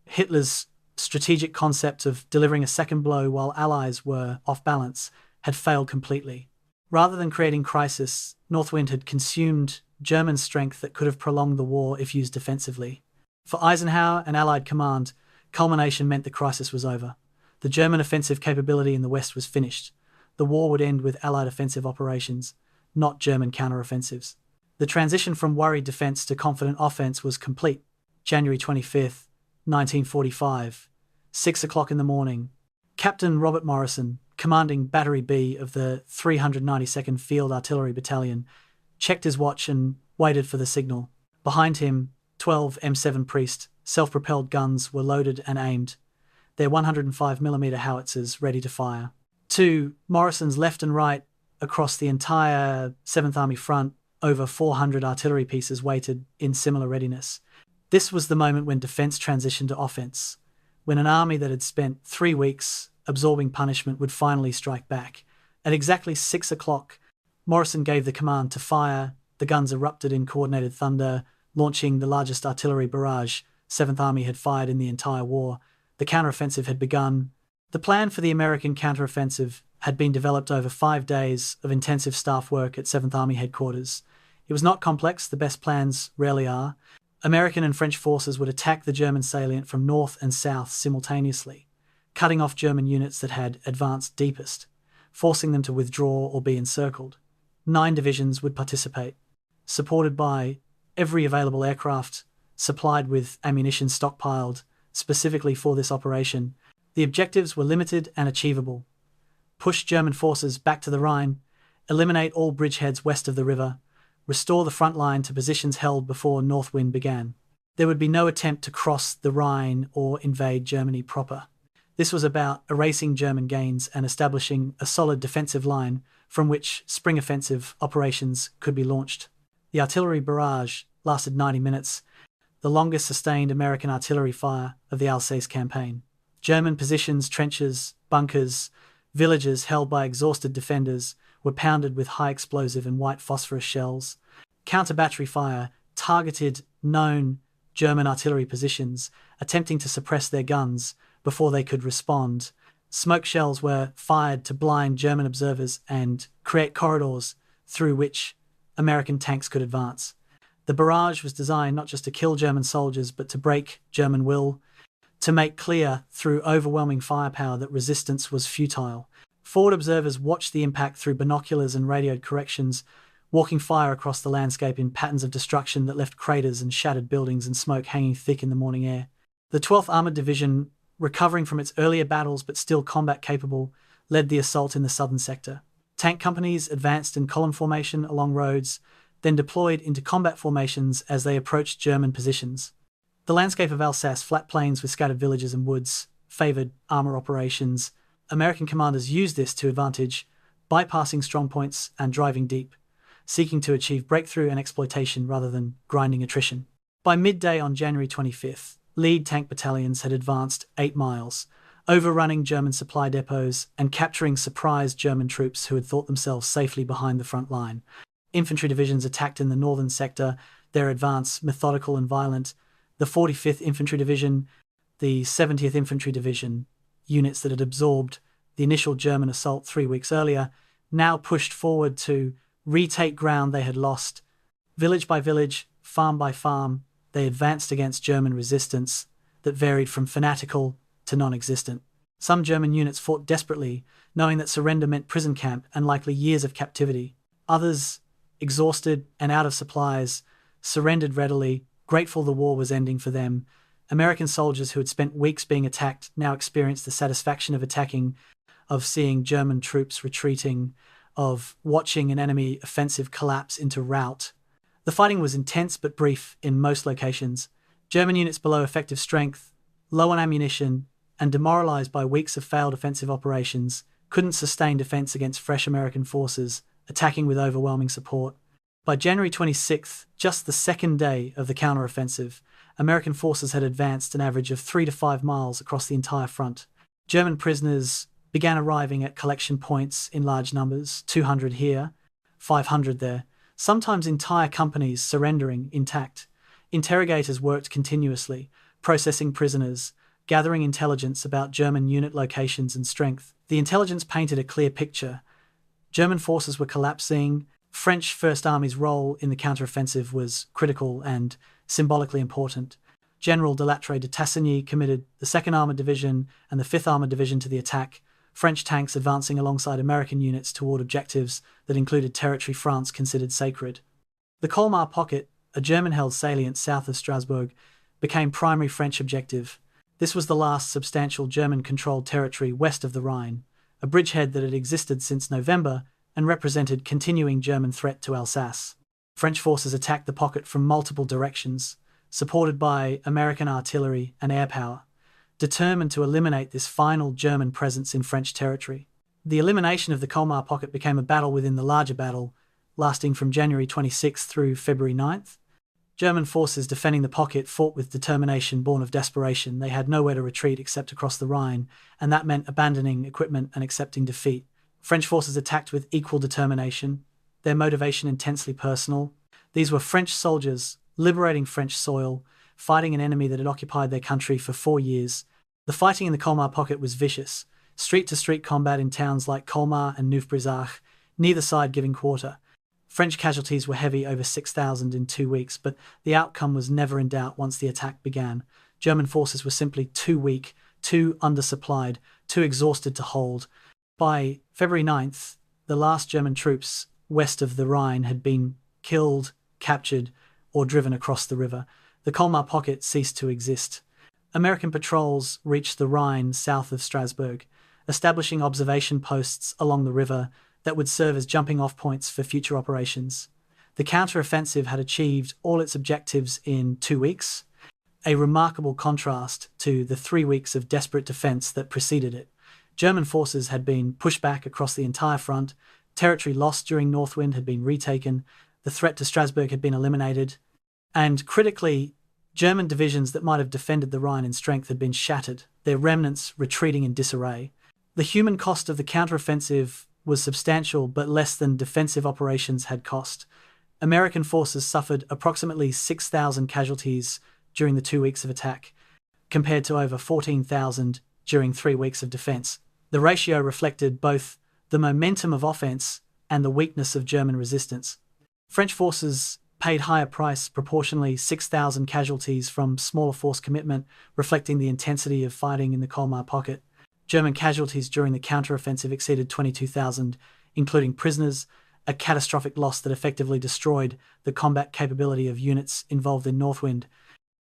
Hitler's strategic concept of delivering a second blow while Allies were off balance had failed completely. Rather than creating crisis, Northwind had consumed German strength that could have prolonged the war if used defensively. For Eisenhower and Allied command, culmination meant the crisis was over. The German offensive capability in the West was finished. The war would end with Allied offensive operations, not German counteroffensives. The transition from worried defense to confident offense was complete. January 25th, 1945, 6 o'clock in the morning. Captain Robert Morrison, commanding Battery B of the 392nd Field Artillery Battalion, checked his watch and waited for the signal. Behind him, 12 M7 Priest self-propelled guns were loaded and aimed, their 105mm howitzers ready to fire. To Morrison's left and right, across the entire 7th Army front, over 400 artillery pieces waited in similar readiness. This was the moment when defense transitioned to offense, when an army that had spent 3 weeks absorbing punishment would finally strike back. At exactly 6 o'clock, Morrison gave the command to fire. The guns erupted in coordinated thunder, launching the largest artillery barrage 7th Army had fired in the entire war. The counteroffensive had begun. The plan for the American counteroffensive had been developed over 5 days of intensive staff work at 7th Army headquarters. It was not complex, the best plans rarely are. American and French forces would attack the German salient from north and south simultaneously, cutting off German units that had advanced deepest, forcing them to withdraw or be encircled. 9 divisions would participate, supported by every available aircraft, supplied with ammunition stockpiled specifically for this operation. The objectives were limited and achievable. Push German forces back to the Rhine, eliminate all bridgeheads west of the river, restore the front line to positions held before Northwind began. There would be no attempt to cross the Rhine or invade Germany proper. This was about erasing German gains and establishing a solid defensive line from which spring offensive operations could be launched. The artillery barrage lasted 90 minutes, the longest sustained American artillery fire of the Alsace campaign. German positions, trenches, bunkers, villages held by exhausted defenders were pounded with high explosive and white phosphorus shells. Counter-battery fire targeted known German artillery positions, attempting to suppress their guns before they could respond. Smoke shells were fired to blind German observers and create corridors through which American tanks could advance. The barrage was designed not just to kill German soldiers but to break German will, to make clear through overwhelming firepower that resistance was futile. Forward observers watched the impact through binoculars and radioed corrections, walking fire across the landscape in patterns of destruction that left craters and shattered buildings and smoke hanging thick in the morning air. The 12th Armoured Division, recovering from its earlier battles but still combat capable, led the assault in the southern sector. Tank companies advanced in column formation along roads, then deployed into combat formations as they approached German positions. The landscape of Alsace, flat plains with scattered villages and woods, favored armor operations. American commanders used this to advantage, bypassing strongpoints and driving deep, seeking to achieve breakthrough and exploitation rather than grinding attrition. By midday on January 25th, lead tank battalions had advanced 8 miles, overrunning German supply depots and capturing surprised German troops who had thought themselves safely behind the front line. Infantry divisions attacked in the northern sector, their advance methodical and violent. The 45th Infantry Division, the 70th Infantry Division, units that had absorbed the initial German assault 3 weeks earlier, now pushed forward to retake ground they had lost. Village by village, farm by farm, they advanced against German resistance that varied from fanatical to non-existent. Some German units fought desperately, knowing that surrender meant prison camp and likely years of captivity. Others, exhausted and out of supplies, surrendered readily, grateful the war was ending for them. American soldiers who had spent weeks being attacked now experienced the satisfaction of attacking, of seeing German troops retreating, of watching an enemy offensive collapse into rout. The fighting was intense but brief in most locations. German units below effective strength, low on ammunition, and demoralized by weeks of failed offensive operations, couldn't sustain defense against fresh American forces, attacking with overwhelming support. By January 26th, just the second day of the counteroffensive, American forces had advanced an average of 3 to 5 miles across the entire front. German prisoners began arriving at collection points in large numbers, 200 here, 500 there, sometimes entire companies surrendering intact. Interrogators worked continuously, processing prisoners, gathering intelligence about German unit locations and strength. The intelligence painted a clear picture. German forces were collapsing. French First Army's role in the counteroffensive was critical and symbolically important. General de Lattre de Tassigny committed the 2nd Armoured Division and the 5th Armoured Division to the attack, French tanks advancing alongside American units toward objectives that included territory France considered sacred. The Colmar Pocket, a German-held salient south of Strasbourg, became primary French objective. This was the last substantial German-controlled territory west of the Rhine, a bridgehead that had existed since November and represented continuing German threat to Alsace. French forces attacked the pocket from multiple directions, supported by American artillery and air power, determined to eliminate this final German presence in French territory. The elimination of the Colmar Pocket became a battle within the larger battle, lasting from January 26th through February 9th. German forces defending the pocket fought with determination born of desperation. They had nowhere to retreat except across the Rhine, and that meant abandoning equipment and accepting defeat. French forces attacked with equal determination, their motivation intensely personal. These were French soldiers liberating French soil, fighting an enemy that had occupied their country for 4 years. The fighting in the Colmar Pocket was vicious, street-to-street combat in towns like Colmar and Neuf-Brisach, neither side giving quarter. French casualties were heavy, over 6,000 in 2 weeks, but the outcome was never in doubt once the attack began. German forces were simply too weak, too undersupplied, too exhausted to hold. By February 9th, the last German troops west of the Rhine had been killed, captured, or driven across the river. The Colmar Pocket ceased to exist. American patrols reached the Rhine south of Strasbourg, establishing observation posts along the river that would serve as jumping-off points for future operations. The counter-offensive had achieved all its objectives in 2 weeks, a remarkable contrast to the 3 weeks of desperate defense that preceded it. German forces had been pushed back across the entire front, territory lost during Northwind had been retaken, the threat to Strasbourg had been eliminated, and critically, German divisions that might have defended the Rhine in strength had been shattered, their remnants retreating in disarray. The human cost of the counteroffensive was substantial, but less than defensive operations had cost. American forces suffered approximately 6,000 casualties during the 2 weeks of attack, compared to over 14,000 during 3 weeks of defense. The ratio reflected both the momentum of offense and the weakness of German resistance. French forces paid higher price, proportionally 6,000 casualties from smaller force commitment, reflecting the intensity of fighting in the Colmar Pocket. German casualties during the counteroffensive exceeded 22,000, including prisoners, a catastrophic loss that effectively destroyed the combat capability of units involved in Northwind.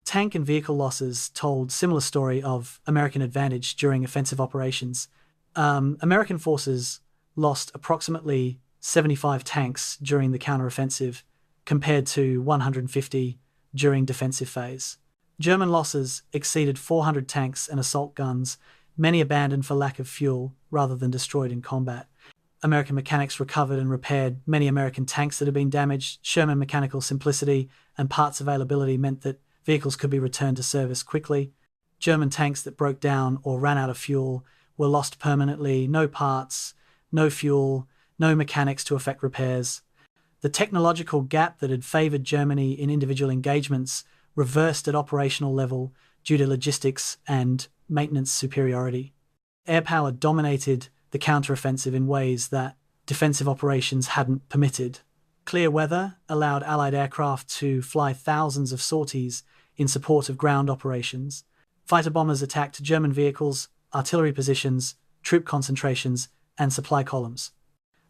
Tank and vehicle losses told similar story of American advantage during offensive operations. American forces lost approximately 75 tanks during the counteroffensive, compared to 150 during defensive phase. German losses exceeded 400 tanks and assault guns, many abandoned for lack of fuel rather than destroyed in combat. American mechanics recovered and repaired many American tanks that had been damaged. Sherman mechanical simplicity and parts availability meant that vehicles could be returned to service quickly. German tanks that broke down or ran out of fuel were lost permanently. No parts, no fuel, no mechanics to effect repairs. The technological gap that had favoured Germany in individual engagements reversed at operational level due to logistics and maintenance superiority. Air power dominated the counteroffensive in ways that defensive operations hadn't permitted. Clear weather allowed Allied aircraft to fly thousands of sorties in support of ground operations. Fighter bombers attacked German vehicles, artillery positions, troop concentrations, and supply columns.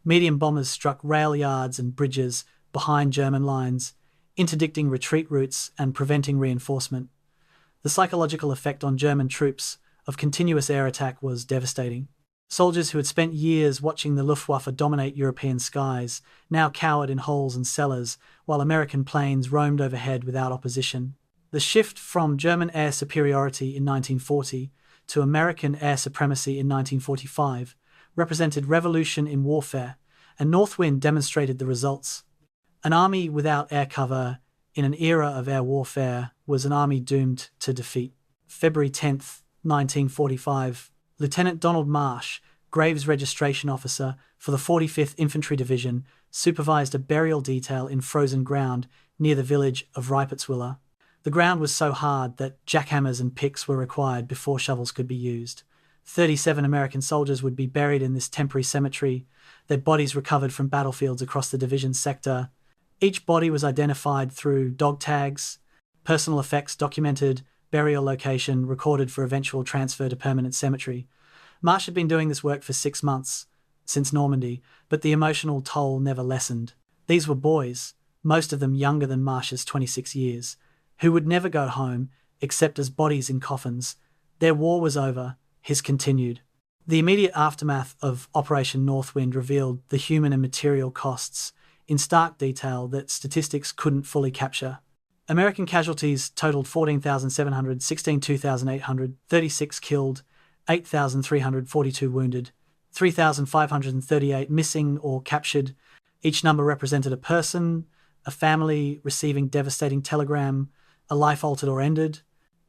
Medium bombers struck rail yards and bridges behind German lines, interdicting retreat routes and preventing reinforcement. The psychological effect on German troops of continuous air attack was devastating. Soldiers who had spent years watching the Luftwaffe dominate European skies now cowered in holes and cellars, while American planes roamed overhead without opposition. The shift from German air superiority in 1940 to American air supremacy in 1945 represented revolution in warfare, and Northwind demonstrated the results. An army without air cover in an era of air warfare was an army doomed to defeat. February 10, 1945, Lieutenant Donald Marsh, Graves registration officer for the 45th Infantry Division, supervised a burial detail in frozen ground near the village of Reipertswiller. The ground was so hard that jackhammers and picks were required before shovels could be used. 37 American soldiers would be buried in this temporary cemetery, their bodies recovered from battlefields across the division's sector. Each body was identified through dog tags, personal effects documented, burial location recorded for eventual transfer to permanent cemetery. Marsh had been doing this work for 6 months, since Normandy, but the emotional toll never lessened. These were boys, most of them younger than Marsh's 26 years, who would never go home except as bodies in coffins. Their war was over, his continued. The immediate aftermath of Operation Northwind revealed the human and material costs in stark detail that statistics couldn't fully capture. American casualties totaled 14,700, 2,800, 36 killed, 8,342 wounded, 3,538 missing or captured. Each number represented a person, a family receiving devastating telegram, a life altered or ended.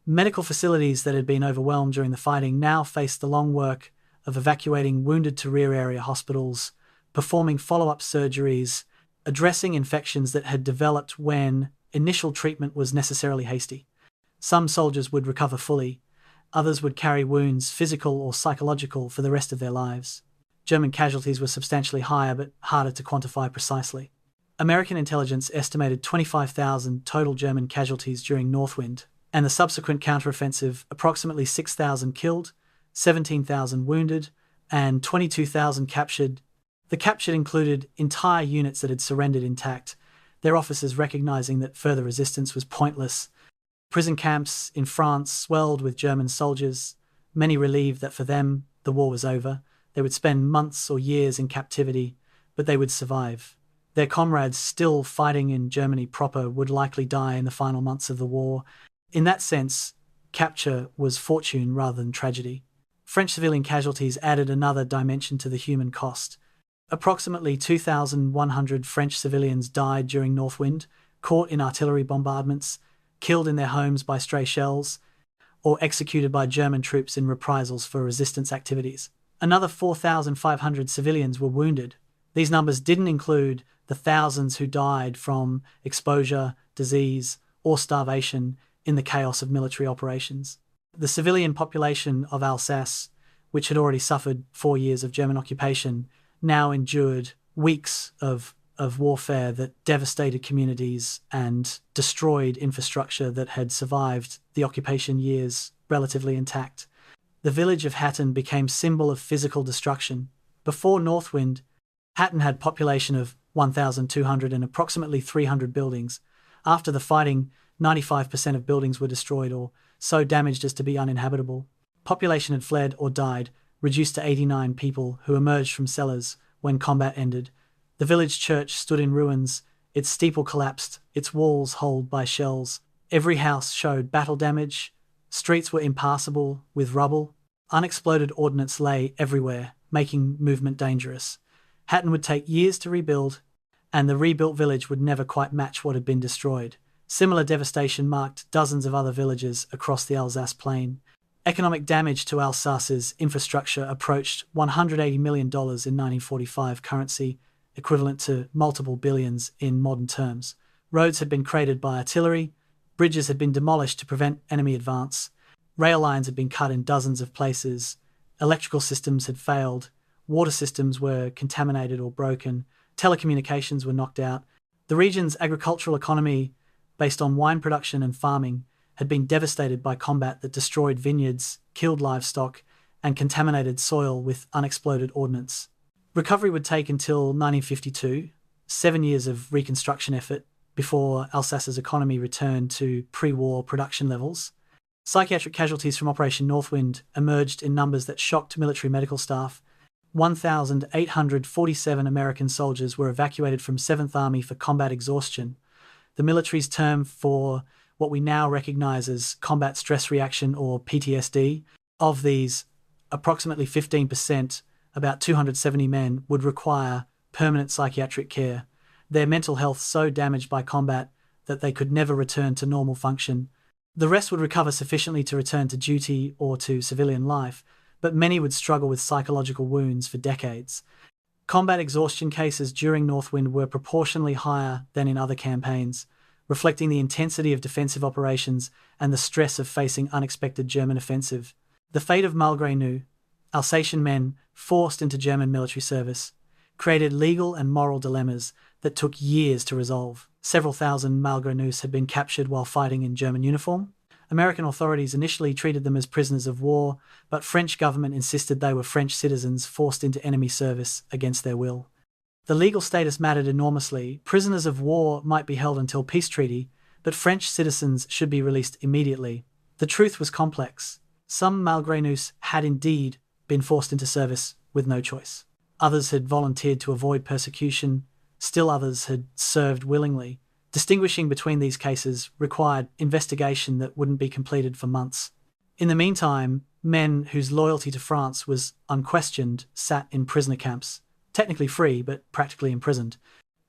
Medical facilities that had been overwhelmed during the fighting now faced the long work of evacuating wounded to rear area hospitals, performing follow-up surgeries, addressing infections that had developed when initial treatment was necessarily hasty. Some soldiers would recover fully, others would carry wounds, physical or psychological, for the rest of their lives. German casualties were substantially higher but harder to quantify precisely. American intelligence estimated 25,000 total German casualties during Northwind, and the subsequent counteroffensive approximately 6,000 killed, 17,000 wounded, and 22,000 captured. The captured included entire units that had surrendered intact, their officers recognizing that further resistance was pointless. Prison camps in France swelled with German soldiers, many relieved that for them the war was over. They would spend months or years in captivity, but they would survive. Their comrades still fighting in Germany proper would likely die in the final months of the war. In that sense, capture was fortune rather than tragedy. French civilian casualties added another dimension to the human cost. Approximately 2,100 French civilians died during Northwind, caught in artillery bombardments, killed in their homes by stray shells, or executed by German troops in reprisals for resistance activities. Another 4,500 civilians were wounded. These numbers didn't include the thousands who died from exposure, disease, or starvation in the chaos of military operations. The civilian population of Alsace, which had already suffered 4 years of German occupation, now endured weeks of warfare that devastated communities and destroyed infrastructure that had survived the occupation years relatively intact. The village of Hatton became symbol of physical destruction. Before Northwind, Hatton had population of 1,200 and approximately 300 buildings. After the fighting, 95% of buildings were destroyed or so damaged as to be uninhabitable. Population had fled or died, reduced to 89 people who emerged from cellars when combat ended. The village church stood in ruins, its steeple collapsed, its walls holed by shells. Every house showed battle damage. Streets were impassable with rubble. Unexploded ordnance lay everywhere, making movement dangerous. Hatton would take years to rebuild, and the rebuilt village would never quite match what had been destroyed. Similar devastation marked dozens of other villages across the Alsace plain. Economic damage to Alsace's infrastructure approached $180 million in 1945 currency, equivalent to multiple billions in modern terms. Roads had been cratered by artillery, bridges had been demolished to prevent enemy advance, rail lines had been cut in dozens of places, electrical systems had failed, water systems were contaminated or broken, telecommunications were knocked out. The region's agricultural economy, based on wine production and farming, had been devastated by combat that destroyed vineyards, killed livestock, and contaminated soil with unexploded ordnance. Recovery would take until 1952, 7 years of reconstruction effort, before Alsace's economy returned to pre-war production levels. Psychiatric casualties from Operation Northwind emerged in numbers that shocked military medical staff. 1,847 American soldiers were evacuated from 7th Army for combat exhaustion, the military's term for what we now recognize as combat stress reaction or PTSD. Of these, approximately 15%, about 270 men, would require permanent psychiatric care, their mental health so damaged by combat that they could never return to normal function. The rest would recover sufficiently to return to duty or to civilian life, but many would struggle with psychological wounds for decades. Combat exhaustion cases during Northwind were proportionally higher than in other campaigns, reflecting the intensity of defensive operations and the stress of facing unexpected German offensive. The fate of malgré nous, Alsatian men forced into German military service, created legal and moral dilemmas that took years to resolve. Several thousand malgré nous had been captured while fighting in German uniform. American authorities initially treated them as prisoners of war, but French government insisted they were French citizens forced into enemy service against their will. The legal status mattered enormously. Prisoners of war might be held until peace treaty, but French citizens should be released immediately. The truth was complex. Some malgré nous had indeed been forced into service with no choice. Others had volunteered to avoid persecution. Still others had served willingly. Distinguishing between these cases required investigation that wouldn't be completed for months. In the meantime, men whose loyalty to France was unquestioned sat in prisoner camps, technically free but practically imprisoned.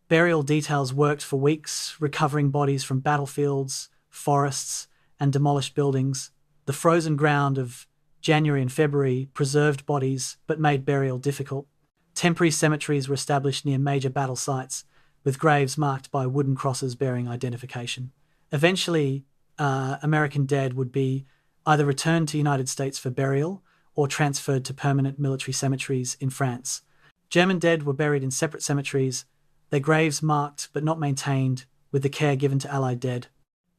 Burial details worked for weeks, recovering bodies from battlefields, forests, and demolished buildings. The frozen ground of January and February preserved bodies but made burial difficult. Temporary cemeteries were established near major battle sites, with graves marked by wooden crosses bearing identification. Eventually, American dead would be either returned to the United States for burial or transferred to permanent military cemeteries in France. German dead were buried in separate cemeteries, their graves marked but not maintained, with the care given to Allied dead.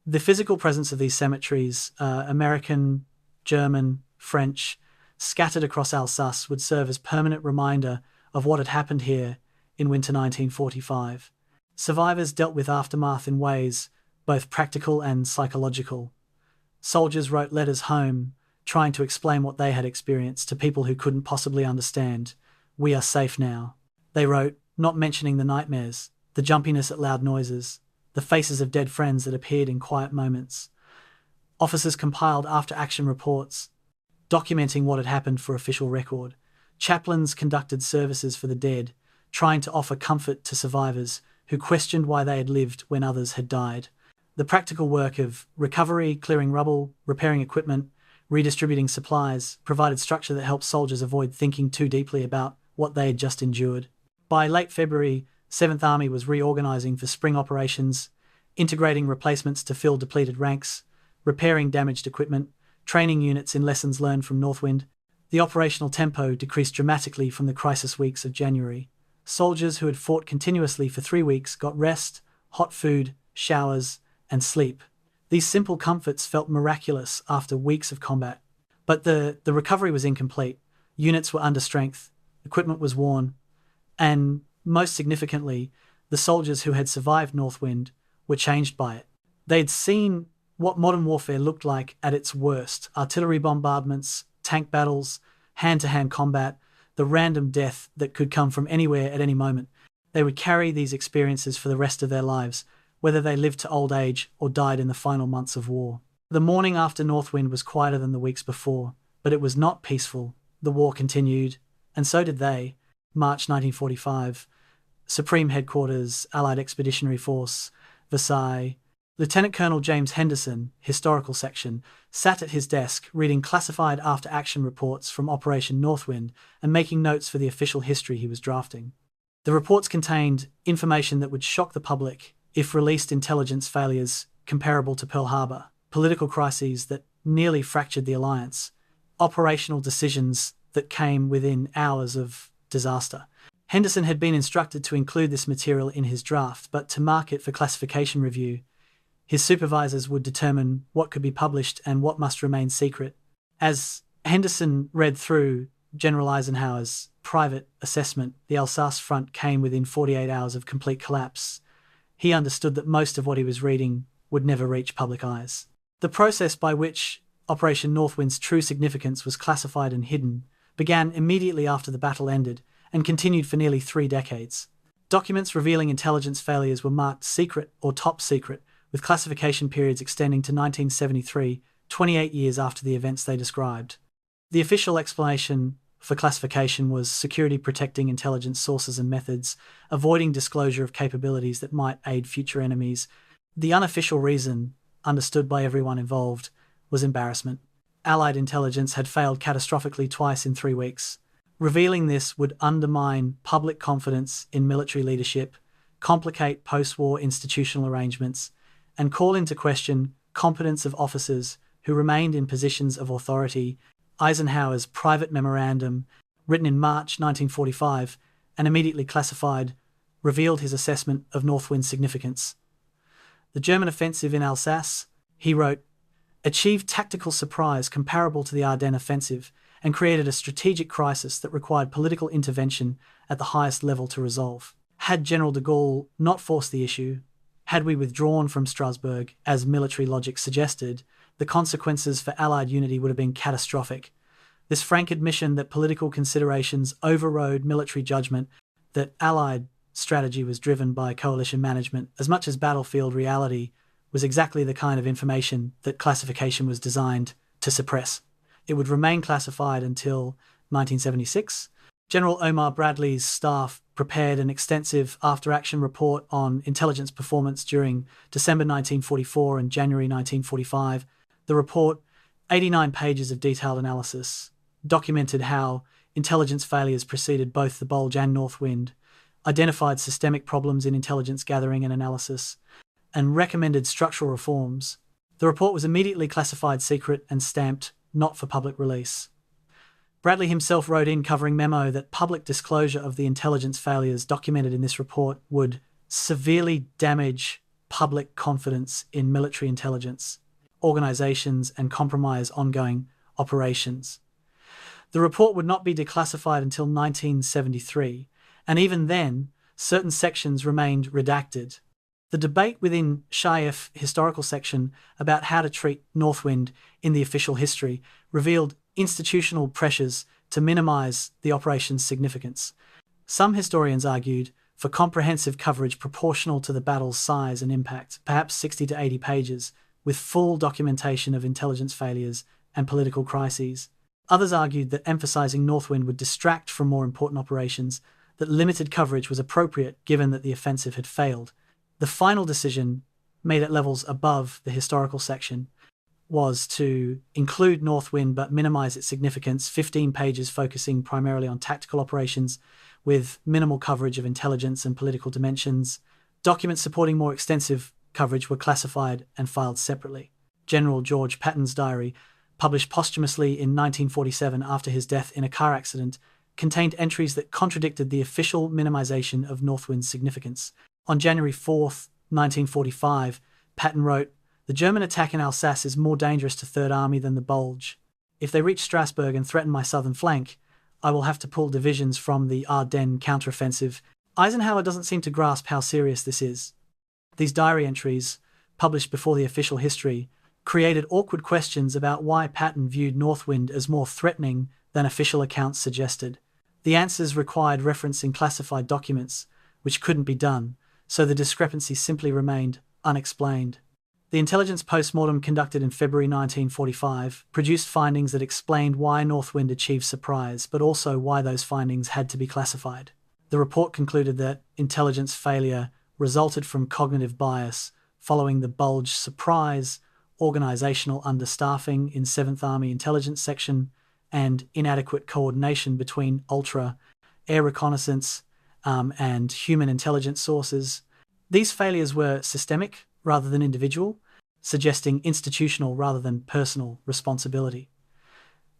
The physical presence of these cemeteries, American, German, French, scattered across Alsace, would serve as permanent reminder of what had happened here in winter 1945. Survivors dealt with aftermath in ways both practical and psychological. Soldiers wrote letters home, trying to explain what they had experienced to people who couldn't possibly understand. "We are safe now," they wrote, not mentioning the nightmares, the jumpiness at loud noises, the faces of dead friends that appeared in quiet moments. Officers compiled after-action reports, documenting what had happened for official record. Chaplains conducted services for the dead, trying to offer comfort to survivors who questioned why they had lived when others had died. The practical work of recovery, clearing rubble, repairing equipment, redistributing supplies provided structure that helped soldiers avoid thinking too deeply about what they had just endured. By late February, 7th Army was reorganizing for spring operations, integrating replacements to fill depleted ranks, repairing damaged equipment, training units in lessons learned from Northwind. The operational tempo decreased dramatically from the crisis weeks of January. Soldiers who had fought continuously for 3 weeks got rest, hot food, showers, and sleep. These simple comforts felt miraculous after weeks of combat. But the recovery was incomplete. Units were under strength, equipment was worn, and, most significantly, the soldiers who had survived Northwind were changed by it. They'd seen what modern warfare looked like at its worst: artillery bombardments, tank battles, hand-to-hand combat, the random death that could come from anywhere at any moment. They would carry these experiences for the rest of their lives, whether they lived to old age or died in the final months of war. The morning after Northwind was quieter than the weeks before, but it was not peaceful. The war continued, and so did they. March 1945. Supreme Headquarters, Allied Expeditionary Force, Versailles. Lieutenant Colonel James Henderson, Historical Section, sat at his desk reading classified after-action reports from Operation Northwind and making notes for the official history he was drafting. The reports contained information that would shock the public if released: intelligence failures comparable to Pearl Harbor, political crises that nearly fractured the alliance, operational decisions that came within hours of disaster. Henderson had been instructed to include this material in his draft, but to mark it for classification review. His supervisors would determine what could be published and what must remain secret. As Henderson read through General Eisenhower's private assessment, the Alsace front came within 48 hours of complete collapse. He understood that most of what he was reading would never reach public eyes. The process by which Operation Northwind's true significance was classified and hidden began immediately after the battle ended and continued for nearly 3 decades. Documents revealing intelligence failures were marked secret or top secret, with classification periods extending to 1973, 28 years after the events they described. The official explanation for classification was security, protecting intelligence sources and methods, avoiding disclosure of capabilities that might aid future enemies. The unofficial reason, understood by everyone involved, was embarrassment. Allied intelligence had failed catastrophically twice in 3 weeks. Revealing this would undermine public confidence in military leadership, complicate post-war institutional arrangements, and call into question competence of officers who remained in positions of authority. Eisenhower's private memorandum, written in March 1945 and immediately classified, revealed his assessment of Northwind's significance. The German offensive in Alsace, he wrote, achieved tactical surprise comparable to the Ardennes offensive and created a strategic crisis that required political intervention at the highest level to resolve. Had General de Gaulle not forced the issue, had we withdrawn from Strasbourg, as military logic suggested, the consequences for Allied unity would have been catastrophic. This frank admission that political considerations overrode military judgment, that Allied strategy was driven by coalition management as much as battlefield reality, was exactly the kind of information that classification was designed to suppress. It would remain classified until 1976. General Omar Bradley's staff prepared an extensive after-action report on intelligence performance during December 1944 and January 1945. The report, 89 pages of detailed analysis, documented how intelligence failures preceded both the Bulge and Northwind, identified systemic problems in intelligence gathering and analysis, and recommended structural reforms. The report was immediately classified secret and stamped not for public release. Bradley himself wrote in covering memo that public disclosure of the intelligence failures documented in this report would severely damage public confidence in military intelligence organizations and compromise ongoing operations. The report would not be declassified until 1973, and even then, certain sections remained redacted. The debate within Shaif Historical Section about how to treat Northwind in the official history revealed institutional pressures to minimize the operation's significance. Some historians argued for comprehensive coverage proportional to the battle's size and impact, perhaps 60 to 80 pages, with full documentation of intelligence failures and political crises. Others argued that emphasizing Northwind would distract from more important operations, that limited coverage was appropriate given that the offensive had failed. The final decision, made at levels above the historical section, was to include Northwind but minimize its significance, 15 pages focusing primarily on tactical operations with minimal coverage of intelligence and political dimensions. Documents supporting more extensive coverage were classified and filed separately. General George Patton's diary, published posthumously in 1947 after his death in a car accident, contained entries that contradicted the official minimization of Northwind's significance. On January 4, 1945, Patton wrote, "The German attack in Alsace is more dangerous to Third Army than the Bulge. If they reach Strasbourg and threaten my southern flank, I will have to pull divisions from the Ardennes counteroffensive." Eisenhower doesn't seem to grasp how serious this is. These diary entries, published before the official history, created awkward questions about why Patton viewed Northwind as more threatening than official accounts suggested. The answers required reference in classified documents, which couldn't be done, so the discrepancy simply remained unexplained. The intelligence postmortem conducted in February 1945 produced findings that explained why Northwind achieved surprise, but also why those findings had to be classified. The report concluded that intelligence failure resulted from cognitive bias following the Bulge surprise, organizational understaffing in 7th Army Intelligence Section, and inadequate coordination between air reconnaissance, and human intelligence sources. These failures were systemic rather than individual, suggesting institutional rather than personal responsibility.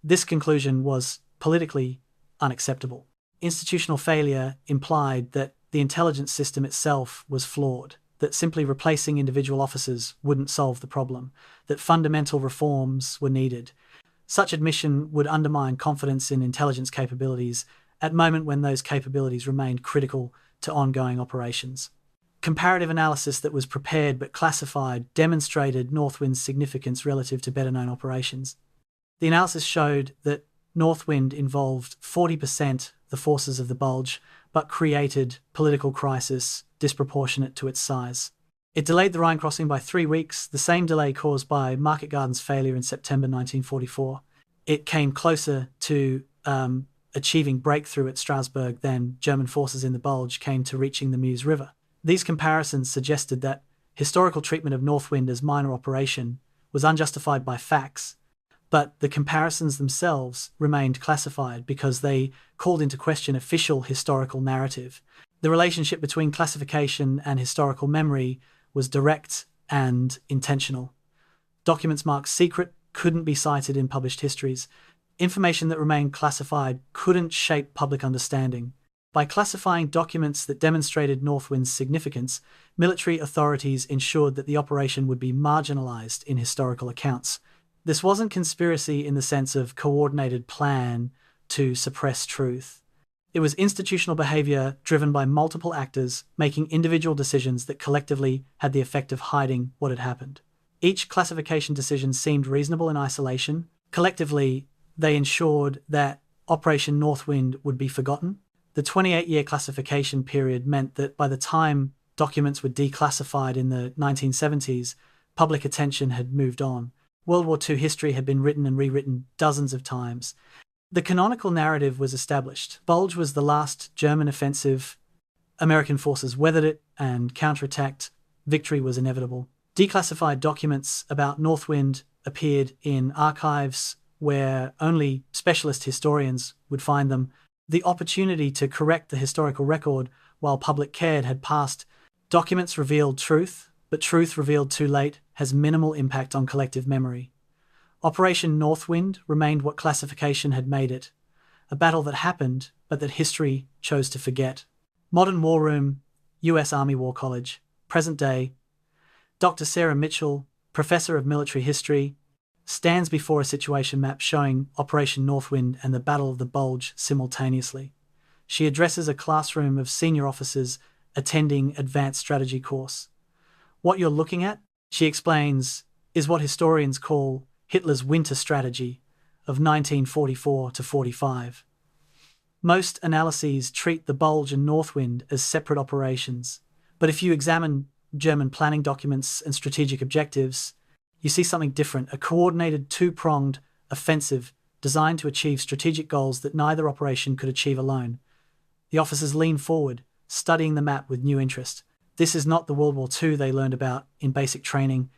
This conclusion was politically unacceptable. Institutional failure implied that the intelligence system itself was flawed, that simply replacing individual officers wouldn't solve the problem, that fundamental reforms were needed. Such admission would undermine confidence in intelligence capabilities at a moment when those capabilities remained critical to ongoing operations. Comparative analysis that was prepared but classified demonstrated Northwind's significance relative to better-known operations. The analysis showed that Northwind involved 40% the forces of the Bulge, but created political crisis disproportionate to its size. It delayed the Rhine crossing by 3 weeks, the same delay caused by Market Garden's failure in September 1944. It came closer to achieving breakthrough at Strasbourg than German forces in the Bulge came to reaching the Meuse River. These comparisons suggested that historical treatment of Northwind as minor operation was unjustified by facts, but the comparisons themselves remained classified because they called into question official historical narrative. The relationship between classification and historical memory was direct and intentional. Documents marked secret couldn't be cited in published histories. Information that remained classified couldn't shape public understanding. By classifying documents that demonstrated Northwind's significance, military authorities ensured that the operation would be marginalized in historical accounts. This wasn't conspiracy in the sense of coordinated plan to suppress truth. It was institutional behavior driven by multiple actors making individual decisions that collectively had the effect of hiding what had happened. Each classification decision seemed reasonable in isolation. Collectively, they ensured that Operation Northwind would be forgotten. The 28-year classification period meant that by the time documents were declassified in the 1970s, public attention had moved on. World War II history had been written and rewritten dozens of times. The canonical narrative was established. Bulge was the last German offensive. American forces weathered it and counterattacked. Victory was inevitable. Declassified documents about Northwind appeared in archives where only specialist historians would find them. The opportunity to correct the historical record while public cared had passed. Documents revealed truth, but truth revealed too late has minimal impact on collective memory. Operation Northwind remained what classification had made it, a battle that happened, but that history chose to forget. Modern War Room, U.S. Army War College, present day. Dr. Sarah Mitchell, professor of military history, stands before a situation map showing Operation Northwind and the Battle of the Bulge simultaneously. She addresses a classroom of senior officers attending advanced strategy course. What you're looking at, she explains, is what historians call Hitler's winter strategy of 1944 to 45. Most analyses treat the Bulge and Northwind as separate operations, but if you examine German planning documents and strategic objectives, you see something different, a coordinated two-pronged offensive designed to achieve strategic goals that neither operation could achieve alone. The officers lean forward, studying the map with new interest. This is not the World War II they learned about in basic training.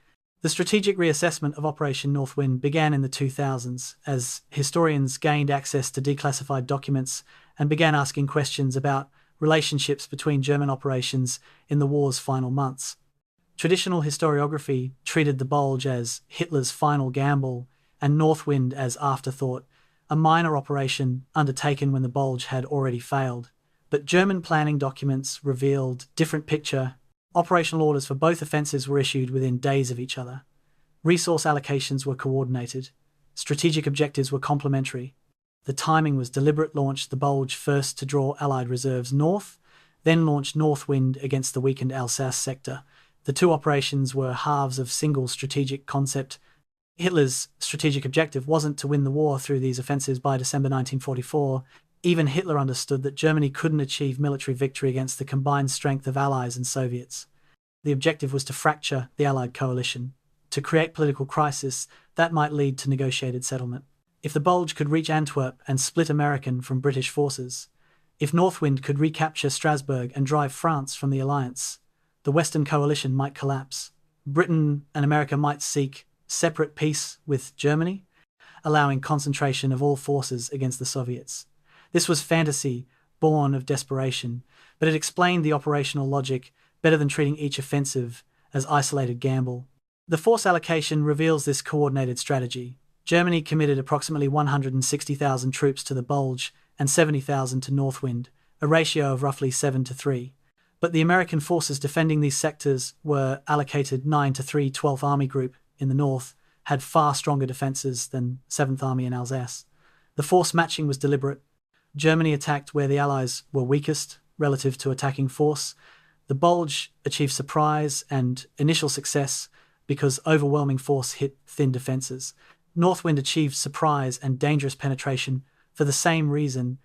The strategic reassessment of Operation Northwind began in the 2000s as historians gained access to declassified documents and began asking questions about relationships between German operations in the war's final months. Traditional historiography treated the Bulge as Hitler's final gamble and Northwind as afterthought, a minor operation undertaken when the Bulge had already failed. But German planning documents revealed a different picture. Operational orders for both offensives were issued within days of each other. Resource allocations were coordinated. Strategic objectives were complementary. The timing was deliberate. Launched the Bulge first to draw Allied reserves north, then launched Northwind against the weakened Alsace sector. The two operations were halves of single strategic concept. Hitler's strategic objective wasn't to win the war through these offensives by December 1944. Even Hitler understood that Germany couldn't achieve military victory against the combined strength of Allies and Soviets. The objective was to fracture the Allied coalition, to create political crisis that might lead to negotiated settlement. If the Bulge could reach Antwerp and split American from British forces, if Northwind could recapture Strasbourg and drive France from the alliance, the Western coalition might collapse. Britain and America might seek separate peace with Germany, allowing concentration of all forces against the Soviets. This was fantasy, born of desperation, but it explained the operational logic better than treating each offensive as isolated gamble. The force allocation reveals this coordinated strategy. Germany committed approximately 160,000 troops to the Bulge and 70,000 to Northwind, a ratio of roughly 7-3. But the American forces defending these sectors were allocated 9-3. 12th Army Group in the north had far stronger defences than 7th Army in Alsace. The force matching was deliberate. Germany attacked where the Allies were weakest relative to attacking force. The Bulge achieved surprise and initial success because overwhelming force hit thin defences. Northwind achieved surprise and dangerous penetration for the same reason.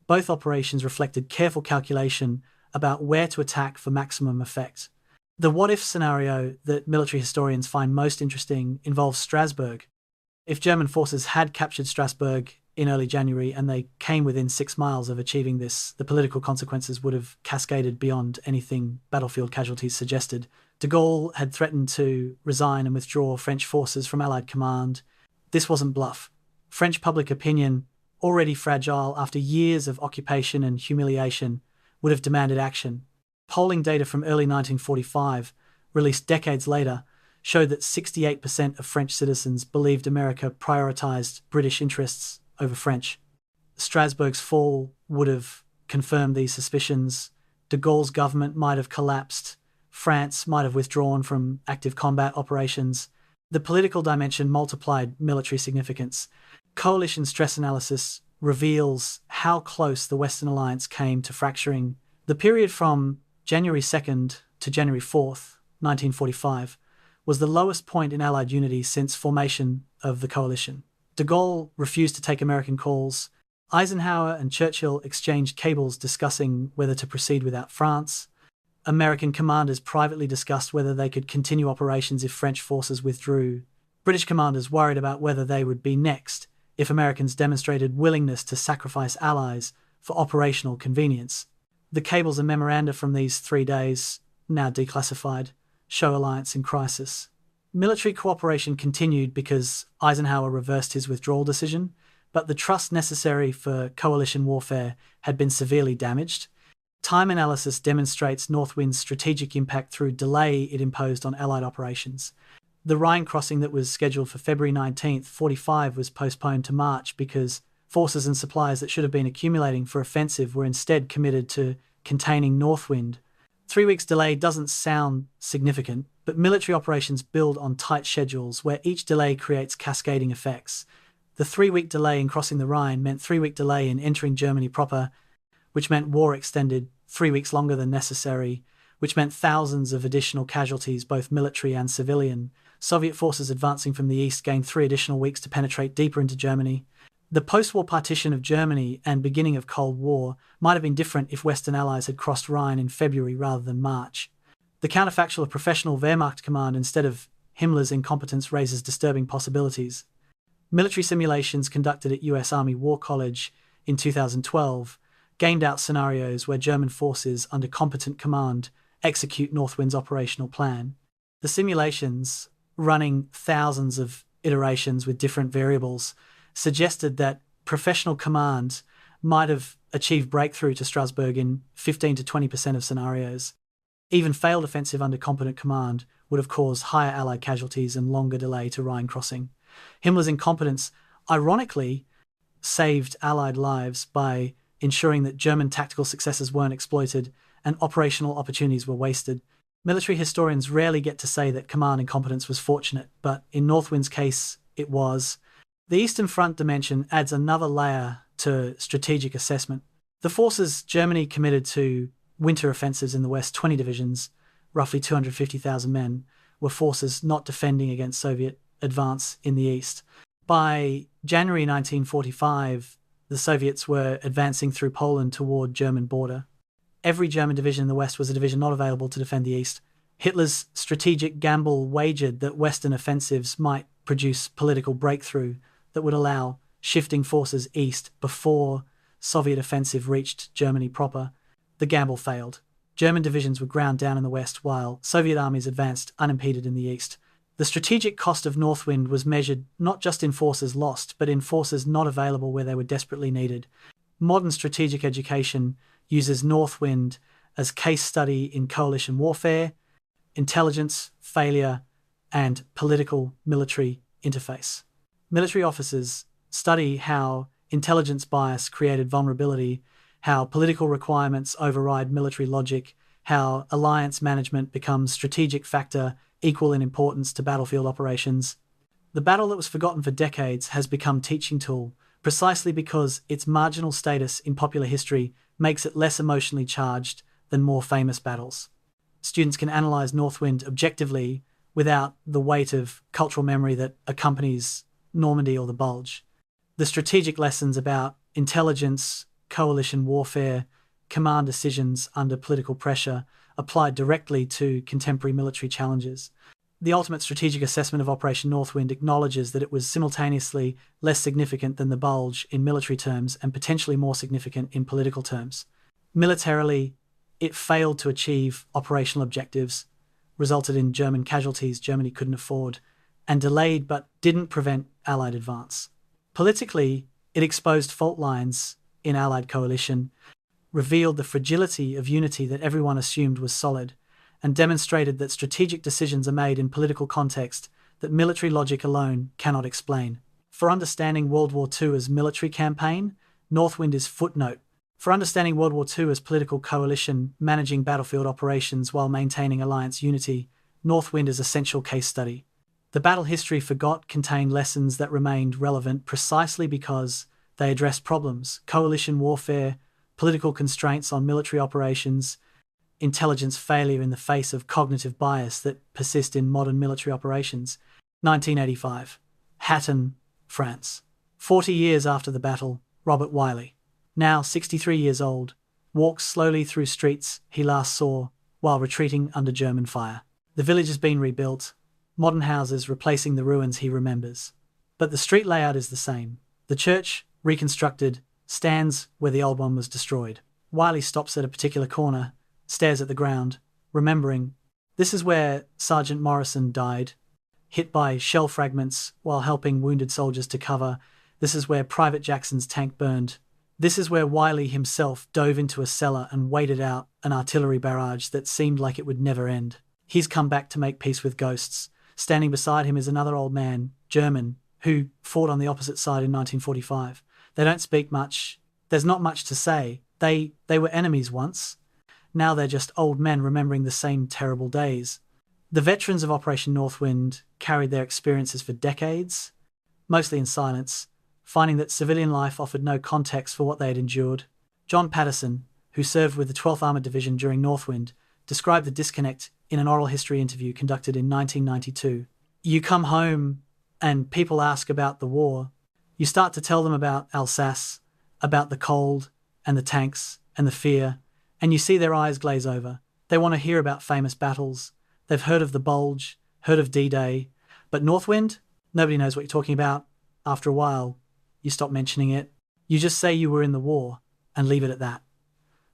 Both operations reflected careful calculation about where to attack for maximum effect. The what-if scenario that military historians find most interesting involves Strasbourg. If German forces had captured Strasbourg in early January and they came within 6 miles of achieving this, the political consequences would have cascaded beyond anything battlefield casualties suggested. De Gaulle had threatened to resign and withdraw French forces from Allied command. This wasn't bluff. French public opinion, already fragile after years of occupation and humiliation, would have demanded action. Polling data from early 1945, released decades later, showed that 68% of French citizens believed America prioritized British interests over French. Strasbourg's fall would have confirmed these suspicions. De Gaulle's government might have collapsed. France might have withdrawn from active combat operations. The political dimension multiplied military significance. Coalition stress analysis reveals how close the Western Alliance came to fracturing. The period from January 2nd to January 4th, 1945, was the lowest point in Allied unity since formation of the coalition. De Gaulle refused to take American calls. Eisenhower and Churchill exchanged cables discussing whether to proceed without France. American commanders privately discussed whether they could continue operations if French forces withdrew. British commanders worried about whether they would be next if Americans demonstrated willingness to sacrifice allies for operational convenience. The cables and memoranda from these 3 days, now declassified, show alliance in crisis. Military cooperation continued because Eisenhower reversed his withdrawal decision, but the trust necessary for coalition warfare had been severely damaged. Time analysis demonstrates Northwind's strategic impact through delay it imposed on Allied operations. The Rhine crossing that was scheduled for February 19, 1945 was postponed to March because forces and supplies that should have been accumulating for offensive were instead committed to containing Northwind. 3 weeks delay doesn't sound significant, but military operations build on tight schedules where each delay creates cascading effects. The 3-week delay in crossing the Rhine meant 3-week delay in entering Germany proper, which meant war extended 3 weeks longer than necessary, which meant thousands of additional casualties, both military and civilian. Soviet forces advancing from the east gained 3 additional weeks to penetrate deeper into Germany. The post-war partition of Germany and beginning of Cold War might have been different if Western allies had crossed Rhine in February rather than March. The counterfactual of professional Wehrmacht command instead of Himmler's incompetence raises disturbing possibilities. Military simulations conducted at US Army War College in 2012 gamed out scenarios where German forces under competent command execute Northwind's operational plan. The simulations, running thousands of iterations with different variables, suggested that professional command might have achieved breakthrough to Strasbourg in 15 to 20% of scenarios. Even failed offensive under competent command would have caused higher Allied casualties and longer delay to Rhine crossing. Himmler's incompetence, ironically, saved Allied lives by ensuring that German tactical successes weren't exploited and operational opportunities were wasted. Military historians rarely get to say that command incompetence was fortunate, but in Northwind's case, it was. The Eastern Front dimension adds another layer to strategic assessment. The forces Germany committed to winter offensives in the West, 20 divisions, roughly 250,000 men, were forces not defending against Soviet advance in the east. By January 1945, the Soviets were advancing through Poland toward German border. Every German division in the west was a division not available to defend the east. Hitler's strategic gamble wagered that Western offensives might produce political breakthrough that would allow shifting forces east before Soviet offensive reached Germany proper. The gamble failed. German divisions were ground down in the west while Soviet armies advanced unimpeded in the east. The strategic cost of Northwind was measured not just in forces lost, but in forces not available where they were desperately needed. Modern strategic education uses Northwind as case study in coalition warfare, intelligence, failure, and political military interface. Military officers study how intelligence bias created vulnerability, how political requirements override military logic, how alliance management becomes strategic factor equal in importance to battlefield operations. The battle that was forgotten for decades has become teaching tool, precisely because its marginal status in popular history makes it less emotionally charged than more famous battles. Students can analyze Northwind objectively without the weight of cultural memory that accompanies Normandy or the Bulge. The strategic lessons about intelligence, coalition warfare, command decisions under political pressure applied directly to contemporary military challenges. The ultimate strategic assessment of Operation Northwind acknowledges that it was simultaneously less significant than the Bulge in military terms and potentially more significant in political terms. Militarily, it failed to achieve operational objectives, resulted in German casualties Germany couldn't afford, and delayed but didn't prevent Allied advance. Politically, it exposed fault lines in Allied coalition, revealed the fragility of unity that everyone assumed was solid, and demonstrated that strategic decisions are made in political context that military logic alone cannot explain. For understanding World War II as military campaign, Northwind is footnote. For understanding World War II as political coalition managing battlefield operations while maintaining alliance unity, Northwind is essential case study. The battle history forgot contained lessons that remained relevant precisely because they addressed problems: coalition warfare, political constraints on military operations, intelligence failure in the face of cognitive bias that persist in modern military operations. 1985. Hatton, France. 40 years after the battle, Robert Wiley, now 63 years old, walks slowly through streets he last saw while retreating under German fire. The village has been rebuilt, modern houses replacing the ruins he remembers. But the street layout is the same. The church, reconstructed, stands where the old one was destroyed. Wiley stops at a particular corner, stares at the ground, remembering, this is where Sergeant Morrison died, hit by shell fragments while helping wounded soldiers to cover. This is where Private Jackson's tank burned. This is where Wiley himself dove into a cellar and waited out an artillery barrage that seemed like it would never end. He's come back to make peace with ghosts. Standing beside him is another old man, German, who fought on the opposite side in 1945. They don't speak much. There's not much to say. They were enemies once. Now they're just old men remembering the same terrible days. The veterans of Operation Northwind carried their experiences for decades, mostly in silence, finding that civilian life offered no context for what they had endured. John Patterson, who served with the 12th Armoured Division during Northwind, described the disconnect in an oral history interview conducted in 1992. You come home and people ask about the war. You start to tell them about Alsace, about the cold and the tanks and the fear, and you see their eyes glaze over. They want to hear about famous battles. They've heard of the Bulge, heard of D-Day. But Northwind? Nobody knows what you're talking about. After a while, you stop mentioning it. You just say you were in the war and leave it at that.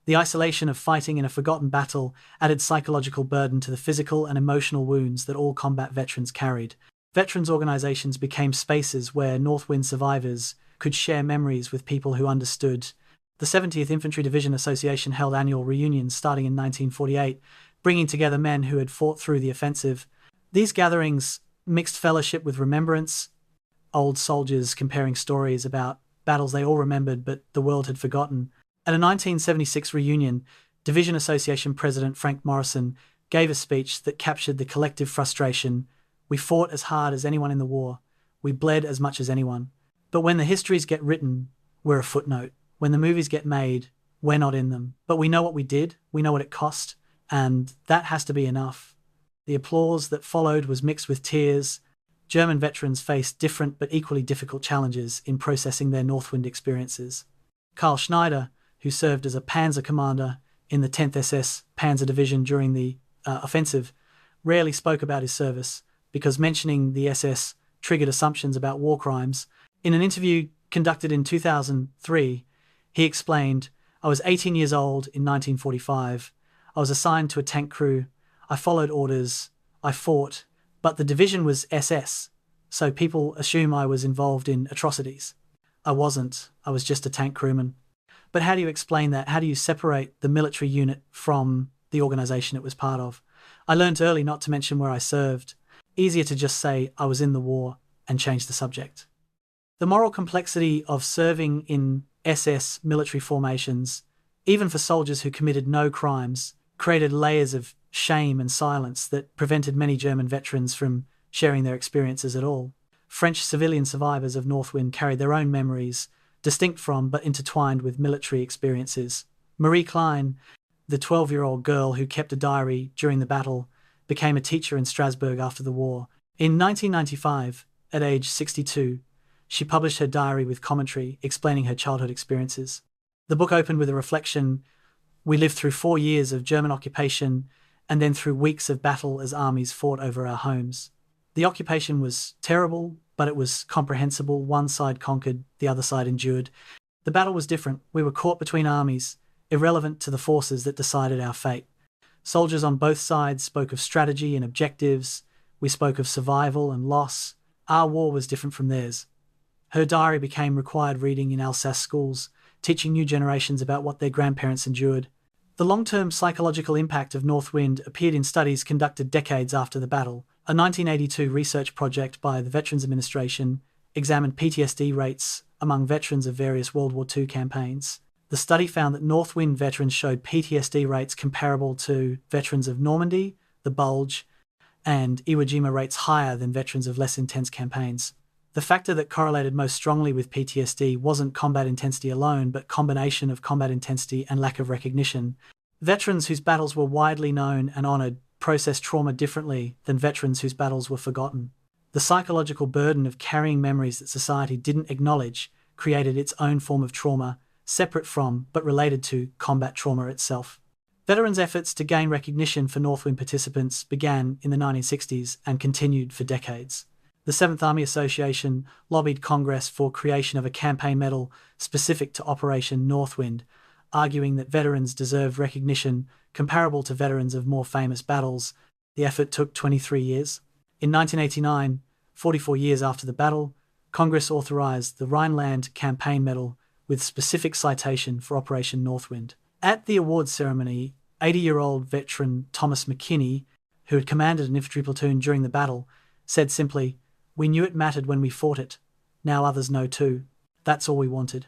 The isolation of fighting in a forgotten battle added psychological burden to the physical and emotional wounds that all combat veterans carried. Veterans organizations became spaces where Northwind survivors could share memories with people who understood. The 70th Infantry Division Association held annual reunions starting in 1948, bringing together men who had fought through the offensive. These gatherings mixed fellowship with remembrance, old soldiers comparing stories about battles they all remembered but the world had forgotten. At a 1976 reunion, Division Association President Frank Morrison gave a speech that captured the collective frustration. We fought as hard as anyone in the war. We bled as much as anyone. But when the histories get written, we're a footnote. When the movies get made, we're not in them. But we know what we did, we know what it cost, and that has to be enough. The applause that followed was mixed with tears. German veterans faced different but equally difficult challenges in processing their Northwind experiences. Karl Schneider, who served as a panzer commander in the 10th SS Panzer Division during the offensive, rarely spoke about his service because mentioning the SS triggered assumptions about war crimes. In an interview conducted in 2003, he explained, "I was 18 years old in 1945. I was assigned to a tank crew. I followed orders. I fought, but the division was SS, so people assume I was involved in atrocities. I wasn't. I was just a tank crewman." But how do you explain that? How do you separate the military unit from the organization it was part of? I learned early not to mention where I served. Easier to just say I was in the war and change the subject. The moral complexity of serving in SS military formations, even for soldiers who committed no crimes, created layers of shame and silence that prevented many German veterans from sharing their experiences at all. French civilian survivors of Northwind carried their own memories, distinct from but intertwined with military experiences. Marie Klein, the 12-year-old girl who kept a diary during the battle, became a teacher in Strasbourg after the war. In 1995, at age 62, she published her diary with commentary explaining her childhood experiences. The book opened with a reflection: "We lived through 4 years of German occupation and then through weeks of battle as armies fought over our homes. The occupation was terrible, but it was comprehensible. One side conquered, the other side endured. The battle was different. We were caught between armies, irrelevant to the forces that decided our fate. Soldiers on both sides spoke of strategy and objectives. We spoke of survival and loss. Our war was different from theirs." Her diary became required reading in Alsace schools, teaching new generations about what their grandparents endured. The long-term psychological impact of Northwind appeared in studies conducted decades after the battle. A 1982 research project by the Veterans Administration examined PTSD rates among veterans of various World War II campaigns. The study found that Northwind veterans showed PTSD rates comparable to veterans of Normandy, the Bulge, and Iwo Jima, rates higher than veterans of less intense campaigns. The factor that correlated most strongly with PTSD wasn't combat intensity alone, but combination of combat intensity and lack of recognition. Veterans whose battles were widely known and honoured processed trauma differently than veterans whose battles were forgotten. The psychological burden of carrying memories that society didn't acknowledge created its own form of trauma, separate from, but related to, combat trauma itself. Veterans' efforts to gain recognition for Northwind participants began in the 1960s and continued for decades. The 7th Army Association lobbied Congress for creation of a campaign medal specific to Operation Northwind, arguing that veterans deserved recognition comparable to veterans of more famous battles. The effort took 23 years. In 1989, 44 years after the battle, Congress authorized the Rhineland Campaign Medal with specific citation for Operation Northwind. At the awards ceremony, 80-year-old veteran Thomas McKinney, who had commanded an infantry platoon during the battle, said simply, "We knew it mattered when we fought it. Now others know too. That's all we wanted."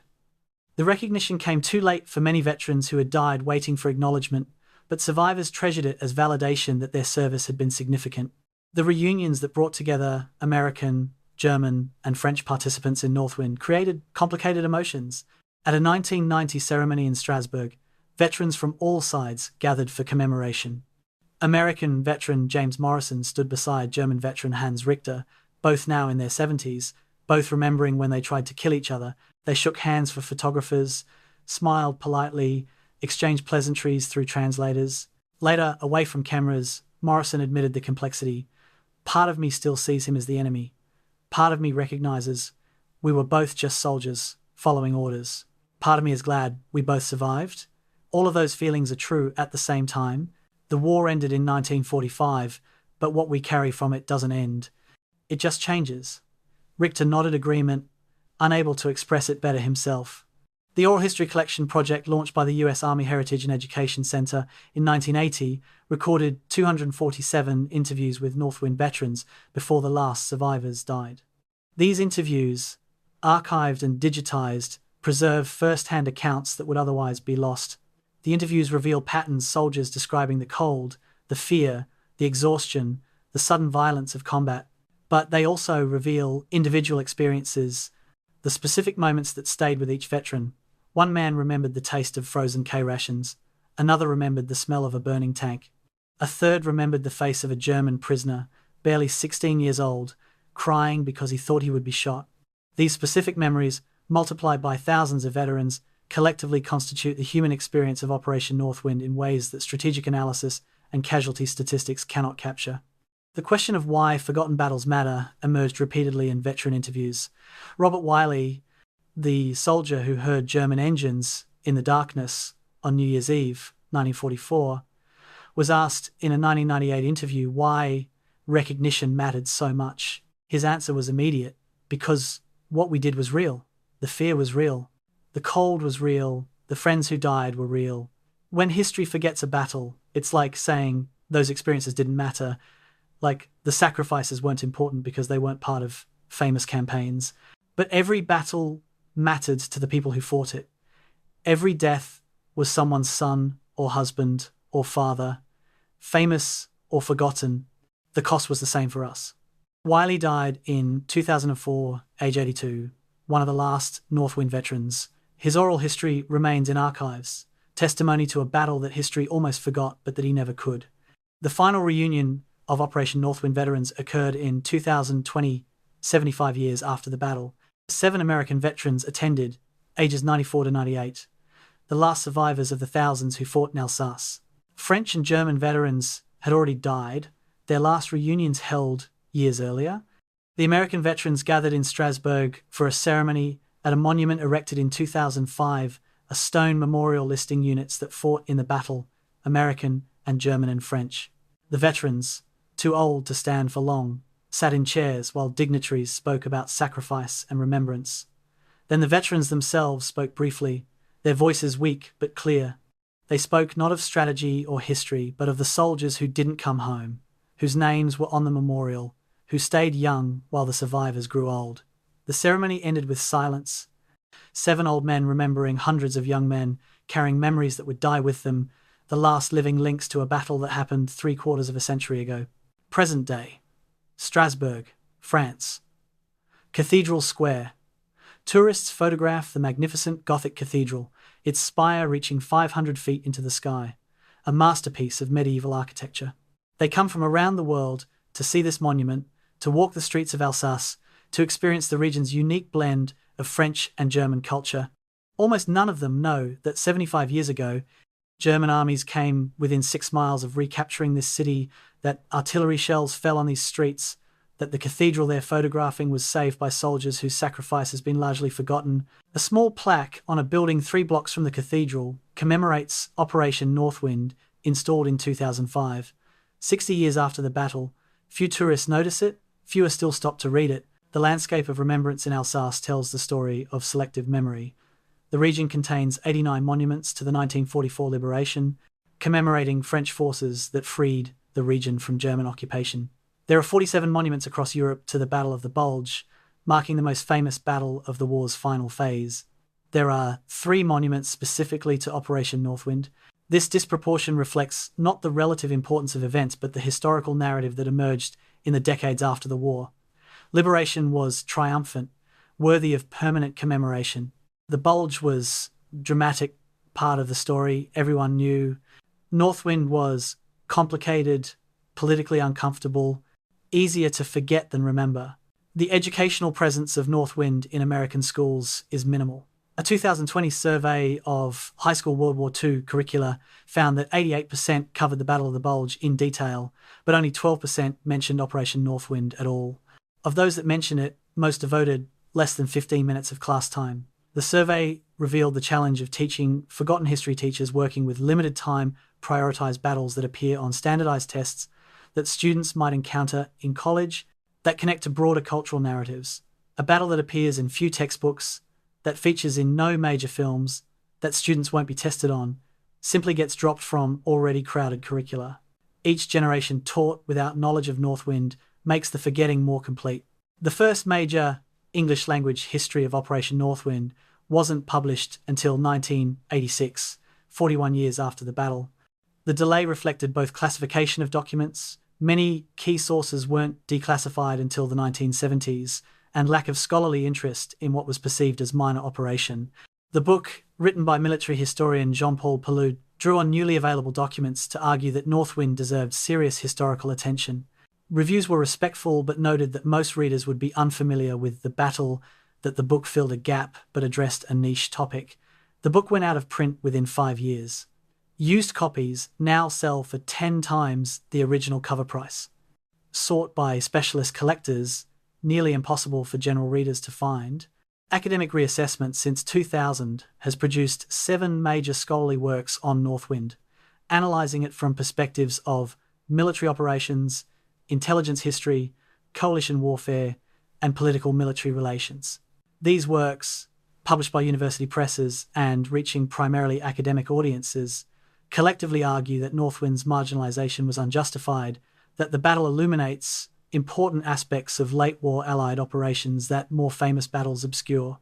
The recognition came too late for many veterans who had died waiting for acknowledgement, but survivors treasured it as validation that their service had been significant. The reunions that brought together American, German, and French participants in Northwind created complicated emotions. At a 1990 ceremony in Strasbourg, veterans from all sides gathered for commemoration. American veteran James Morrison stood beside German veteran Hans Richter, both now in their 70s, both remembering when they tried to kill each other. They shook hands for photographers, smiled politely, exchanged pleasantries through translators. Later, away from cameras, Morrison admitted the complexity. "Part of me still sees him as the enemy. Part of me recognizes we were both just soldiers, following orders. Part of me is glad we both survived." All of those feelings are true at the same time. The war ended in 1945, but what we carry from it doesn't end. It just changes. Richter nodded agreement, unable to express it better himself. The Oral History Collection project, launched by the US Army Heritage and Education Center in 1980, recorded 247 interviews with Northwind veterans before the last survivors died. These interviews, archived and digitized, preserve first-hand accounts that would otherwise be lost. The interviews reveal patterns: soldiers describing the cold, the fear, the exhaustion, the sudden violence of combat. But they also reveal individual experiences, the specific moments that stayed with each veteran. One man remembered the taste of frozen K-rations. Another remembered the smell of a burning tank. A third remembered the face of a German prisoner, barely 16 years old, crying because he thought he would be shot. These specific memories, multiplied by thousands of veterans, collectively constitute the human experience of Operation Northwind in ways that strategic analysis and casualty statistics cannot capture. The question of why forgotten battles matter emerged repeatedly in veteran interviews. Robert Wiley, the soldier who heard German engines in the darkness on New Year's Eve, 1944, was asked in a 1998 interview why recognition mattered so much. His answer was immediate: because what we did was real. The fear was real. The cold was real. The friends who died were real. When history forgets a battle, it's like saying those experiences didn't matter, like the sacrifices weren't important because they weren't part of famous campaigns. But every battle mattered to the people who fought it. Every death was someone's son or husband or father, famous or forgotten. The cost was the same for us. Wiley died in 2004, age 82, one of the last Northwind veterans. His oral history remains in archives, testimony to a battle that history almost forgot but that he never could. The final reunion of Operation Northwind veterans occurred in 2020, 75 years after the battle. 7 American veterans attended, ages 94 to 98, the last survivors of the thousands who fought in Alsace. French and German veterans had already died, their last reunions held years earlier. The American veterans gathered in Strasbourg for a ceremony at a monument erected in 2005, a stone memorial listing units that fought in the battle, American and German and French. The veterans, too old to stand for long, sat in chairs while dignitaries spoke about sacrifice and remembrance. Then the veterans themselves spoke briefly, their voices weak but clear. They spoke not of strategy or history, but of the soldiers who didn't come home, whose names were on the memorial, who stayed young while the survivors grew old. The ceremony ended with silence, 7 old men remembering hundreds of young men, carrying memories that would die with them, the last living links to a battle that happened 3/4 of a century ago. Present day. Strasbourg, France. Cathedral Square. Tourists photograph the magnificent Gothic cathedral, its spire reaching 500 feet into the sky, a masterpiece of medieval architecture. They come from around the world to see this monument, to walk the streets of Alsace, to experience the region's unique blend of French and German culture. Almost none of them know that 75 years ago, German armies came within 6 miles of recapturing this city, that artillery shells fell on these streets, that the cathedral they're photographing was saved by soldiers whose sacrifice has been largely forgotten. A small plaque on a building 3 blocks from the cathedral commemorates Operation Northwind, installed in 2005. 60 years after the battle, few tourists notice it, fewer still stop to read it. The landscape of remembrance in Alsace tells the story of selective memory. The region contains 89 monuments to the 1944 liberation, commemorating French forces that freed the region from German occupation. There are 47 monuments across Europe to the Battle of the Bulge, marking the most famous battle of the war's final phase. There are 3 monuments specifically to Operation Northwind. This disproportion reflects not the relative importance of events, but the historical narrative that emerged in the decades after the war. Liberation was triumphant, worthy of permanent commemoration. The Bulge was a dramatic part of the story, everyone knew. Northwind was complicated, politically uncomfortable, easier to forget than remember. The educational presence of Northwind in American schools is minimal. A 2020 survey of high school World War II curricula found that 88% covered the Battle of the Bulge in detail, but only 12% mentioned Operation Northwind at all. Of those that mention it, most devoted less than 15 minutes of class time. The survey revealed the challenge of teaching forgotten history teachers working with limited time prioritize battles that appear on standardized tests that students might encounter in college that connect to broader cultural narratives. A battle that appears in few textbooks, that features in no major films, that students won't be tested on, simply gets dropped from already crowded curricula. Each generation taught without knowledge of Northwind makes the forgetting more complete. The first major English language history of Operation Northwind wasn't published until 1986, 41 years after the battle. The delay reflected both classification of documents, many key sources weren't declassified until the 1970s, and lack of scholarly interest in what was perceived as minor operation. The book, written by military historian Jean-Paul Pelloud, drew on newly available documents to argue that Northwind deserved serious historical attention. Reviews were respectful but noted that most readers would be unfamiliar with the battle, that the book filled a gap but addressed a niche topic. The book went out of print within 5 years. Used copies now sell for 10 times the original cover price. Sought by specialist collectors, nearly impossible for general readers to find. Academic Reassessment since 2000 has produced 7 major scholarly works on Northwind, analysing it from perspectives of military operations, intelligence history, coalition warfare, and political military relations. These works, published by university presses and reaching primarily academic audiences, collectively argue that Northwind's marginalisation was unjustified, that the battle illuminates important aspects of late war Allied operations that more famous battles obscure.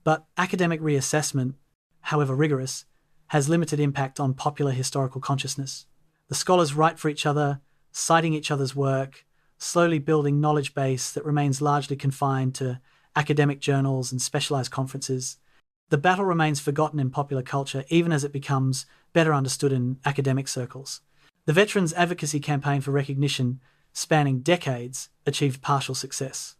But academic reassessment, however rigorous, has limited impact on popular historical consciousness. The scholars write for each other, citing each other's work, slowly building knowledge base that remains largely confined to academic journals and specialized conferences. The battle remains forgotten in popular culture even as it becomes better understood in academic circles. The Veterans Advocacy Campaign for Recognition, spanning decades, achieved partial success.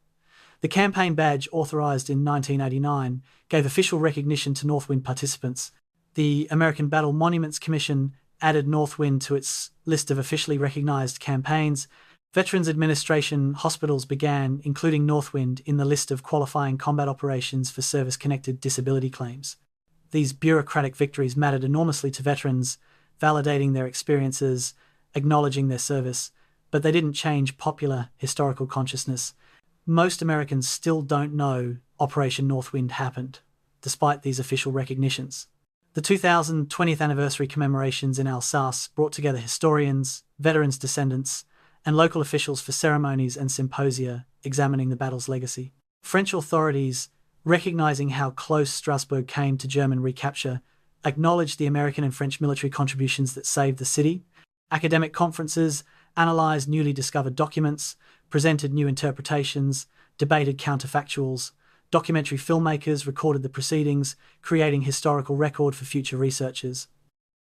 The campaign badge, authorized in 1989, gave official recognition to Northwind participants. The American Battle Monuments Commission added Northwind to its list of officially recognized campaigns. Veterans Administration hospitals began including Northwind in the list of qualifying combat operations for service-connected disability claims. These bureaucratic victories mattered enormously to veterans, validating their experiences, acknowledging their service, but they didn't change popular historical consciousness. Most Americans still don't know Operation Northwind happened, despite these official recognitions. The 2000 20th anniversary commemorations in Alsace brought together historians, veterans' descendants, and local officials for ceremonies and symposia examining the battle's legacy. French authorities, recognizing how close Strasbourg came to German recapture, acknowledged the American and French military contributions that saved the city. Academic conferences analyzed newly discovered documents, presented new interpretations, debated counterfactuals. Documentary filmmakers recorded the proceedings, creating historical record for future researchers.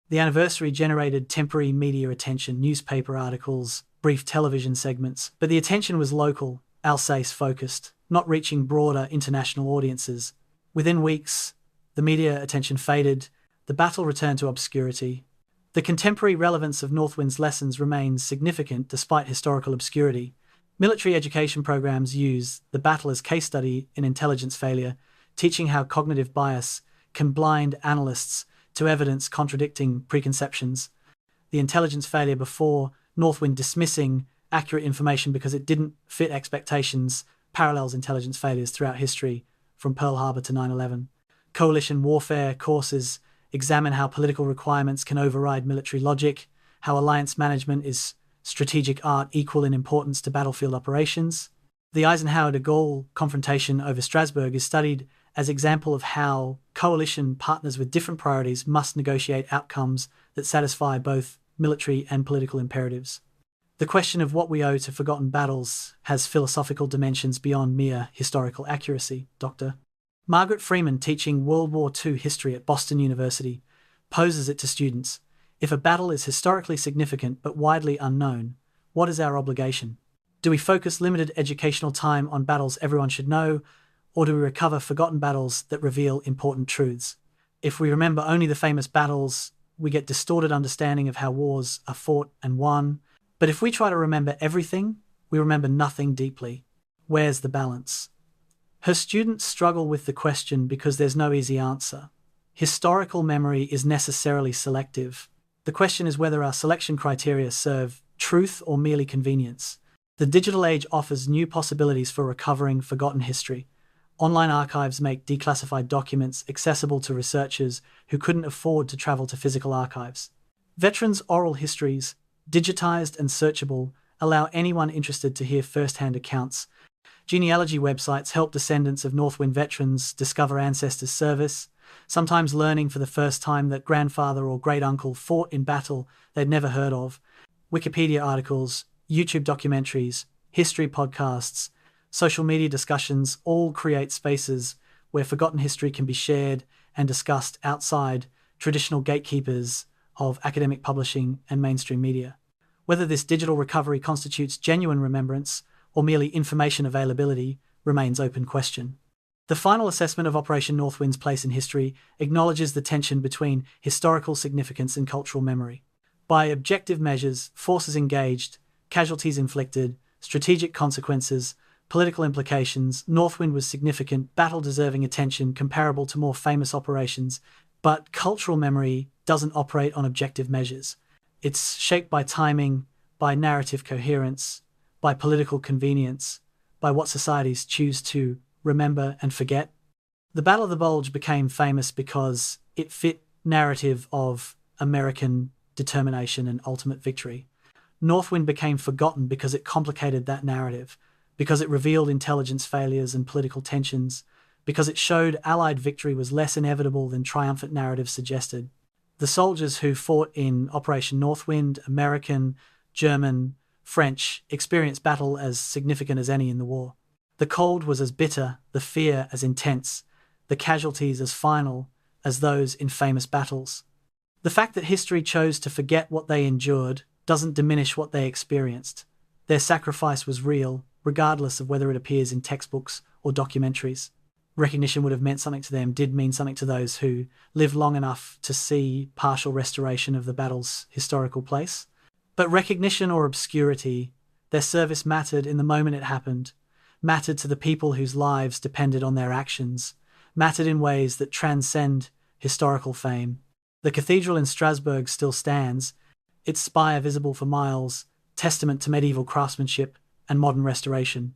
The anniversary generated temporary media attention, newspaper articles, brief television segments, but the attention was local, Alsace-focused, not reaching broader international audiences. Within weeks, the media attention faded, the battle returned to obscurity. The contemporary relevance of Northwind's lessons remains significant despite historical obscurity. Military education programs use the battle as case study in intelligence failure, teaching how cognitive bias can blind analysts to evidence contradicting preconceptions. The intelligence failure before Northwind dismissing accurate information because it didn't fit expectations parallels intelligence failures throughout history, from Pearl Harbor to 9/11. Coalition warfare courses examine how political requirements can override military logic, how alliance management is strategic art equal in importance to battlefield operations. The Eisenhower-de Gaulle confrontation over Strasbourg is studied as example of how coalition partners with different priorities must negotiate outcomes that satisfy both military and political imperatives. The question of what we owe to forgotten battles has philosophical dimensions beyond mere historical accuracy, Dr. Margaret Freeman, teaching World War II history at Boston University, poses it to students. If a battle is historically significant but widely unknown, what is our obligation? Do we focus limited educational time on battles everyone should know, or do we recover forgotten battles that reveal important truths? If we remember only the famous battles, we get distorted understanding of how wars are fought and won. But if we try to remember everything, we remember nothing deeply. Where's the balance? Her students struggle with the question because there's no easy answer. Historical memory is necessarily selective. The question is whether our selection criteria serve truth or merely convenience. The digital age offers new possibilities for recovering forgotten history. Online archives make declassified documents accessible to researchers who couldn't afford to travel to physical archives. Veterans' oral histories, digitized and searchable, allow anyone interested to hear first-hand accounts. Genealogy websites help descendants of Northwind veterans discover ancestors' service, sometimes learning for the first time that grandfather or great-uncle fought in battle they'd never heard of. Wikipedia articles, YouTube documentaries, history podcasts, social media discussions all create spaces where forgotten history can be shared and discussed outside traditional gatekeepers of academic publishing and mainstream media. Whether this digital recovery constitutes genuine remembrance or merely information availability remains open question. The final assessment of Operation Northwind's place in history acknowledges the tension between historical significance and cultural memory. By objective measures, forces engaged, casualties inflicted, strategic consequences, political implications, Northwind was significant, battle-deserving attention comparable to more famous operations, but cultural memory doesn't operate on objective measures. It's shaped by timing, by narrative coherence, by political convenience, by what societies choose to remember and forget. The Battle of the Bulge became famous because it fit narrative of American determination and ultimate victory. Northwind became forgotten because it complicated that narrative, because it revealed intelligence failures and political tensions, because it showed Allied victory was less inevitable than triumphant narratives suggested. The soldiers who fought in Operation Northwind, American, German, French, experienced battle as significant as any in the war. The cold was as bitter, the fear as intense, the casualties as final as those in famous battles. The fact that history chose to forget what they endured doesn't diminish what they experienced. Their sacrifice was real, regardless of whether it appears in textbooks or documentaries. Recognition would have meant something to them, did mean something to those who lived long enough to see partial restoration of the battle's historical place. But recognition or obscurity, their service mattered in the moment it happened, mattered to the people whose lives depended on their actions, mattered in ways that transcend historical fame. The cathedral in Strasbourg still stands, its spire visible for miles, testament to medieval craftsmanship and modern restoration.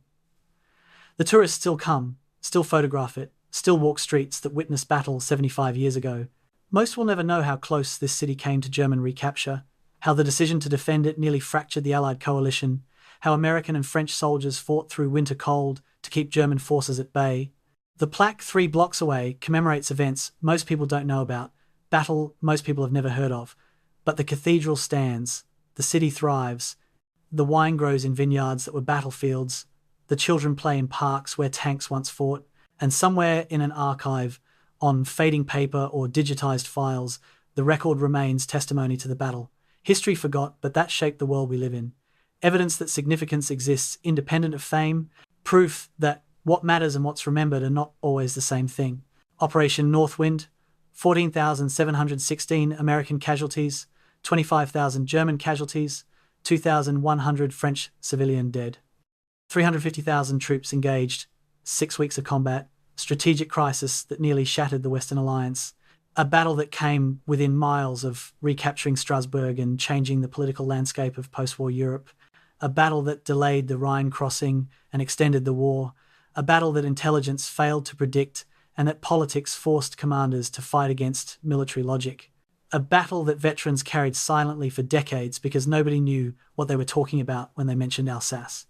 The tourists still come, still photograph it, still walk streets that witnessed battle 75 years ago. Most will never know how close this city came to German recapture, how the decision to defend it nearly fractured the Allied coalition, how American and French soldiers fought through winter cold to keep German forces at bay. The plaque 3 blocks away commemorates events most people don't know about, battle most people have never heard of. But the cathedral stands, the city thrives, the wine grows in vineyards that were battlefields, the children play in parks where tanks once fought, and somewhere in an archive, on fading paper or digitized files, the record remains testimony to the battle. History forgot, but that shaped the world we live in. Evidence that significance exists independent of fame, proof that what matters and what's remembered are not always the same thing. Operation Northwind, 14,716 American casualties, 25,000 German casualties, 2,100 French civilian dead. 350,000 troops engaged, 6 weeks of combat, strategic crisis that nearly shattered the Western Alliance, a battle that came within miles of recapturing Strasbourg and changing the political landscape of post-war Europe, a battle that delayed the Rhine crossing and extended the war, a battle that intelligence failed to predict and that politics forced commanders to fight against military logic, a battle that veterans carried silently for decades because nobody knew what they were talking about when they mentioned Alsace.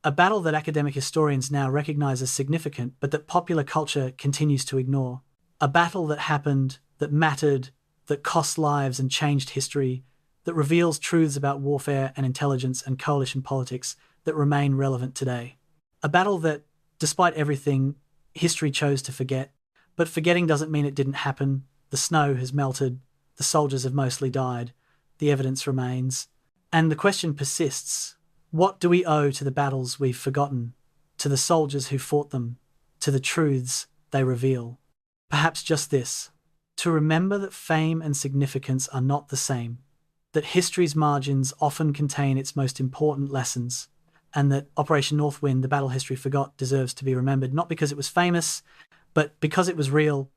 A battle that academic historians now recognize as significant but that popular culture continues to ignore. A battle that happened, that mattered, that cost lives and changed history, that reveals truths about warfare and intelligence and coalition politics that remain relevant today. A battle that, despite everything, history chose to forget. But forgetting doesn't mean it didn't happen. The snow has melted, the soldiers have mostly died, the evidence remains. And the question persists. What do we owe to the battles we've forgotten, to the soldiers who fought them, to the truths they reveal? Perhaps just this: to remember that fame and significance are not the same, that history's margins often contain its most important lessons, and that Operation Northwind, the battle history forgot, deserves to be remembered, not because it was famous, but because it was real,